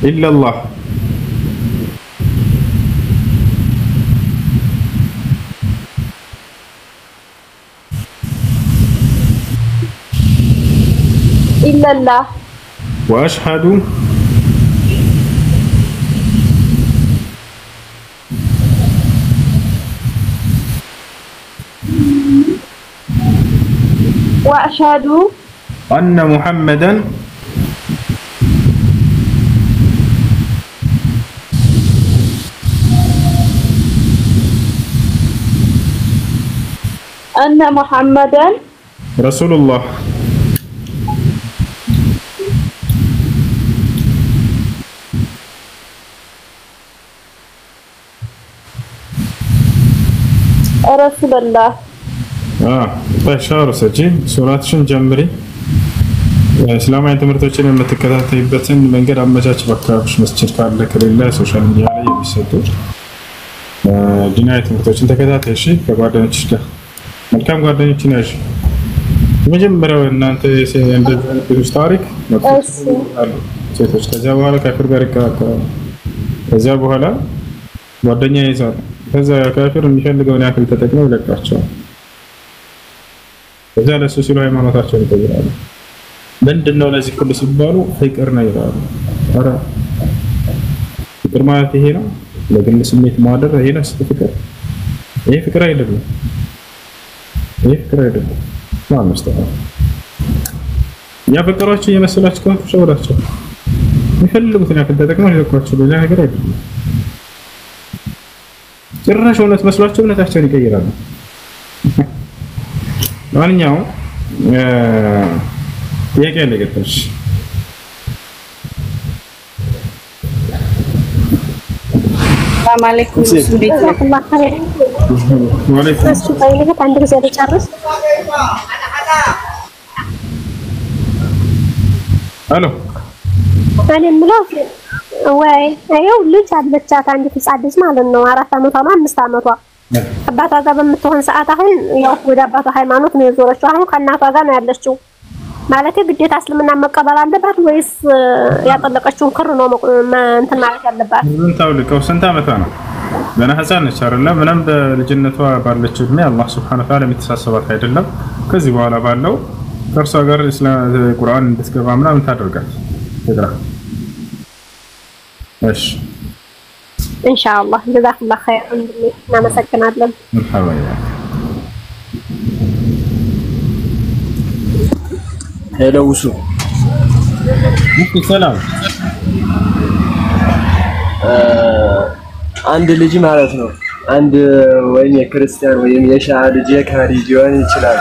إلا الله إلا الله وأشهد وأشهد أن محمدا رسول الله رسول الله طيب شهر سجي سوراتشن جمري እስላማዊ ትምህርቶችን የምትከታተይበትን መንገድ አመቻች። በአካባቢሽ መስጂድ ካለ ከሌለ ሶሻል ሚዲያ ላይ የሚሰጡ ዲናዊ ትምህርቶችን ተከታተይ። እሺ ከጓደኞችሽ ጋር መልካም ጓደኞችን ያዥ። መጀመሪያው እናንተ እንደዚህ ታሪክ አሉ ሴቶች ከዚያ በኋላ ካፊር ጋር ይከራከራሉ። ከዚያ በኋላ ጓደኛ ይይዛሉ። ከዛ ካፊር የሚፈልገውን ያክል ተጠቅመው ይለቃቸዋል። ከዚያ ለሱ ሲሉ ሃይማኖታቸውን ይቀይራሉ። ምንድነው ለዚህ ሁሉ ሲባሉ ፍቅር ነው ይላሉ። አረ ፍቅር ማለት ይሄ ነው? ለግል ስሜት ማደር ይሄ ነው ፍቅር? ይሄ ፍቅር አይደለም። ይሄ ፍቅር አይደለም። ማነው ስታው ያፈቅሯቸው የመሰላችሁ ከሆነ ሸውራቸው የሚፈልጉትን ያክል ተጠቅመው ይለቋቸው። ሌላ ነገር አይደለም። ጭራሽ እውነት መስሏቸው እውነታቸውን ይቀይራሉ። ማንኛውም ጥያቄ አለ ገጠች ሰላም አለይኩም እንዴት ነው? ወአለይኩም እሱ ባይልህ አንድ ጊዜ ልጨርስ። አሎ እኔ የምለው ወይ አይው ልጅ አለቻት አንድ ህፃን ልጅ ማለት ነው 4 አመቷ ነው 5 አመቷ አባቷ ጋር በምትሆን ሰዓት አሁን ያው ወደ አባቷ ሃይማኖት ነው የዞረችው። አሁን ከእናቷ ጋር ነው ያለችው። ማለት ግዴታ እስልምና መቀበል አለባት ወይስ ያጠለቀችውን ክር ነው እንትን ማለት ያለባት? ምን ታውልቀው ስንት አመቷ ነው? ገና ህፃን ነች አይደለ? ምንም በልጅነቷ ባለችው እድሜ አላህ Subhanahu Wa Ta'ala የሚተሳሰባት አይደለም። ከዚህ በኋላ ባለው ከእርሷ ጋር ቁርአን እንድትገባ ምናምን ታደርጋት ትግራ። እሺ ኢንሻአላህ ጀዛኩላህ ኸይር እናመሰግናለን። መርሐባ ሄሎ ውሱ ሰላም አንድ ልጅ ማለት ነው አንድ ወይም የክርስቲያን ወይም የሻዓ ልጅ የካሪ ሊሆን ይችላል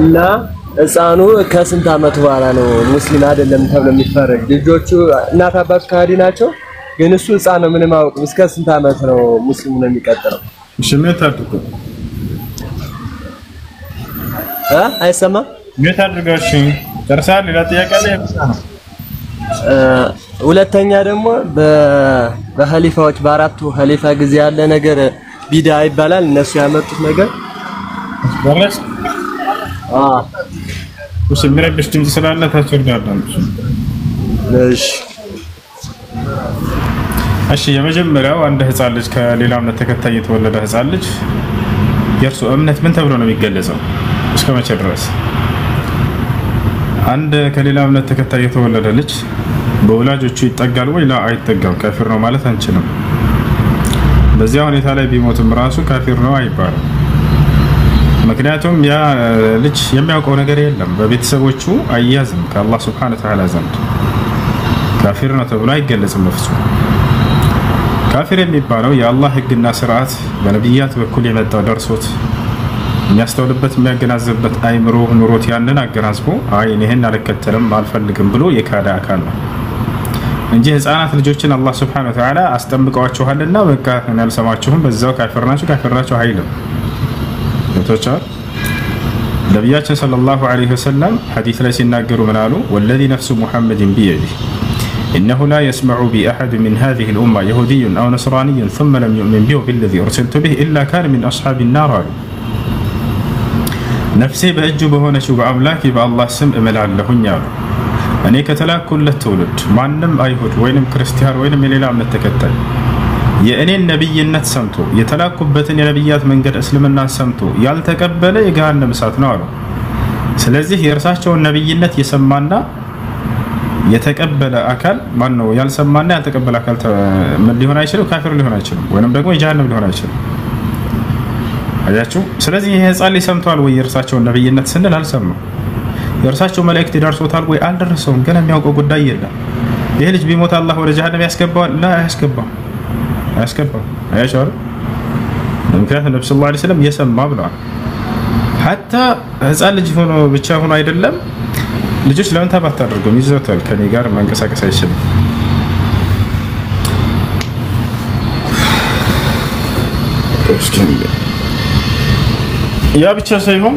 እና ህፃኑ ከስንት አመት በኋላ ነው ሙስሊም አይደለም ተብሎ የሚፈረግ? ልጆቹ እናት አባት ካዲ ናቸው፣ ግን እሱ ህፃን ነው ምንም አያውቅም። እስከ ስንት አመት ነው ሙስሊም ነው የሚቀጥለው? እሺ ምን ታድርጉ? አይሰማም? ምን ታድርጋሽ? ጨርሳል? ሌላ ጥያቄ አለ? ሁለተኛ ደግሞ በኸሊፋዎች በአራቱ ኸሊፋ ጊዜ ያለ ነገር ቢዳ ይባላል። እነሱ ያመጡት ነገር ወራስ እሺ ምረብሽ ድምጽ ስላለ ታስወርዳለች። እሺ የመጀመሪያው አንድ ህፃን ልጅ ከሌላ እምነት ተከታይ የተወለደ ህፃን ልጅ የእርሱ እምነት ምን ተብሎ ነው የሚገለጸው? እስከ መቼ ድረስ? አንድ ከሌላ እምነት ተከታይ የተወለደ ልጅ በወላጆቹ ይጠጋል ወይ? ላ አይጠጋም። ካፊር ነው ማለት አንችልም። በዚያ ሁኔታ ላይ ቢሞትም ራሱ ካፊር ነው አይባልም። ምክንያቱም ያ ልጅ የሚያውቀው ነገር የለም። በቤተሰቦቹ አያዝም ከአላህ Subhanahu Wa Ta'ala ዘንድ ካፊር ነው ተብሎ አይገለጽም በፍጹም። ካፊር የሚባለው የአላህ ህግና ስርዓት በነብያት በኩል የመጣው ደርሶት የሚያስተውልበት የሚያገናዝብበት አይምሮ ኑሮት ያንን አገናዝቦ አይ ይሄን አልከተልም አልፈልግም ብሎ የካደ አካል ነው እንጂ ህፃናት ልጆችን አላህ Subhanahu Wa Ta'ala አስጠምቀዋቸዋልና በቃ እኔ አልሰማችሁም በዛው ካፈርናችሁ አይልም። ወተቻ ነብያችን ሰለላሁ ዐለይሂ ወሰለም ሐዲስ ላይ ሲናገሩ ምን አሉ? ወለዚ ነፍሱ ሙሐመድን ቢየዲህ إنه لا يسمع بأحد من هذه الأمة يهودي أو نصراني ثم لم يؤمن به بالذي أرسلت به إلا كان من أصحاب النار. نفسي بأجبه نشوف أملاكي بالله سم أمل علىهن يالو أني كتلاك كل التولد ما نم أيهود وينم كريستيان وينم يليلا من التكتل የእኔ ነብይነት ሰምቶ የተላኩበትን የነብያት መንገድ እስልምና ሰምቶ ያልተቀበለ የገሃነም እሳት ነው አሉ። ስለዚህ የእርሳቸውን ነብይነት የሰማና የተቀበለ አካል ማን ነው? ያልሰማና ያልተቀበለ አካል ምን ሊሆን አይችልም? ካፊር ሊሆን አይችልም፣ ወይንም ደግሞ የጀሃነም ሊሆን አይችልም። አያችሁ። ስለዚህ ይሄ ህፃን ላይ ሰምቷል ወይ የእርሳቸውን ነብይነት ስንል አልሰማም። የእርሳቸው መልእክት ደርሶታል ወይ አልደረሰውም? ገና የሚያውቀው ጉዳይ የለም። ይሄ ልጅ ቢሞት አላህ ወደ ጀሃነም ያስገባዋል? ላ ያስገባው አያስገባም። አያችሁ። ምክንያቱም ነብዩ ሰለላሁ ዐለይሂ ወሰለም የሰማ ብለዋል። ሐታ ህፃን ልጅ ሆኖ ብቻ ሆኖ አይደለም ልጆች ለምን ታባት አድርገው ይዘውታል። ከኔ ጋር መንቀሳቀስ አይችልም። ያ ብቻ ሳይሆን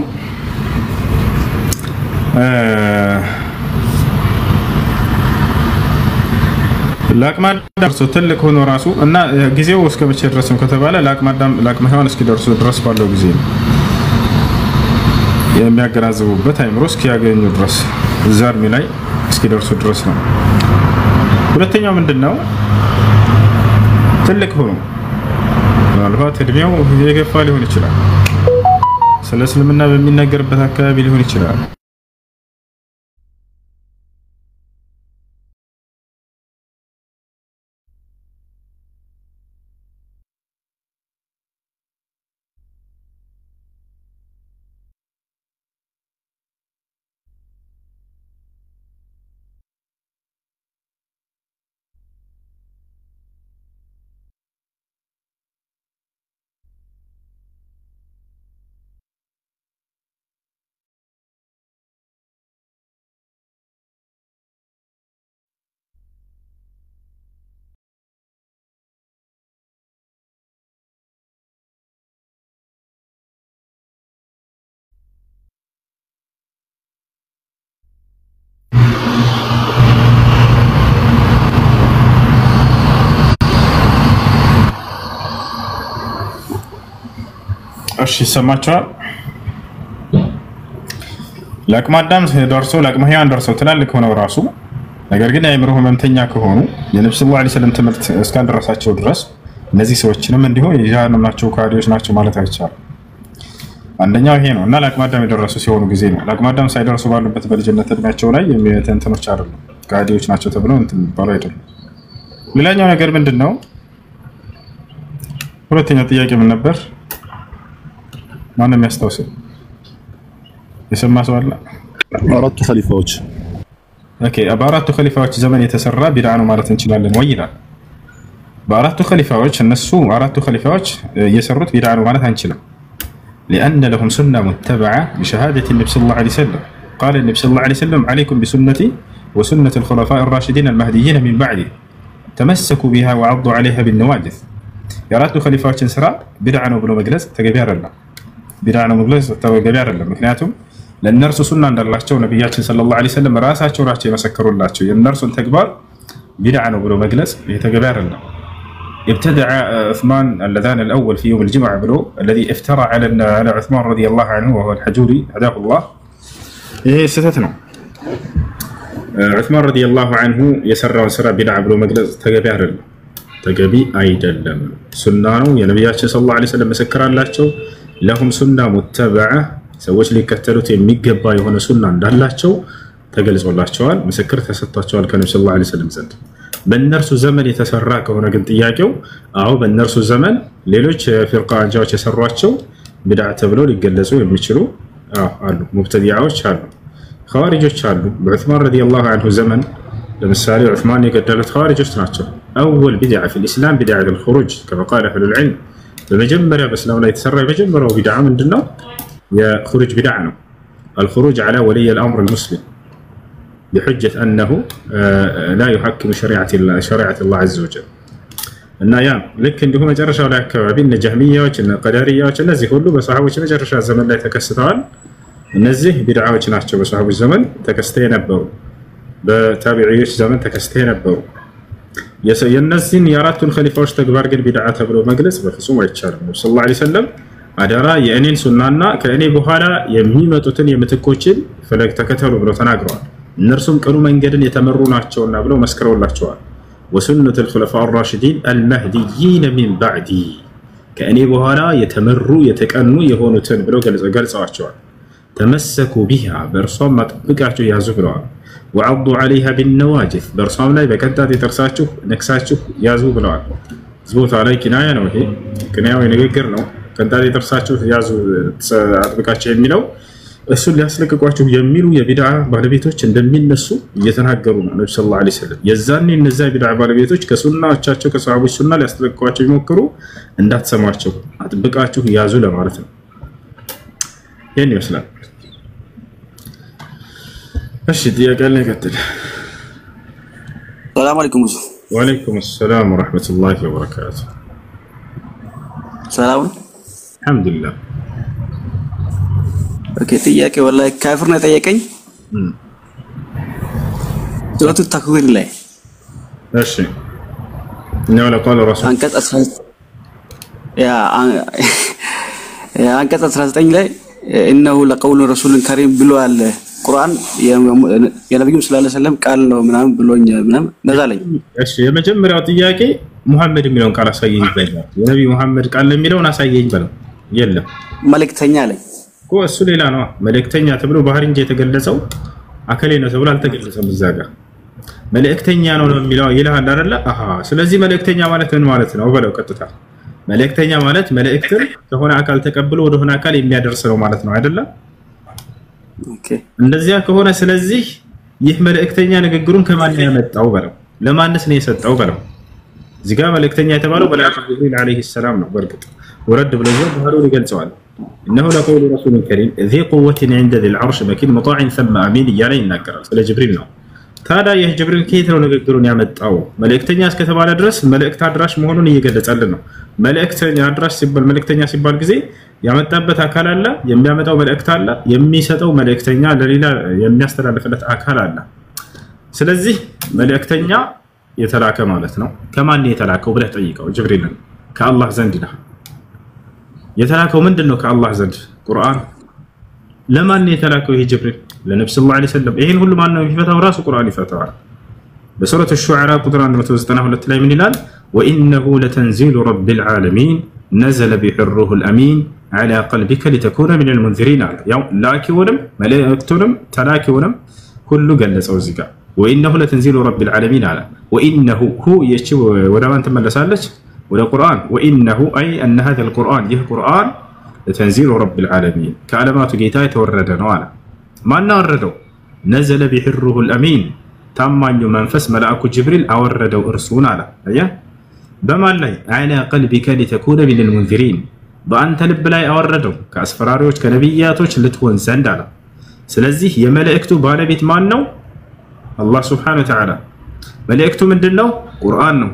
ለአቅመ አዳም ደርሶ ትልቅ ሆኖ ራሱ እና ጊዜው እስከ መቼ ድረስ ነው ከተባለ ለአቅመ ሔዋን እስኪደርሱ ድረስ ባለው ጊዜ ነው የሚያገናዝቡበት አይምሮ እስኪያገኙ ድረስ እዛ እድሜ ላይ እስኪደርሱ ድረስ ነው። ሁለተኛው ምንድነው? ትልቅ ሆኖ ምናልባት እድሜው የገፋ ሊሆን ይችላል። ስለ እስልምና በሚነገርበት አካባቢ ሊሆን ይችላል። እሺ ሰማችኋል። ለአቅመ አዳም ደርሶ ለአቅመ ሔዋን ደርሶ ትላልቅ ሆነው ራሱ ነገር ግን የአእምሮ ህመምተኛ ከሆኑ የነብዩ ሰለላሁ ዐለይሂ ወሰለም ትምህርት እስካልደረሳቸው ድረስ እነዚህ ሰዎችንም እንዲሁ የጀሃነም ናቸው ካዲዎች ናቸው ማለት አይቻልም። አንደኛው ይሄ ነው እና ለአቅመ አዳም የደረሱ ሲሆኑ ጊዜ ነው። ለአቅመ አዳም ሳይደርሱ ባሉበት በልጅነት እድሜያቸው ላይ የሚተንተኖች አይደሉም ካዲዎች ናቸው ተብለው እንትን ባለው አይደለም። ሌላኛው ነገር ምንድነው? ሁለተኛው ጥያቄ ምን ነበር? ማንም ያስታውሰው? የሰማ ሰው አለ? አራቱ ኸሊፋዎች ኦኬ፣ በአራቱ ኸሊፋዎች ዘመን የተሰራ ቢድዓ ነው ማለት እንችላለን ወይ ይላል። በአራቱ ኸሊፋዎች እነሱ አራቱ ኸሊፋዎች የሰሩት ቢድዓ ነው ማለት አንችልም። لأن لهم سنة متبعة بشهادة النبي صلى الله عليه وسلم. قال النبي صلى الله عليه وسلم: عليكم بسنتي وسنة الخلفاء الراشدين المهديين من بعدي تمسكوا بها وعضوا عليها بالنواجذ. የአራቱ ኸሊፋዎችን ስራ ቢድዓ ነው ብሎ መግለጽ ተገቢ አይደለም። ቢድዓ ነው መግለጽ ተገቢ አይደለም። ምክንያቱም ለእነርሱ ሱና እንዳላቸው ነብያችን ሰለላሁ ዐለይሂ ወሰለም ራሳቸው ናቸው የመሰከሩላቸው። የእነርሱን ተግባር ቢድዓ ነው ብሎ መግለጽ ተገቢ አይደለም። ابتدع عثمان اللذان الأول في يوم الجمعة بلو الذي افترى على عثمان رضي الله عنه وهو الحجوري هداه الله. إيه ستتنا عثمان رضي الله عنه يسرع سرع بدع بلو مجلس تجبي أيدلم سنانو يا نبي صلى الله عليه وسلم مسكر الله لهم سنة متبعة سويش لي كتلوت ميجبا يهون سنة دالله تجلس الله شوال مسكر تسطى شوال كان صلى الله عليه وسلم زند. በእነርሱ ዘመን የተሰራ ከሆነ ግን ጥያቄው አዎ በእነርሱ ዘመን ሌሎች ፍርቃ አንጃዎች የሰሯቸው ቢድዓ ተብለው ሊገለጹ የሚችሉ አሉ። ሙብተዲዓዎች አሉ፣ ኸዋሪጆች አሉ። በዑስማን ረዲየላሁ ዐንሁ ዘመን ለምሳሌ ዑስማን የገደሉት ኸዋሪጆች ናቸው። አወል ቢድዓ ፊል ኢስላም ቢድዓ አልኹሩጅ ከማ ቃለ አህሉል ዒልም። በመጀመሪያ በእስላም ላይ የተሰራ የመጀመሪያው ቢድዓ ምንድነው? የኹሩጅ ቢድዓ ነው። الخروج على ولي الأمر المسلم بحجة أنه لا يحكم شريعة الله عز وجل. እና ያ ልክ እንዲሁ መጨረሻው ላይ አካባቢ እነ ጀህሚያዎች እነ ቀዳሪያዎች እነዚህ ሁሉ በሰሃቦች መጨረሻ ዘመን ላይ ተከስተዋል። እነዚህ ቢድዓዎች ናቸው በሰሃቦች ዘመን ተከስተው የነበሩ፣ በታቢዒዎች ዘመን ተከስተው የነበሩ። የነዚህን የአራቱን ኸሊፋዎች ተግባር ግን ቢድዓ ተብሎ መግለጽ በፍጹም አይቻልም። ነብዩ ሰለላሁ ዐለይሂ ወሰለም አደራ የእኔን ሱናና ከእኔ በኋላ የሚመጡትን የምትኮችን ፈለግ ተከተሉ ብለው ተናግረዋል። እነርሱም ቅኑ መንገድን የተመሩ ናቸውና ብለው መስክረውላቸዋል። وسنة الخلفاء الراشدين المهديين من بعدي كأني بهارا يتمروا يتكأنوا يهونوا بلو قلصوا تمسكوا بها برصام ما تبقعتوا يا زبرا وعضوا عليها بالنواجذ برصام لا بكتات ترساتشو نكساتشو يا زبرا زبوت علي كناية نوهي كناية وينقر نو كنتات ترساتشو يا زبرا የሚለው እሱን ሊያስለቅቋቸው የሚሉ የቢድዓ ባለቤቶች እንደሚነሱ እየተናገሩ ነው ነብዩ ሰለላሁ ዐለይሂ ወሰለም። የዛኔ እነዚያ ቢድዓ ባለቤቶች ከሱናዎቻቸው ከሰሃቦች ሱና ሊያስለቅቋቸው ይሞክሩ እንዳትሰማቸው አጥብቃችሁ ያዙ ለማለት ነው። ይሄን ይመስላል። እሺ ጥያቄ ላይ ቀጥል። ሰላም አለይኩም። ወአለይኩም ሰላም ወራህመቱላሂ ወበረካቱ። ሰላም አልሐምዱሊላህ። ኦኬ ጥያቄ ወላሂ ካፊር ነው ጠየቀኝ። ሱረቱ ተክዊር ላይ እሺ ነው ለቃል ረሱል አንቀጽ 19 ላይ ኢነሁ ለቀውሉ ረሱልን ከሪም ብሏል። ቁርአን የነብዩ ሰለላሁ ዐለይሂ ወሰለም ቃል ነው ምናምን ብሎኝ ምናምን ነዛለኝ። እሺ የመጀመሪያው ጥያቄ ሙሐመድ የሚለውን ቃል አሳየኝ ይባላል። የነብዩ ሙሐመድ ቃል የሚለውን አሳየኝ በለው። የለም መልእክተኛ ላይ እሱ ሌላ ነው። መልእክተኛ ተብሎ ባህር እንጂ የተገለጸው አከሌ ነው ተብሎ አልተገለጸም። እዛ ጋር መልእክተኛ ነው የሚለው ይልሃል አይደለ? አሃ ስለዚህ መልእክተኛ ማለት ምን ማለት ነው በለው ቀጥታ። መልእክተኛ ማለት መልእክትን ከሆነ አካል ተቀብሎ ወደ ሆነ አካል የሚያደርስ ነው ማለት ነው አይደለ? ኦኬ እንደዚያ ከሆነ ስለዚህ ይህ መልእክተኛ ንግግሩን ከማን ነው ያመጣው በለው። ለማንስ ነው የሰጠው በለው። እዚህ ጋር መልእክተኛ የተባለው መልአኩ ጅብሪል አለይሂ ሰላም ነው። በርግጥ ወረድ ብሎ ባህሩን ይገልጸዋል። إنه لقول رسول كريم ذي قوة عند ذي العرش مكين مطاع ثم أمين يالا ينكرل سلا جبريل ነው። ታዲያ ይህ ጅብሪል ከየት ነው ንግግሩን ያመጣው? መልእክተኛ እስከተባለ ድረስ መልእክት አድራሽ መሆኑን እየገለጸልን ነው። መልእክተኛ አድራሽ ሲባል መልእክተኛ ሲባል ጊዜ ያመጣበት አካል አለ፣ የሚያመጣው መልእክት አለ፣ የሚሰጠው መልእክተኛ ለሌላ የሚያስተላልፍለት አካል አለ። ስለዚህ መልእክተኛ የተላከ ማለት ነው። ከማን ነው የተላከው ብለህ ጠይቀው ጅብሪልን። ከአላህ ዘንድ ነው የተላከው። ምንድነው ከአላህ ዘንድ? ቁርአን። ለማን ነው የተላከው ይሄ ጅብሪል? ለነብዩ ሰለላሁ ዐለይሂ ወሰለም። ይሄን ሁሉ ማን ነው የሚፈታው? ራሱ ቁርአን ይፈታዋል። በሱረቱ ሹዓራ ቁጥር 192 ላይ ምን ይላል? ወኢነሁ ለተንዚሉ ረቢል ዓለሚን ነዘለ ቢሂ ሩሑል አሚን ዐላ ቀልቢከ ሊተኩነ ሚነል ሙንዚሪን አለ። ያው ላኪውንም መልእክቱንም ተላኪውንም ሁሉ ገለጸው እዚህ ጋር። ወኢነሁ ለተንዚሉ ረቢል ዓለሚን አለ። ወኢነሁ ሁ የቺ ወደ ማን ትመለሳለች? ወደ ቁርአን። ወኢነሁ አይ አነ ሀዘል ቁርአን ይህ ቁርአን ለተንዚሉ ረቢል ዓለሚን ከዓለማቱ ጌታ የተወረደ ነው አለ። ማን አወረደው? ነዘለ ቢሂ ሩሑል አሚን ታማኙ መንፈስ መልአኩ ጅብሪል አወረደው እርሱን አለ። አየህ በማን ላይ? ዐላ ቀልቢከ ሊተኩነ ሚነል ሙንዚሪን በአንተ ልብ ላይ አወረደው ከአስፈራሪዎች ከነቢያቶች ልትሆን ዘንድ አለ። ስለዚህ የመልእክቱ ባለቤት ማን ነው? አላህ ሱብሓነሁ ወተዓላ። መልእክቱ ምንድን ነው? ቁርአን ነው።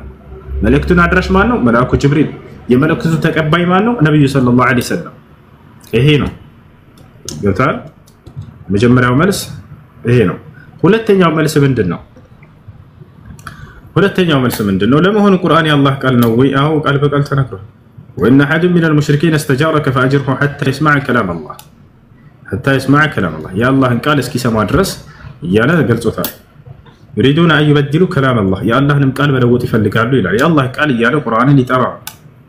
መልእክቱን አድራሽ ማን ነው? መልአኩ ጅብሪል። የመልእክቱ ተቀባይ ማን ነው? ነብዩ ሰለላሁ ዐለይሂ ወሰለም። ይሄ ነው ገብቷል። መጀመሪያው መልስ ይሄ ነው። ሁለተኛው መልስ ምንድነው? ሁለተኛው መልስ ምንድነው? ለመሆኑ ቁርአን የአላህ ቃል ነው ወይ? አዎ ቃል በቃል ተነግሯል። ወኢነ አሐዱን ሚነል ሙሽሪኪን እስተጃረከ ፈአጅርሁ ሐታ ይስመዐ ከላም አላህ ሐታ ይስመዐ ከላም አላህ የአላህን ቃል እስኪሰማ ድረስ እያለ ገልጾታል። يريدون أن يبدلوا كلام الله يا الله نمقال بلوت يفلقالو ይላል። የአላህ ቃል እያለ ቁርአንን ይጠራል።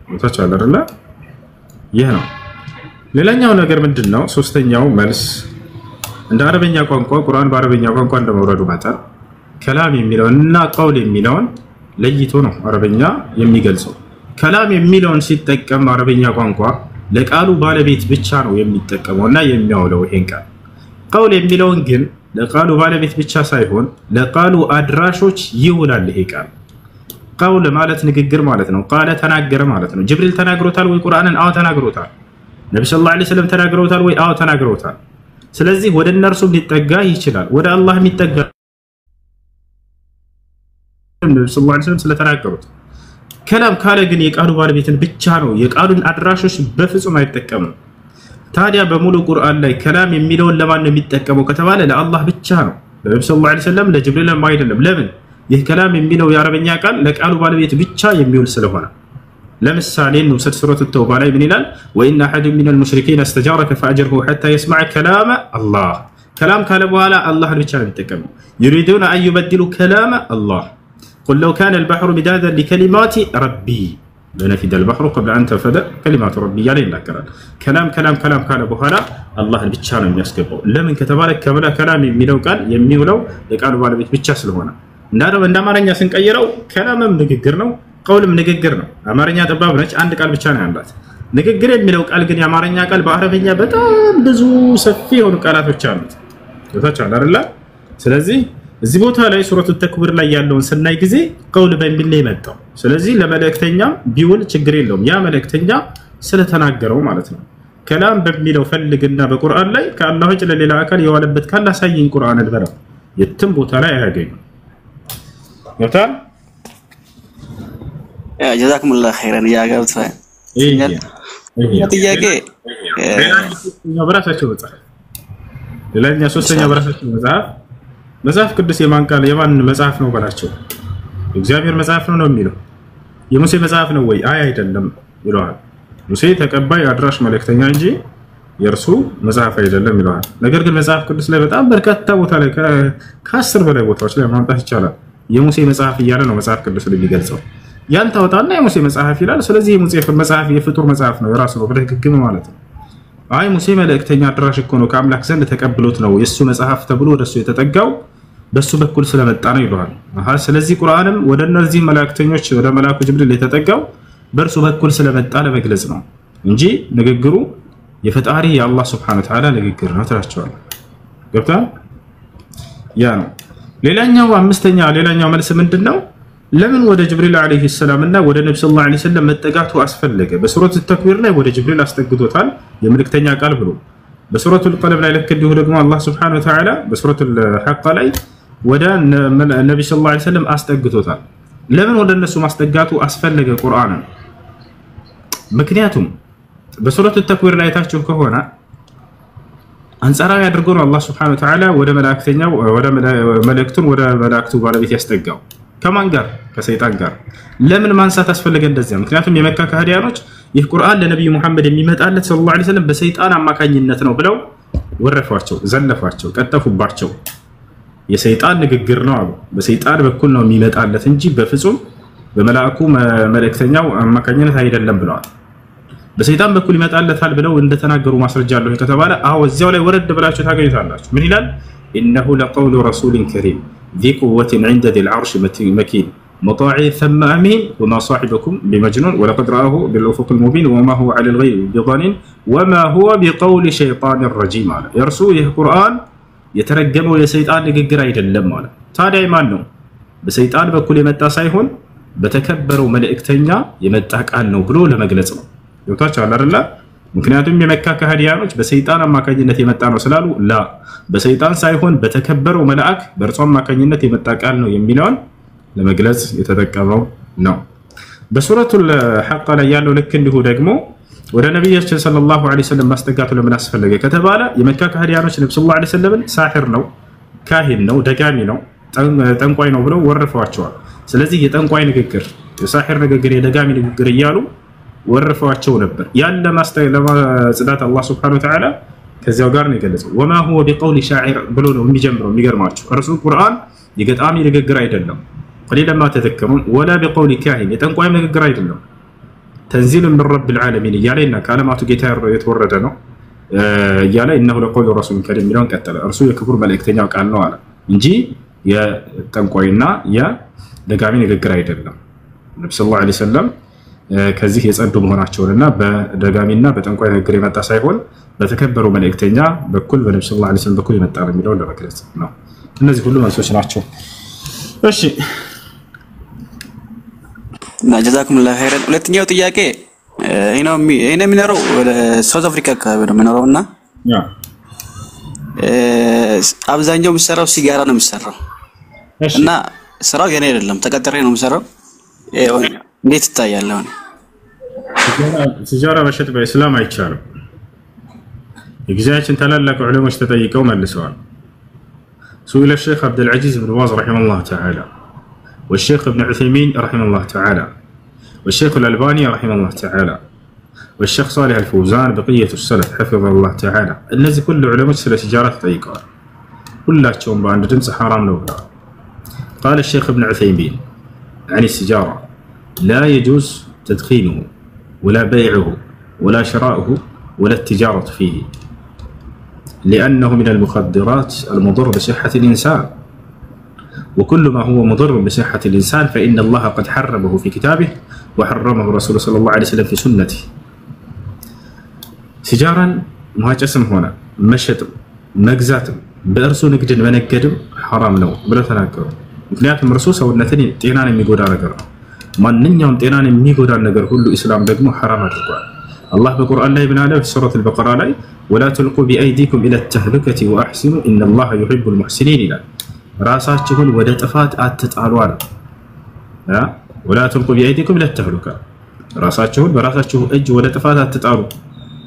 ወታቻለ አይደለ? ይሄ ነው። ሌላኛው ነገር ምንድነው? ሶስተኛው መልስ እንደ አረበኛ ቋንቋ ቁርአን በአረበኛ ቋንቋ እንደመውረዱ መጠን ከላም የሚለውንና ቀውል የሚለውን ለይቶ ነው አረበኛ የሚገልጸው። ከላም የሚለውን ሲጠቀም አረበኛ ቋንቋ ለቃሉ ባለቤት ብቻ ነው የሚጠቀመውና የሚያውለው ይሄን ቃል። ቀውል የሚለውን ግን ለቃሉ ባለቤት ብቻ ሳይሆን ለቃሉ አድራሾች ይውላል ይሄ ቃል። ቀውል ማለት ንግግር ማለት ነው። ቃለ ተናገረ ማለት ነው። ጅብሪል ተናግሮታል ወይ ቁርአንን? አዎ ተናግሮታል። ነብዩ ሰለላሁ ዐለይሂ ወሰለም ተናግረውታል ወይ? አዎ ተናግረውታል። ስለዚህ ወደ እነርሱም ሊጠጋ ይችላል። ወደ አላህ የሚጠጋ ነብዩ ሰለላሁ ዐለይሂ ወሰለም ስለተናገሩት። ከላም ካለ ግን የቃሉ ባለቤትን ብቻ ነው። የቃሉን አድራሾች በፍጹም አይጠቀሙም። ታዲያ በሙሉ ቁርአን ላይ ከላም የሚለውን ለማን ነው የሚጠቀመው ከተባለ ለአላህ ብቻ ነው። ለነብዩ ሰለላሁ ዐለይሂ ወሰለም ለጅብሪልም አይደለም። ለምን? ይህ ከላም የሚለው የአረበኛ ቃል ለቃሉ ባለቤት ብቻ የሚውል ስለሆነ። ለምሳሌ እንውሰድ ሱረቱ ተውባ ላይ ምን ይላል? ወኢነ አሐደ ሚነል ሙሽሪኪን አስተጃረከ ፈአጅርሁ ሐታ የስመዐ ከላመ አላህ። ከላም ካለ በኋላ አላህን ብቻ ነው የሚጠቀመው። ዩሪዱነ አን ዩበድሉ ከላመ አላህ ቁል ለው ካነ አልበሕሩ ሚዳደን ሊከሊማቲ ረቢ ለነፊደ አልበሕሩ ቀብለ አን ተንፈደ ከሊማቱ ረቢ እያለ ይናገራል። ከላም ካለ በኋላ አላህን ብቻ ነው የሚያስገባው። ለምን ከተባለ ከላም የሚለው ቃል የሚውለው የቃሉ ባለቤት ብቻ ስለሆነ። እንደ አማርኛ ስንቀይረው ከላምም ንግግር ነው፣ ቀውልም ንግግር ነው። አማርኛ ጠባብ ነች፣ አንድ ቃል ብቻ ነው ያላት። ንግግር የሚለው ቃል ግን የአማርኛ ቃል በአረበኛ በጣም ብዙ ሰፊ የሆኑ ቃላቶች አሉት። ታቻለ አይደል? ስለዚህ እዚህ ቦታ ላይ ሱረቱ ተክዊር ላይ ያለውን ስናይ ጊዜ ቀውል በሚል ነው የመጣው። ስለዚህ ለመልእክተኛ ቢውል ችግር የለውም፣ ያ መልእክተኛ ስለተናገረው ማለት ነው። ከላም በሚለው ፈልግና በቁርአን ላይ ከአላህ ውጭ ለሌላ አካል የዋለበት ካለ አሳየኝ ቁርአንን በለው። የትም ቦታ ላይ አያገኙም። ይወጣል። ጀዛኩሙላህ ኸይረን። ያጋብት ጥያቄ በራሳቸው መጽሐፍ ሌላኛ ሶስተኛ በራሳቸው መጽሐፍ ቅዱስ የማን ቃል የማን መጽሐፍ ነው በላቸው። እግዚአብሔር መጽሐፍ ነው የሚለው። የሙሴ መጽሐፍ ነው ወይ? አይ አይደለም ይለዋል። ሙሴ ተቀባይ አድራሽ መልእክተኛ እንጂ የእርሱ መጽሐፍ አይደለም ይለዋል። ነገር ግን መጽሐፍ ቅዱስ ላይ በጣም በርካታ ቦታ ላይ ከ10 በላይ ቦታዎች ላይ ማምጣት ይቻላል። የሙሴ መጽሐፍ እያለ ነው መጽሐፍ ቅዱስ ላይ የሚገልጸው። ያን ታወጣና የሙሴ መጽሐፍ ይላል። ስለዚህ የሙሴ መጽሐፍ የፍጡር መጽሐፍ ነው የራሱ ነው ብለህ ግግም ማለት ነው። አይ ሙሴ መልእክተኛ አድራሽ እኮ ነው ከአምላክ ዘንድ ተቀብሎት ነው የሱ መጽሐፍ ተብሎ ወደሱ የተጠጋው በሱ በኩል ስለመጣ ነው ይለዋል። ስለዚህ ቁርአንም ወደ እነዚህ መላእክተኞች ወደ መላኩ ጅብሪል የተጠጋው በእርሱ በኩል ስለመጣ ለመግለጽ ነው እንጂ ንግግሩ የፈጣሪ የአላህ ሱብሓነሁ ወተዓላ ንግግር ነው ትላቸዋለህ። ገብቶሃል? ያ ነው። ሌላኛው መልስ ምንድነው? ለምን ወደ ጅብሪል አለይሂ ሰላም እና ወደ ነብዩ ሰለላሁ ዐለይሂ ወሰለም መጠጋቱ አስፈለገ? በሱረቱ ተክዊር ላይ ወደ ጅብሪል አስጠግቶታል የመልእክተኛ ቃል ብሎ። በሱረቱ ቀለም ላይ ልክ እንዲሁ ደግሞ አላህ ሱብሓነሁ ወተዓላ በሱረቱ ሐቅ ላይ ወደ ነብዩ ሰለላሁ ዐለይሂ ወሰለም አስጠግቶታል። ለምን ወደ እነሱ ማስጠጋቱ አስፈለገ ቁርአንን? ምክንያቱም በሱረቱ ተክዊር ላይ ታችሁ ከሆነ አንጻራዊ አድርጎ ነው አላህ ሱብሓነሁ ወተዓላ ወደ መላእክተኛው ወደ መልእክቱን ወደ መላእክቱ ባለቤት ያስጠጋው። ከማን ጋር? ከሰይጣን ጋር። ለምን ማንሳት አስፈለገ እንደዚያ? ምክንያቱም የመካ ከሃዲያኖች ይህ ቁርአን ለነብዩ መሐመድ የሚመጣለት ሰለላሁ ዐለይሂ ወሰለም በሰይጣን አማካኝነት ነው ብለው ወረፏቸው፣ ዘለፏቸው፣ ቀጠፉባቸው። የሰይጣን ንግግር ነው አሉ። በሰይጣን በኩል ነው የሚመጣለት እንጂ በፍጹም በመላእኩ መልእክተኛው አማካኝነት አይደለም ብለዋል። በሰይጣን በኩል ይመጣለታል ብለው እንደተናገሩ ማስረጃ አለው ከተባለ አዎ እዚያው ላይ ወረድ ብላችሁ ታገኙታላችሁ። ምን ይላል? ኢነሁ ለቀውሉ ረሱሊን ከሪም ذي قوة عند ذي العرش مكين مطاع ثم أمين وما صاحبكم بمجنون ولقد رآه بالأفق المبين وما هو على الغيب بضنين وما هو بقول شيطان رجيم على يرسوه القرآن يترجمه يا سيطان نققر አይደለም ማለት ታዲያ ማን ነው? በሰይጣን በኩል የመጣ ሳይሆን በተከበረው መልእክተኛ የመጣ ቃል ነው ብሎ ለመግለጽ ነው። ይወጣች አይደለ? ምክንያቱም የመካ ከሃዲያኖች በሰይጣን አማካኝነት የመጣ ነው ስላሉ ላ በሰይጣን ሳይሆን በተከበረው መልአክ በእርሱ አማካኝነት የመጣ ቃል ነው የሚለውን ለመግለጽ የተጠቀመው ነው። በሱረቱል ሐቅ ላይ ያለው ልክ እንዲሁ ደግሞ ወደ ነብያችን ሰለላሁ ዐለይሂ ወሰለም ማስጠጋቱ ለምን አስፈለገ ከተባለ የመካ ከሃዲያኖች ነብዩ ሰለላሁ ዐለይሂ ወሰለም ሳሒር ነው፣ ካሂን ነው፣ ደጋሚ ነው፣ ጠንቋይ ነው ብለው ወርፈዋቸዋል። ስለዚህ የጠንቋይ ንግግር፣ የሳሒር ንግግር፣ የደጋሚ ንግግር እያሉ ወርፈዋቸው ነበር። ያን ለማጽዳት አላህ ሱብሓነሁ ወተዓላ ከዚያው ጋር ነው የገለጸው። ወማ ሁወ ቢቀውሊ ሻዒር ብሎ ነው የሚጀምረው። የሚገርማችሁ እርሱ ቁርአን የገጣሚ ንግግር አይደለም። ቀሊለን ማ ተዘከሩን። ወላ ቢቀውሊ ካሂን የጠንቋይ ንግግር አይደለም። ተንዚሉ ሚን ረቢል ዓለሚን እያለና ከዓለማቱ ጌታ የተወረደ ነው እያለ እነሁ ለቀውሉ ረሱሊን ከሪም የሚለውን ቀጠለ። እርሱ የክቡር መልእክተኛው ቃል ነው አለ እንጂ የጠንቋይና የደጋሚ ንግግር አይደለም። ነብዩ ሰለላሁ ዐለይሂ ወሰለም ከዚህ የጸዱ መሆናቸውንና በደጋሚና በጠንቋይ ንግግር የመጣ ሳይሆን በተከበረው መልእክተኛ በኩል በነብዩ ሰለላሁ ዐለይሂ ወሰለም በኩል የመጣ ነው የሚለውን ለመግለጽ ነው። እነዚህ ሁሉ መልሶች ናቸው። እሺ ጀዛኩሙላሁ ኸይረን። ሁለተኛው ጥያቄ እኔ የሚኖረው ወደ ሳውዝ አፍሪካ አካባቢ ነው የሚኖረውና አብዛኛው የሚሰራው ሲጋራ ነው የሚሰራው እና ስራው የኔ አይደለም፣ ተቀጥሬ ነው የሚሰራው። እንዴት ይታያል? አሁን ሲጋራ መሸጥ በእስላም አይቻልም። የጊዜያችን ታላላቅ ዑለሞች ተጠይቀው መልሰዋል። سئل الشيخ عبد العزيز بن باز رحمه الله تعالى والشيخ ابن عثيمين رحمه الله تعالى والشيخ الألباني رحمه الله تعالى والشيخ صالح الفوزان بقية السلف حفظه الله تعالى. الناس كل علماء سل سجارات تطيقوا كلهم بعد جنس حرام لو قال الشيخ ابن عثيمين عن السجارة لا يجوز تدخينه ولا بيعه ولا شراؤه ولا التجارة فيه لأنه من المخدرات المضر بصحة الإنسان، وكل ما هو مضر بصحة الإنسان فإن الله قد حرمه في كتابه وحرمه رسوله صلى الله عليه وسلم في سنته. سجارا مهاجسم هنا مشتم مجزاتم بأرسو نقدن ونقدم حرام له بلا تناكر. ምክንያቱም ረሱል ሰውነትን ጤናን የሚጎዳ ነገር ነው። ማንኛውም ጤናን የሚጎዳ ነገር ሁሉ ኢስላም ደግሞ حرام አድርጓል። الله በቁርአን ላይ ምን አለ? በሱረቱ አልበቀራ ላይ ولا تلقوا بأيديكم إلى التهلكة وأحسنوا إن الله يحب المحسنين ይላል። ራሳችሁን ወደ ጥፋት አትጣሉ አለ። ولا تلقوا بأيديكم إلى التهلكة ራሳችሁን በራሳችሁ እጅ ወደ ጥፋት አትጣሉ።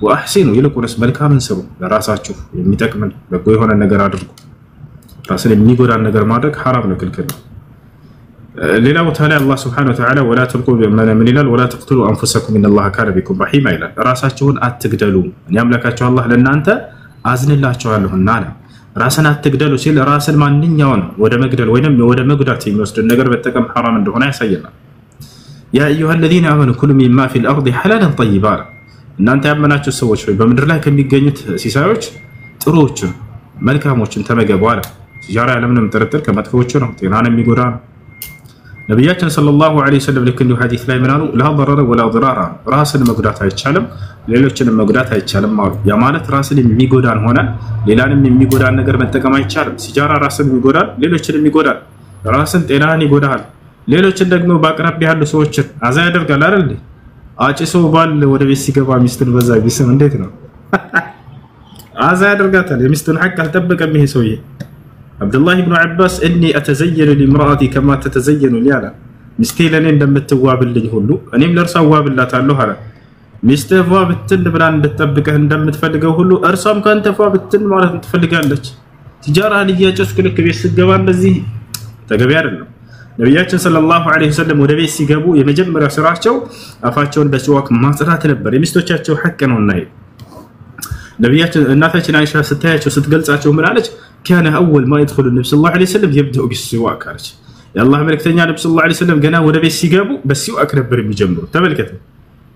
وأحسنوا ይልቁንስ መልካምን ስሩ፣ ለራሳችሁ የሚጠቅምን በጎ የሆነ ነገር አድርጉ። ራስን የሚጎዳን ነገር ማድረግ حرام ነው፣ ክልክል ነው። ሌላ ቦታ ላይ አላህ Subhanahu Wa Ta'ala ولا تلقوا ምን ይላል? ولا تقتلوا أنفسكم إن الله كان بكم رحيما ይላል። ራሳችሁን አትግደሉ እኔ አምላካችሁ አላህ ለእናንተ አዝንላችኋለሁና አለ። ራስን አትግደሉ ሲል ራስን ማንኛውን ወደ መግደል ወይንም ወደ መጉዳት የሚወስድ ነገር በተጠቀም حرام እንደሆነ ያሳየናል። يا أيها الذين آمنوا كلوا مما في الأرض حلالا طيبا እናንተ ያመናችሁ ሰዎች ሆይ በምድር ላይ ከሚገኙት ሲሳዮች ጥሩዎችን መልካሞችን ተመገቡ አለ። ሲጃራ ያለምንም ጥርጥር ከመጥፎቹ ነው፣ ጤናን የሚጎዳ ነው። ነብያችን ሰለላሁ ዐለይሂ ወሰለም ልክ እንዲሁ ሐዲስ ላይ ምን አሉ? ላ ضرر ولا ضرار ራስን መጉዳት አይቻልም፣ ሌሎችንም መጉዳት አይቻልም አሉ። ያ ማለት ራስን የሚጎዳን ሆነ ሌላንም የሚጎዳን ነገር መጠቀም አይቻልም። ሲጃራ ራስን ይጎዳል፣ ሌሎችንም ይጎዳል። ራስን ጤናን ይጎዳል፣ ሌሎችን ደግሞ በአቅራቢያ ያሉ ሰዎችን አዛ ያደርጋል አይደል? አጭሶ ባል ወደ ቤት ሲገባ ሚስቱን በዛ ቢስም እንዴት ነው? አዛ ያደርጋታል። የሚስቱን ሐቅ አልጠበቀም ይሄ ሰውዬ። አብዱላህ ኢብኑ አባስ እኒ አተዘየኑ ሊምራአቲ ከማ ተተዘየኑ ሊ አለ። ሚስቴ ለኔ እንደምትዋብልኝ ሁሉ እኔም ለእርሷ ዋብላታለሁ አለ። ሚስትህ ፏ ብትን ብላ እንድትጠብቅህ እንደምትፈልገው ሁሉ እርሷም ካንተ ፏ ብትን ማለት ትፈልጋለች። ሲጃራህን እያጨስክ ልክ ቤት ስትገባ እንደዚህ ተገቢ አይደለም። ነብያችን ሰለላሁ ዐለይሂ ወሰለም ወደ ቤት ሲገቡ የመጀመሪያው ስራቸው አፋቸውን በሲዋክ ማጽዳት ነበር። የሚስቶቻቸው ሐቅ ነውና ይሄ ነብያችን እናታችን አይሻ ስታያቸው ስትገልጻቸው ምን አለች? كان اول ما يدخل النبي صلى الله عليه وسلم يبدا بالسواك አለች። የአላህ መልእክተኛ ነብዩ ሰለላሁ ዐለይሂ ወሰለም ገና ወደ ቤት ሲገቡ በሲዋክ ነበር የሚጀምሩት። ተመልከቱ፣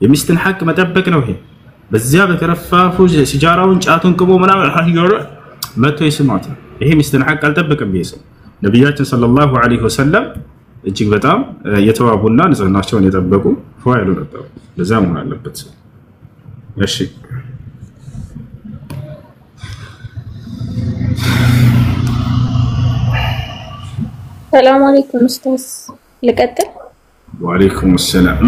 የሚስትን ሐቅ መጠበቅ ነው ይሄ። በዚያ በከረፋፉ ሲጃራውን ጫቱን ቅቦ ምናምን አህዮረ መቶ ይስማት። ይሄ ሚስትን ሐቅ አልጠበቀም ይሄ ሰው። ነብያችን ሰለላሁ ዐለይሂ ወሰለም እጅግ በጣም የተዋቡና ንጽህናቸውን የጠበቁ ፏይሉ ነበሩ። ለዛ መሆን አለበት። እሺ ሰላም አለይኩም ኡስታዝ፣ ልቀጥል? ወአለይኩም ሰላም።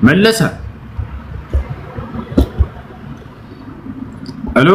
መለሰ አሎ